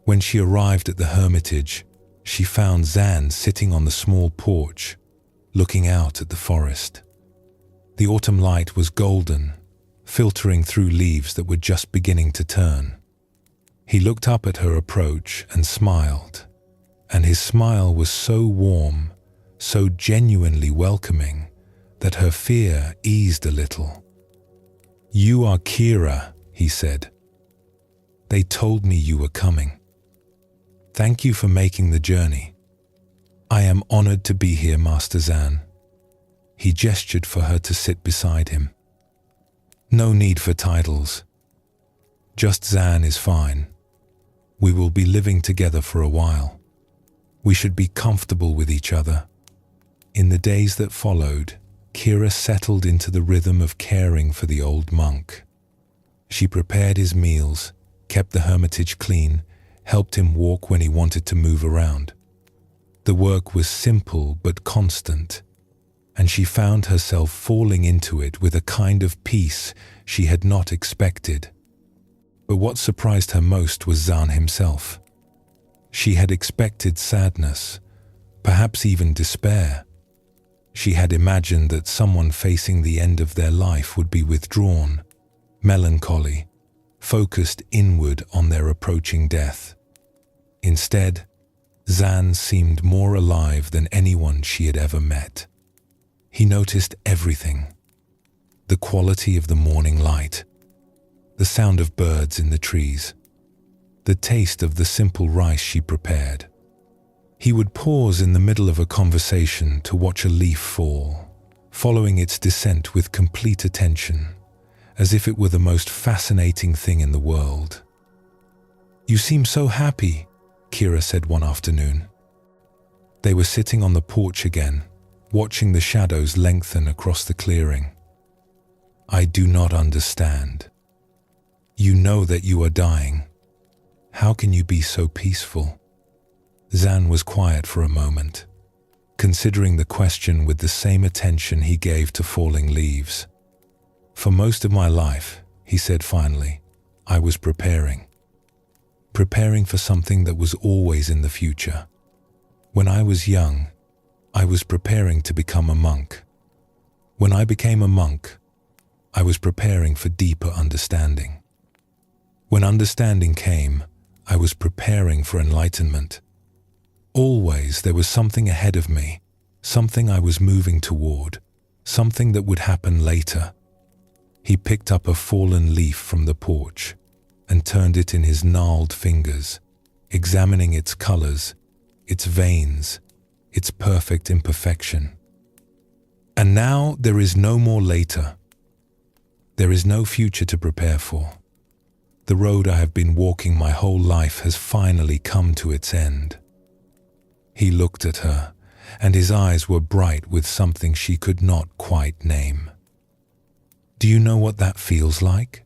When she arrived at the hermitage, she found Zan sitting on the small porch, looking out at the forest. The autumn light was golden, filtering through leaves that were just beginning to turn. He looked up at her approach and smiled, and his smile was so warm, so genuinely welcoming, that her fear eased a little. "You are Kira," he said. "They told me you were coming. Thank you for making the journey. I am honored to be here, Master Zan." He gestured for her to sit beside him. "No need for titles. Just Zan is fine. We will be living together for a while. We should be comfortable with each other." In the days that followed, Kira settled into the rhythm of caring for the old monk. She prepared his meals, kept the hermitage clean, helped him walk when he wanted to move around. The work was simple but constant, and she found herself falling into it with a kind of peace she had not expected. But what surprised her most was Zan himself. She had expected sadness, perhaps even despair. She had imagined that someone facing the end of their life would be withdrawn, melancholy, focused inward on their approaching death. Instead, Zan seemed more alive than anyone she had ever met. He noticed everything: the quality of the morning light, the sound of birds in the trees, the taste of the simple rice she prepared. He would pause in the middle of a conversation to watch a leaf fall, following its descent with complete attention, as if it were the most fascinating thing in the world. "You seem so happy," Kira said one afternoon. They were sitting on the porch again, watching the shadows lengthen across the clearing. "I do not understand. You know that you are dying. How can you be so peaceful?" Zan was quiet for a moment, considering the question with the same attention he gave to falling leaves. "For most of my life," he said finally, "I was preparing for something that was always in the future. When I was young, I was preparing to become a monk. When I became a monk, I was preparing for deeper understanding. When understanding came, I was preparing for enlightenment. Always there was something ahead of me, something I was moving toward, something that would happen later." He picked up a fallen leaf from the porch and turned it in his gnarled fingers, examining its colors, its veins, its perfect imperfection. "And now there is no more later. There is no future to prepare for. The road I have been walking my whole life has finally come to its end." He looked at her, and his eyes were bright with something she could not quite name. "Do you know what that feels like?"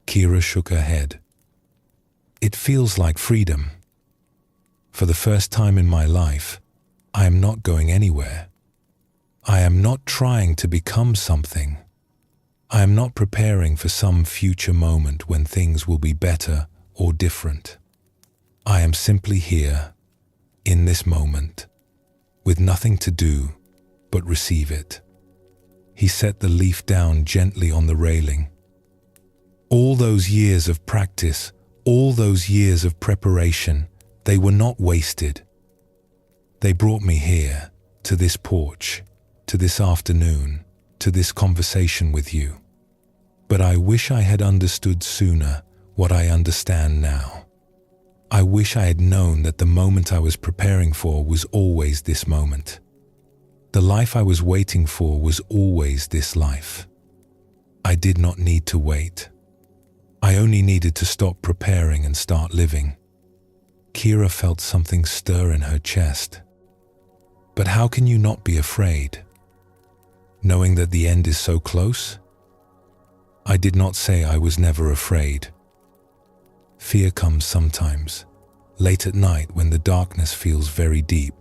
Kira shook her head. "It feels like freedom. For the first time in my life, I am not going anywhere. I am not trying to become something. I am not preparing for some future moment when things will be better or different. I am simply here, in this moment, with nothing to do but receive it." He set the leaf down gently on the railing. "All those years of practice, all those years of preparation, they were not wasted. They brought me here, to this porch, to this afternoon, to this conversation with you. But I wish I had understood sooner what I understand now. I wish I had known that the moment I was preparing for was always this moment. The life I was waiting for was always this life. I did not need to wait. I only needed to stop preparing and start living. Kira felt something stir in her chest. But how can you not be afraid, knowing that the end is so close? I did not say I was never afraid. Fear comes sometimes, late at night when the darkness feels very deep.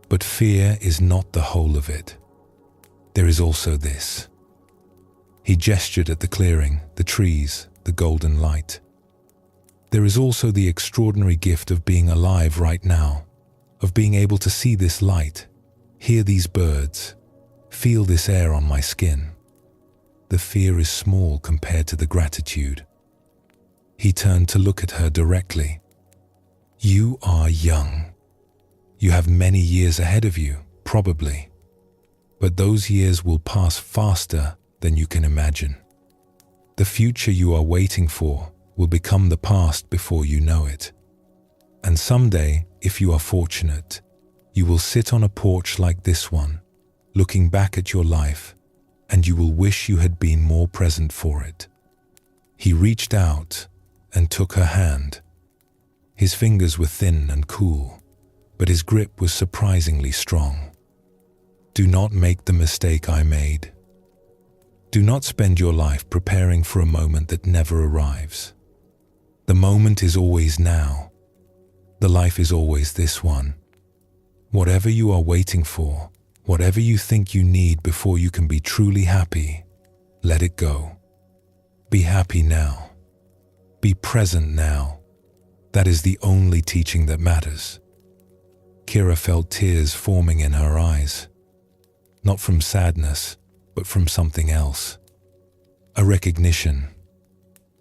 But fear is not the whole of it. There is also this. He gestured at the clearing, the trees, the golden light. There is also the extraordinary gift of being alive right now, of being able to see this light, hear these birds, feel this air on my skin. The fear is small compared to the gratitude. He turned to look at her directly. You are young. You have many years ahead of you, probably. But those years will pass faster than you can imagine. The future you are waiting for will become the past before you know it. And someday, if you are fortunate, you will sit on a porch like this one, looking back at your life, and you will wish you had been more present for it. He reached out and took her hand. His fingers were thin and cool, but his grip was surprisingly strong. Do not make the mistake I made. Do not spend your life preparing for a moment that never arrives. The moment is always now. The life is always this one. Whatever you are waiting for, whatever you think you need before you can be truly happy, let it go. Be happy now. Be present now. That is the only teaching that matters. Kira felt tears forming in her eyes. Not from sadness, but from something else. A recognition.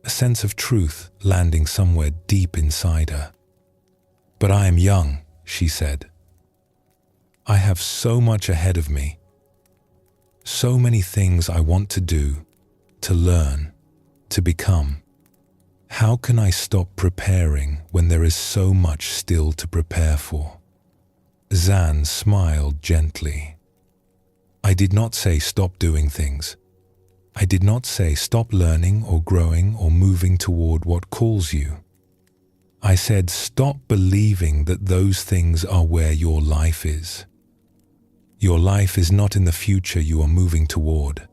A sense of truth landing somewhere deep inside her. But I am young, she said. I have so much ahead of me. So many things I want to do, to learn, to become. How can I stop preparing when there is so much still to prepare for? Zan smiled gently. I did not say stop doing things. I did not say stop learning or growing or moving toward what calls you. I said stop believing that those things are where your life is. Your life is not in the future you are moving toward.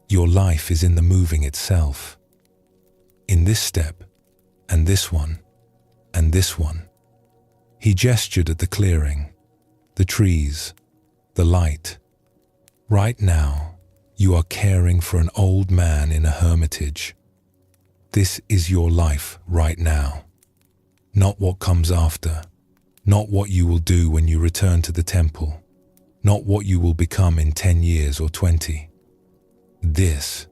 Your life is in the moving itself. In this step, and this one, and this one. He gestured at the clearing, the trees, the light. Right now, you are caring for an old man in a hermitage. This is your life right now. Not what comes after, not what you will do when you return to the temple, not what you will become in 10 years or 20. This.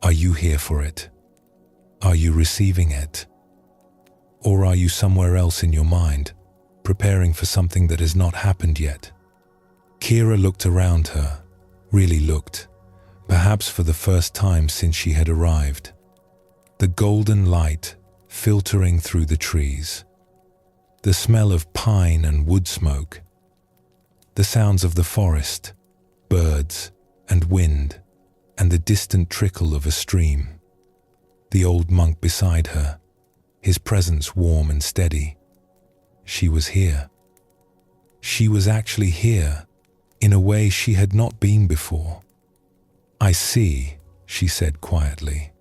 Are you here for it? Are you receiving it? Or are you somewhere else in your mind, preparing for something that has not happened yet? Kira looked around her, really looked, perhaps for the first time since she had arrived. The golden light filtering through the trees, the smell of pine and wood smoke, the sounds of the forest, birds and wind, and the distant trickle of a stream. The old monk beside her, his presence warm and steady. She was here. She was actually here, in a way she had not been before. I see, she said quietly.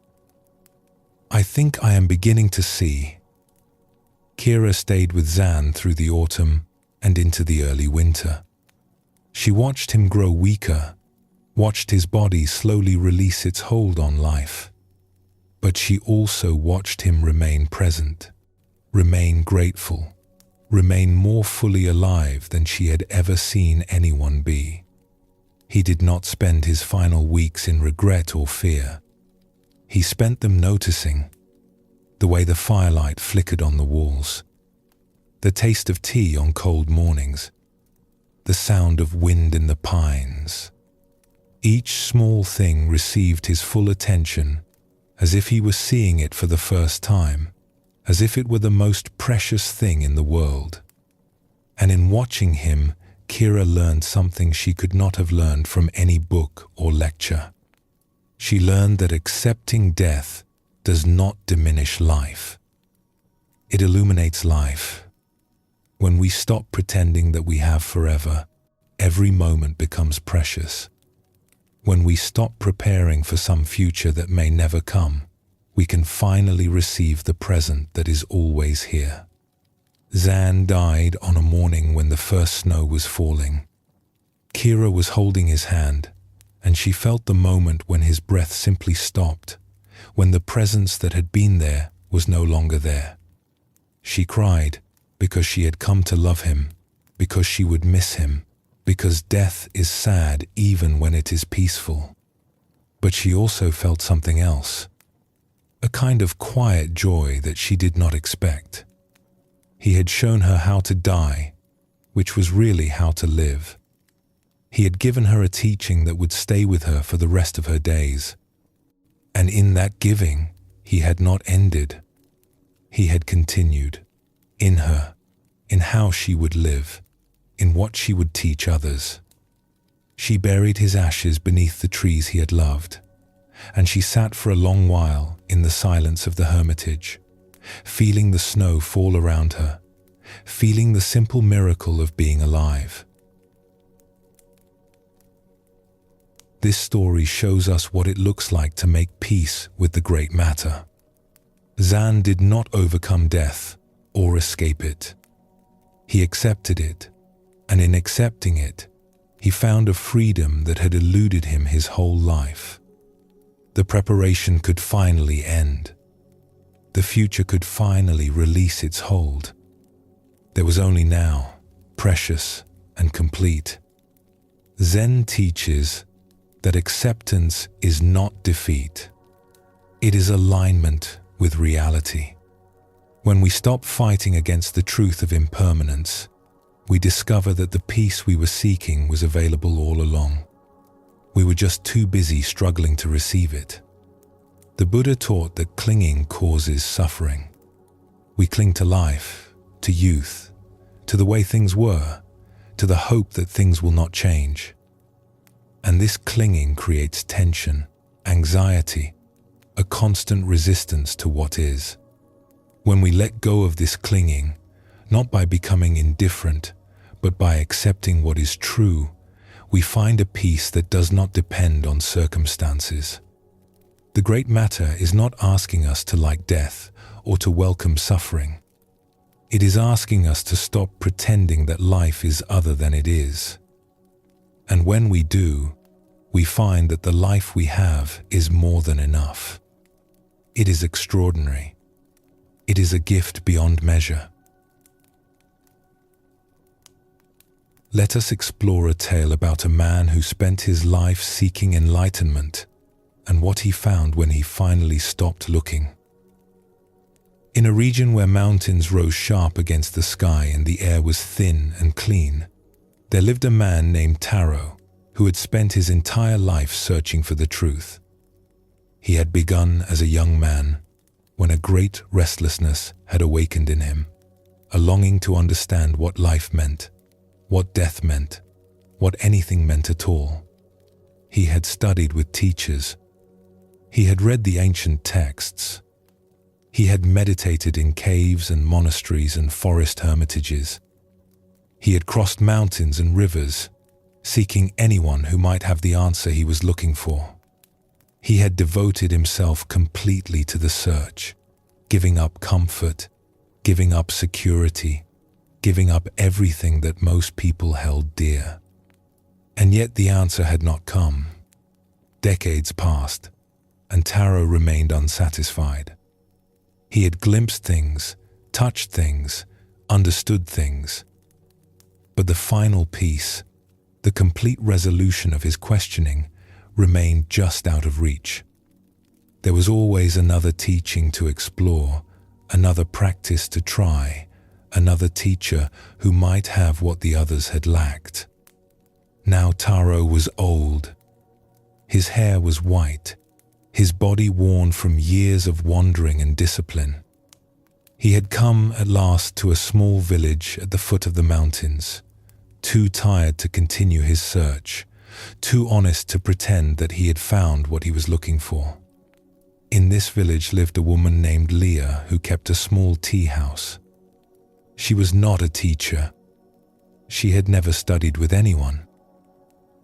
I think I am beginning to see. Kira stayed with Zan through the autumn and into the early winter. She watched him grow weaker, watched his body slowly release its hold on life. But she also watched him remain present, remain grateful, remain more fully alive than she had ever seen anyone be. He did not spend his final weeks in regret or fear. He spent them noticing the way the firelight flickered on the walls, the taste of tea on cold mornings, the sound of wind in the pines. Each small thing received his full attention as if he was seeing it for the first time, as if it were the most precious thing in the world. And in watching him, Kira learned something she could not have learned from any book or lecture. She learned that accepting death does not diminish life. It illuminates life. When we stop pretending that we have forever, every moment becomes precious. When we stop preparing for some future that may never come, we can finally receive the present that is always here. Zan died on a morning when the first snow was falling. Kira was holding his hand, and she felt the moment when his breath simply stopped, when the presence that had been there was no longer there. She cried because she had come to love him, because she would miss him, because death is sad even when it is peaceful. But she also felt something else, a kind of quiet joy that she did not expect. He had shown her how to die, which was really how to live. He had given her a teaching that would stay with her for the rest of her days. And in that giving, he had not ended. He had continued, in her, in how she would live, in what she would teach others. She buried his ashes beneath the trees he had loved, and she sat for a long while in the silence of the hermitage, feeling the snow fall around her, feeling the simple miracle of being alive. This story shows us what it looks like to make peace with the great matter. Zan did not overcome death or escape it. He accepted it, and in accepting it, he found a freedom that had eluded him his whole life. The preparation could finally end. The future could finally release its hold. There was only now, precious and complete. Zen teaches that acceptance is not defeat. It is alignment with reality. When we stop fighting against the truth of impermanence, we discover that the peace we were seeking was available all along. We were just too busy struggling to receive it. The Buddha taught that clinging causes suffering. We cling to life, to youth, to the way things were, to the hope that things will not change. And this clinging creates tension, anxiety, a constant resistance to what is. When we let go of this clinging, not by becoming indifferent, but by accepting what is true, we find a peace that does not depend on circumstances. The great matter is not asking us to like death or to welcome suffering. It is asking us to stop pretending that life is other than it is. And when we do, we find that the life we have is more than enough. It is extraordinary. It is a gift beyond measure. Let us explore a tale about a man who spent his life seeking enlightenment and what he found when he finally stopped looking. In a region where mountains rose sharp against the sky and the air was thin and clean, there lived a man named Taro who had spent his entire life searching for the truth. He had begun as a young man when a great restlessness had awakened in him, a longing to understand what life meant, what death meant, what anything meant at all. He had studied with teachers. He had read the ancient texts. He had meditated in caves and monasteries and forest hermitages. He had crossed mountains and rivers, seeking anyone who might have the answer he was looking for. He had devoted himself completely to the search, giving up comfort, giving up security, giving up everything that most people held dear. And yet the answer had not come. Decades passed, and Taro remained unsatisfied. He had glimpsed things, touched things, understood things. But the final piece, the complete resolution of his questioning, remained just out of reach. There was always another teaching to explore, another practice to try, another teacher who might have what the others had lacked. Now Taro was old. His hair was white, his body worn from years of wandering and discipline. He had come at last to a small village at the foot of the mountains, too tired to continue his search, too honest to pretend that he had found what he was looking for. In this village lived a woman named Leah who kept a small tea house. She was not a teacher. She had never studied with anyone.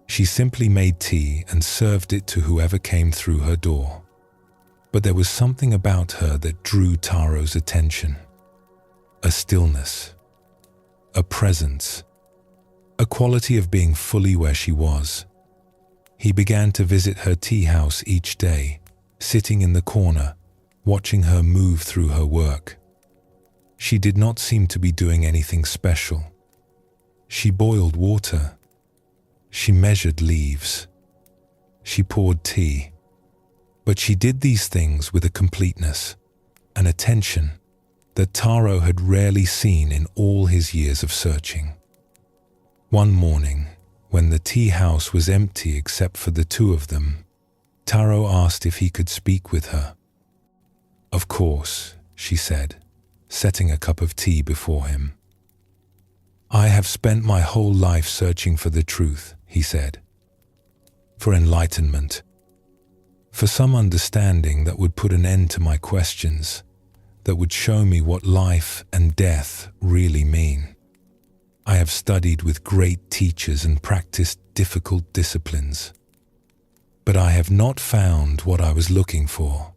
She simply made tea and served it to whoever came through her door. But there was something about her that drew Taro's attention. A stillness, a presence, a quality of being fully where she was. He began to visit her tea house each day, sitting in the corner, watching her move through her work. She did not seem to be doing anything special. She boiled water. She measured leaves. She poured tea. But she did these things with a completeness, an attention that Taro had rarely seen in all his years of searching. One morning, when the tea house was empty except for the two of them, Taro asked if he could speak with her. "Of course," she said, setting a cup of tea before him. "I have spent my whole life searching for the truth," he said, "for enlightenment, for some understanding that would put an end to my questions, that would show me what life and death really mean. I have studied with great teachers and practiced difficult disciplines, but I have not found what I was looking for."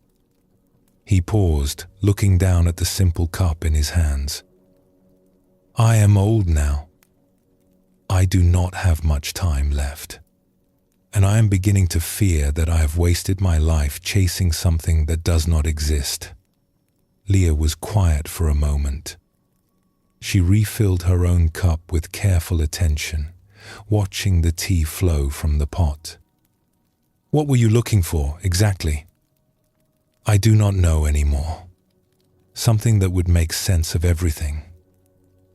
He paused, looking down at the simple cup in his hands. "I am old now. I do not have much time left, and I am beginning to fear that I have wasted my life chasing something that does not exist." Leah was quiet for a moment. She refilled her own cup with careful attention, watching the tea flow from the pot. "What were you looking for, exactly?" "I do not know anymore. Something that would make sense of everything.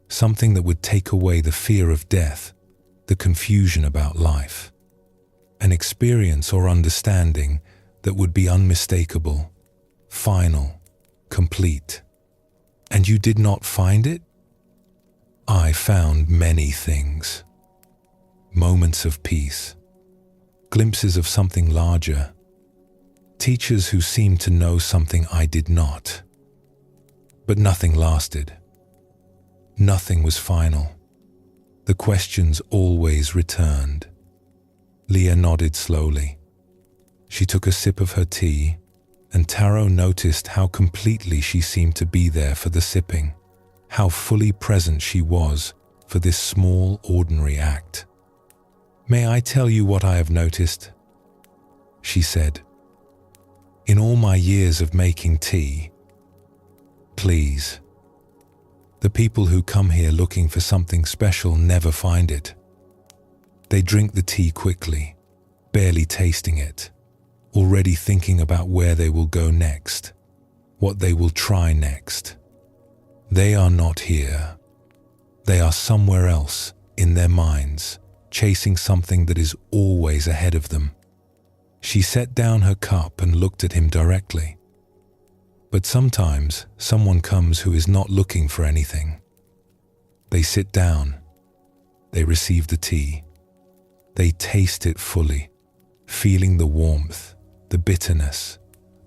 Something that would take away the fear of death, the confusion about life. An experience or understanding that would be unmistakable, final, complete." "And you did not find it?" "I found many things. Moments of peace, glimpses of something larger, teachers who seemed to know something I did not. But nothing lasted. Nothing was final. The questions always returned." Leah nodded slowly. She took a sip of her tea, and Taro noticed how completely she seemed to be there for the sipping, how fully present she was for this small, ordinary act. "May I tell you what I have noticed?" she said. "In all my years of making tea, please, the people who come here looking for something special never find it. They drink the tea quickly, barely tasting it, already thinking about where they will go next, what they will try next. They are not here. They are somewhere else, in their minds, chasing something that is always ahead of them." She set down her cup and looked at him directly. "But sometimes someone comes who is not looking for anything. They sit down. They receive the tea. They taste it fully, feeling the warmth, the bitterness,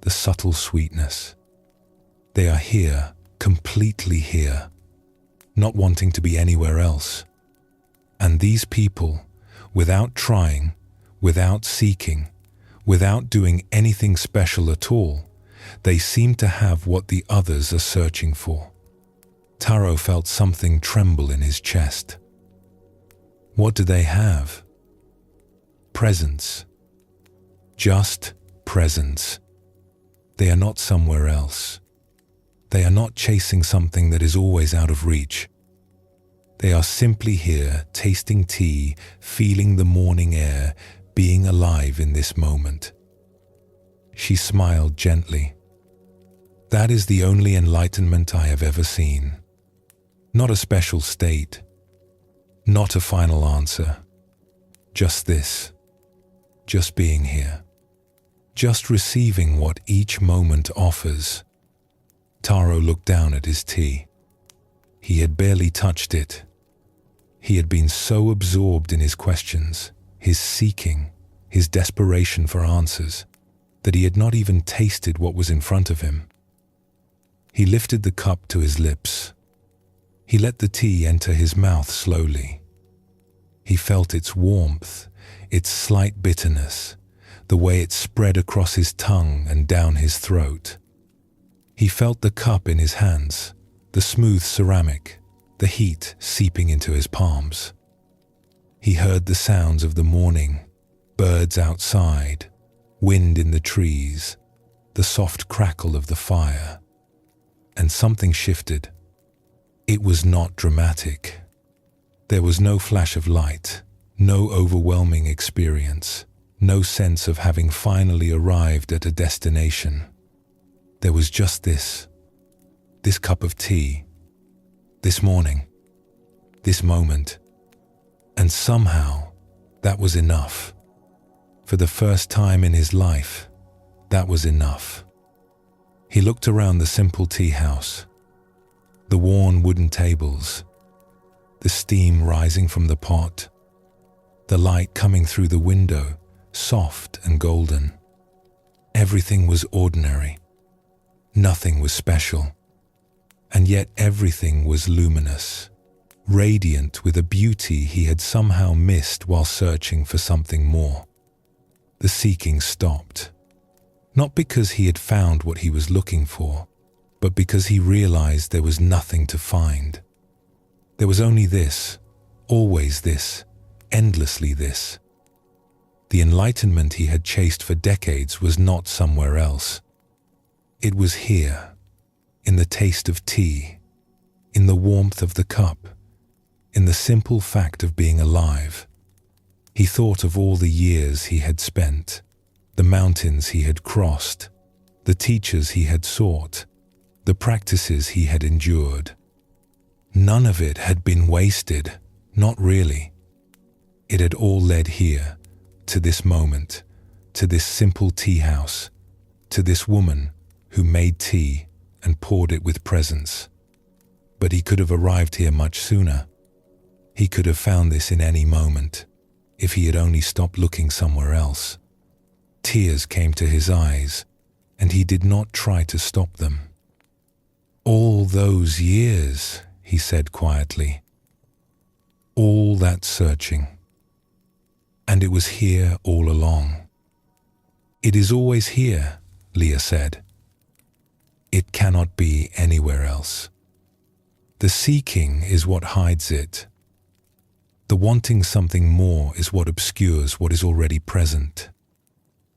the subtle sweetness. They are here, completely here, not wanting to be anywhere else. And these people, without trying, without seeking, without doing anything special at all, they seem to have what the others are searching for." Taro felt something tremble in his chest. "What do they have?" "Presence. Just presence. They are not somewhere else. They are not chasing something that is always out of reach. They are simply here, tasting tea, feeling the morning air, being alive in this moment." She smiled gently. "That is the only enlightenment I have ever seen. Not a special state, not a final answer. Just this, just being here, just receiving what each moment offers. Taro looked down at his tea. He had barely touched it. He had been so absorbed in his questions, his seeking, his desperation for answers, that he had not even tasted what was in front of him. He lifted the cup to his lips. He let the tea enter his mouth slowly. He felt its warmth, its slight bitterness, the way it spread across his tongue and down his throat. He felt the cup in his hands, the smooth ceramic, the heat seeping into his palms. He heard the sounds of the morning, birds outside, wind in the trees, the soft crackle of the fire. And something shifted. It was not dramatic. There was no flash of light, no overwhelming experience, no sense of having finally arrived at a destination. There was just this cup of tea, this morning, this moment. And somehow, that was enough. For the first time in his life, that was enough. He looked around the simple tea house, the worn wooden tables, the steam rising from the pot, the light coming through the window, soft and golden. Everything was ordinary. Nothing was special. And yet everything was luminous, radiant with a beauty he had somehow missed while searching for something more. The seeking stopped. Not because he had found what he was looking for, but because he realized there was nothing to find. There was only this, always this, endlessly this. The enlightenment he had chased for decades was not somewhere else. It was here, in the taste of tea, in the warmth of the cup, in the simple fact of being alive. He thought of all the years he had spent, the mountains he had crossed, the teachers he had sought, the practices he had endured. None of it had been wasted, not really. It had all led here, to this moment, to this simple tea house, to this woman who made tea and poured it with presence. But he could have arrived here much sooner. He could have found this in any moment, if he had only stopped looking somewhere else. Tears came to his eyes, and he did not try to stop them. "All those years," he said quietly. "All that searching. And it was here all along." "It is always here," Leah said. "It cannot be anywhere else. The seeking is what hides it. The wanting something more is what obscures what is already present.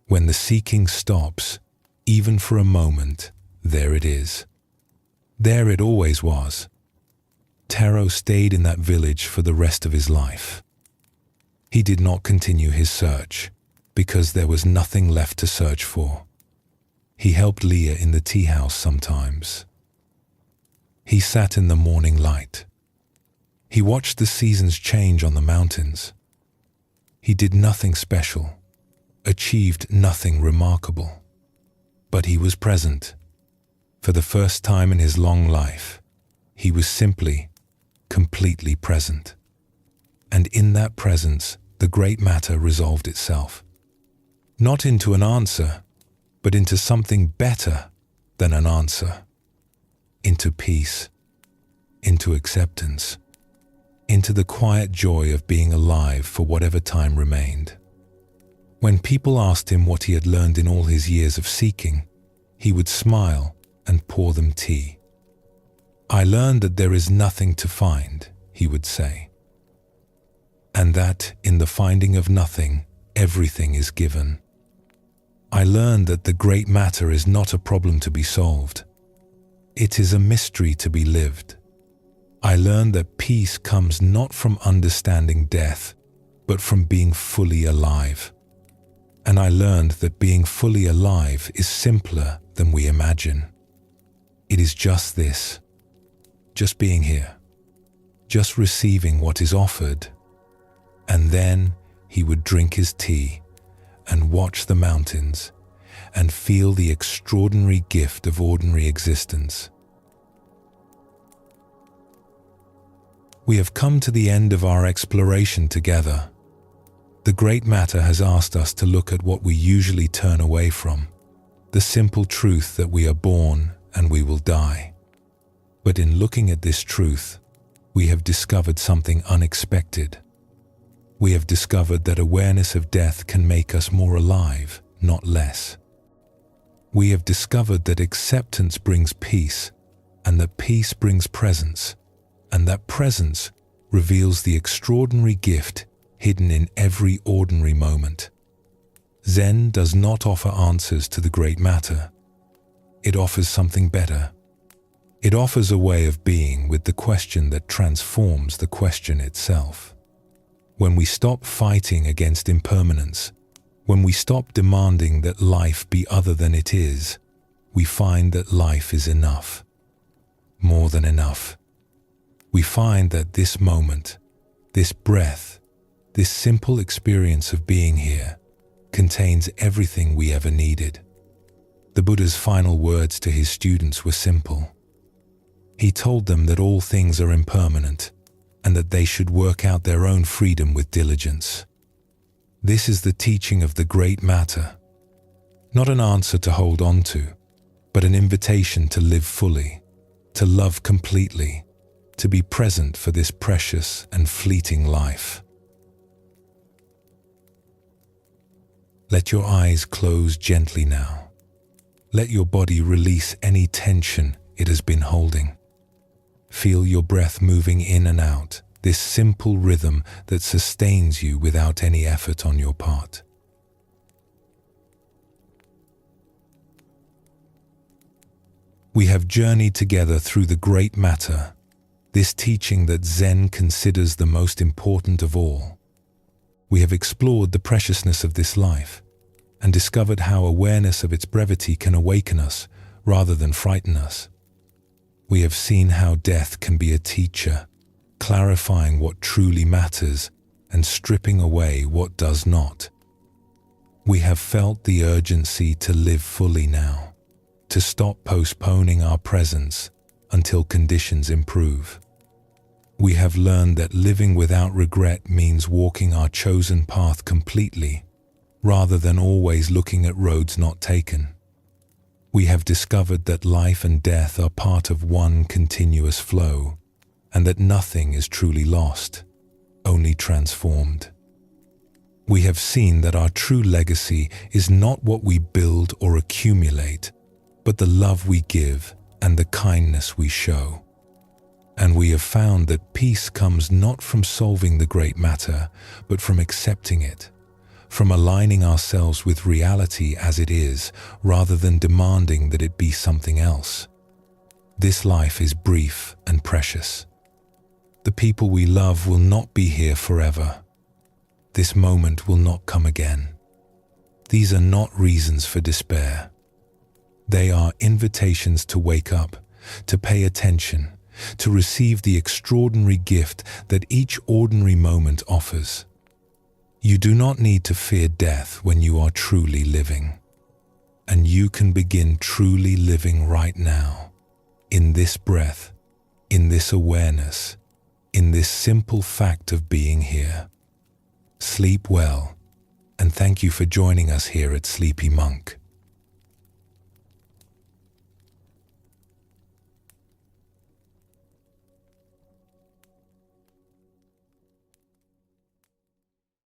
When the seeking stops, even for a moment, there it is. There it always was." Taro stayed in that village for the rest of his life. He did not continue his search, because there was nothing left to search for. He helped Leah in the tea house sometimes. He sat in the morning light. He watched the seasons change on the mountains. He did nothing special, achieved nothing remarkable. But he was present. For the first time in his long life, he was simply, completely present. And in that presence, the great matter resolved itself. Not into an answer, but into something better than an answer. Into peace, into acceptance, into the quiet joy of being alive for whatever time remained. When people asked him what he had learned in all his years of seeking, he would smile and pour them tea. "I learned that there is nothing to find," he would say. "And that in the finding of nothing, everything is given. I learned that the great matter is not a problem to be solved. It is a mystery to be lived. I learned that peace comes not from understanding death, but from being fully alive. And I learned that being fully alive is simpler than we imagine. It is just this, just being here, just receiving what is offered." And then he would drink his tea and watch the mountains, and feel the extraordinary gift of ordinary existence. We have come to the end of our exploration together. The Great Matter has asked us to look at what we usually turn away from, the simple truth that we are born and we will die. But in looking at this truth, we have discovered something unexpected. We have discovered that awareness of death can make us more alive, not less. We have discovered that acceptance brings peace, and that peace brings presence, and that presence reveals the extraordinary gift hidden in every ordinary moment. Zen does not offer answers to the Great Matter. It offers something better. It offers a way of being with the question that transforms the question itself. When we stop fighting against impermanence, when we stop demanding that life be other than it is, we find that life is enough. More than enough. We find that this moment, this breath, this simple experience of being here, contains everything we ever needed. The Buddha's final words to his students were simple. He told them that all things are impermanent and that they should work out their own freedom with diligence. This is the teaching of the Great Matter, not an answer to hold on to, but an invitation to live fully, to love completely, to be present for this precious and fleeting life. Let your eyes close gently now. Let your body release any tension it has been holding. Feel your breath moving in and out, this simple rhythm that sustains you without any effort on your part. We have journeyed together through the Great Matter, this teaching that Zen considers the most important of all. We have explored the preciousness of this life and discovered how awareness of its brevity can awaken us rather than frighten us. We have seen how death can be a teacher, clarifying what truly matters and stripping away what does not. We have felt the urgency to live fully now, to stop postponing our presence until conditions improve. We have learned that living without regret means walking our chosen path completely, rather than always looking at roads not taken. We have discovered that life and death are part of one continuous flow, and that nothing is truly lost, only transformed. We have seen that our true legacy is not what we build or accumulate, but the love we give and the kindness we show. And we have found that peace comes not from solving the Great Matter, but from accepting it, from aligning ourselves with reality as it is, rather than demanding that it be something else. This life is brief and precious. The people we love will not be here forever. This moment will not come again. These are not reasons for despair. They are invitations to wake up, to pay attention, to receive the extraordinary gift that each ordinary moment offers. You do not need to fear death when you are truly living. And you can begin truly living right now, in this breath, in this awareness, in this simple fact of being here. Sleep well, and thank you for joining us here at Sleepy Monk.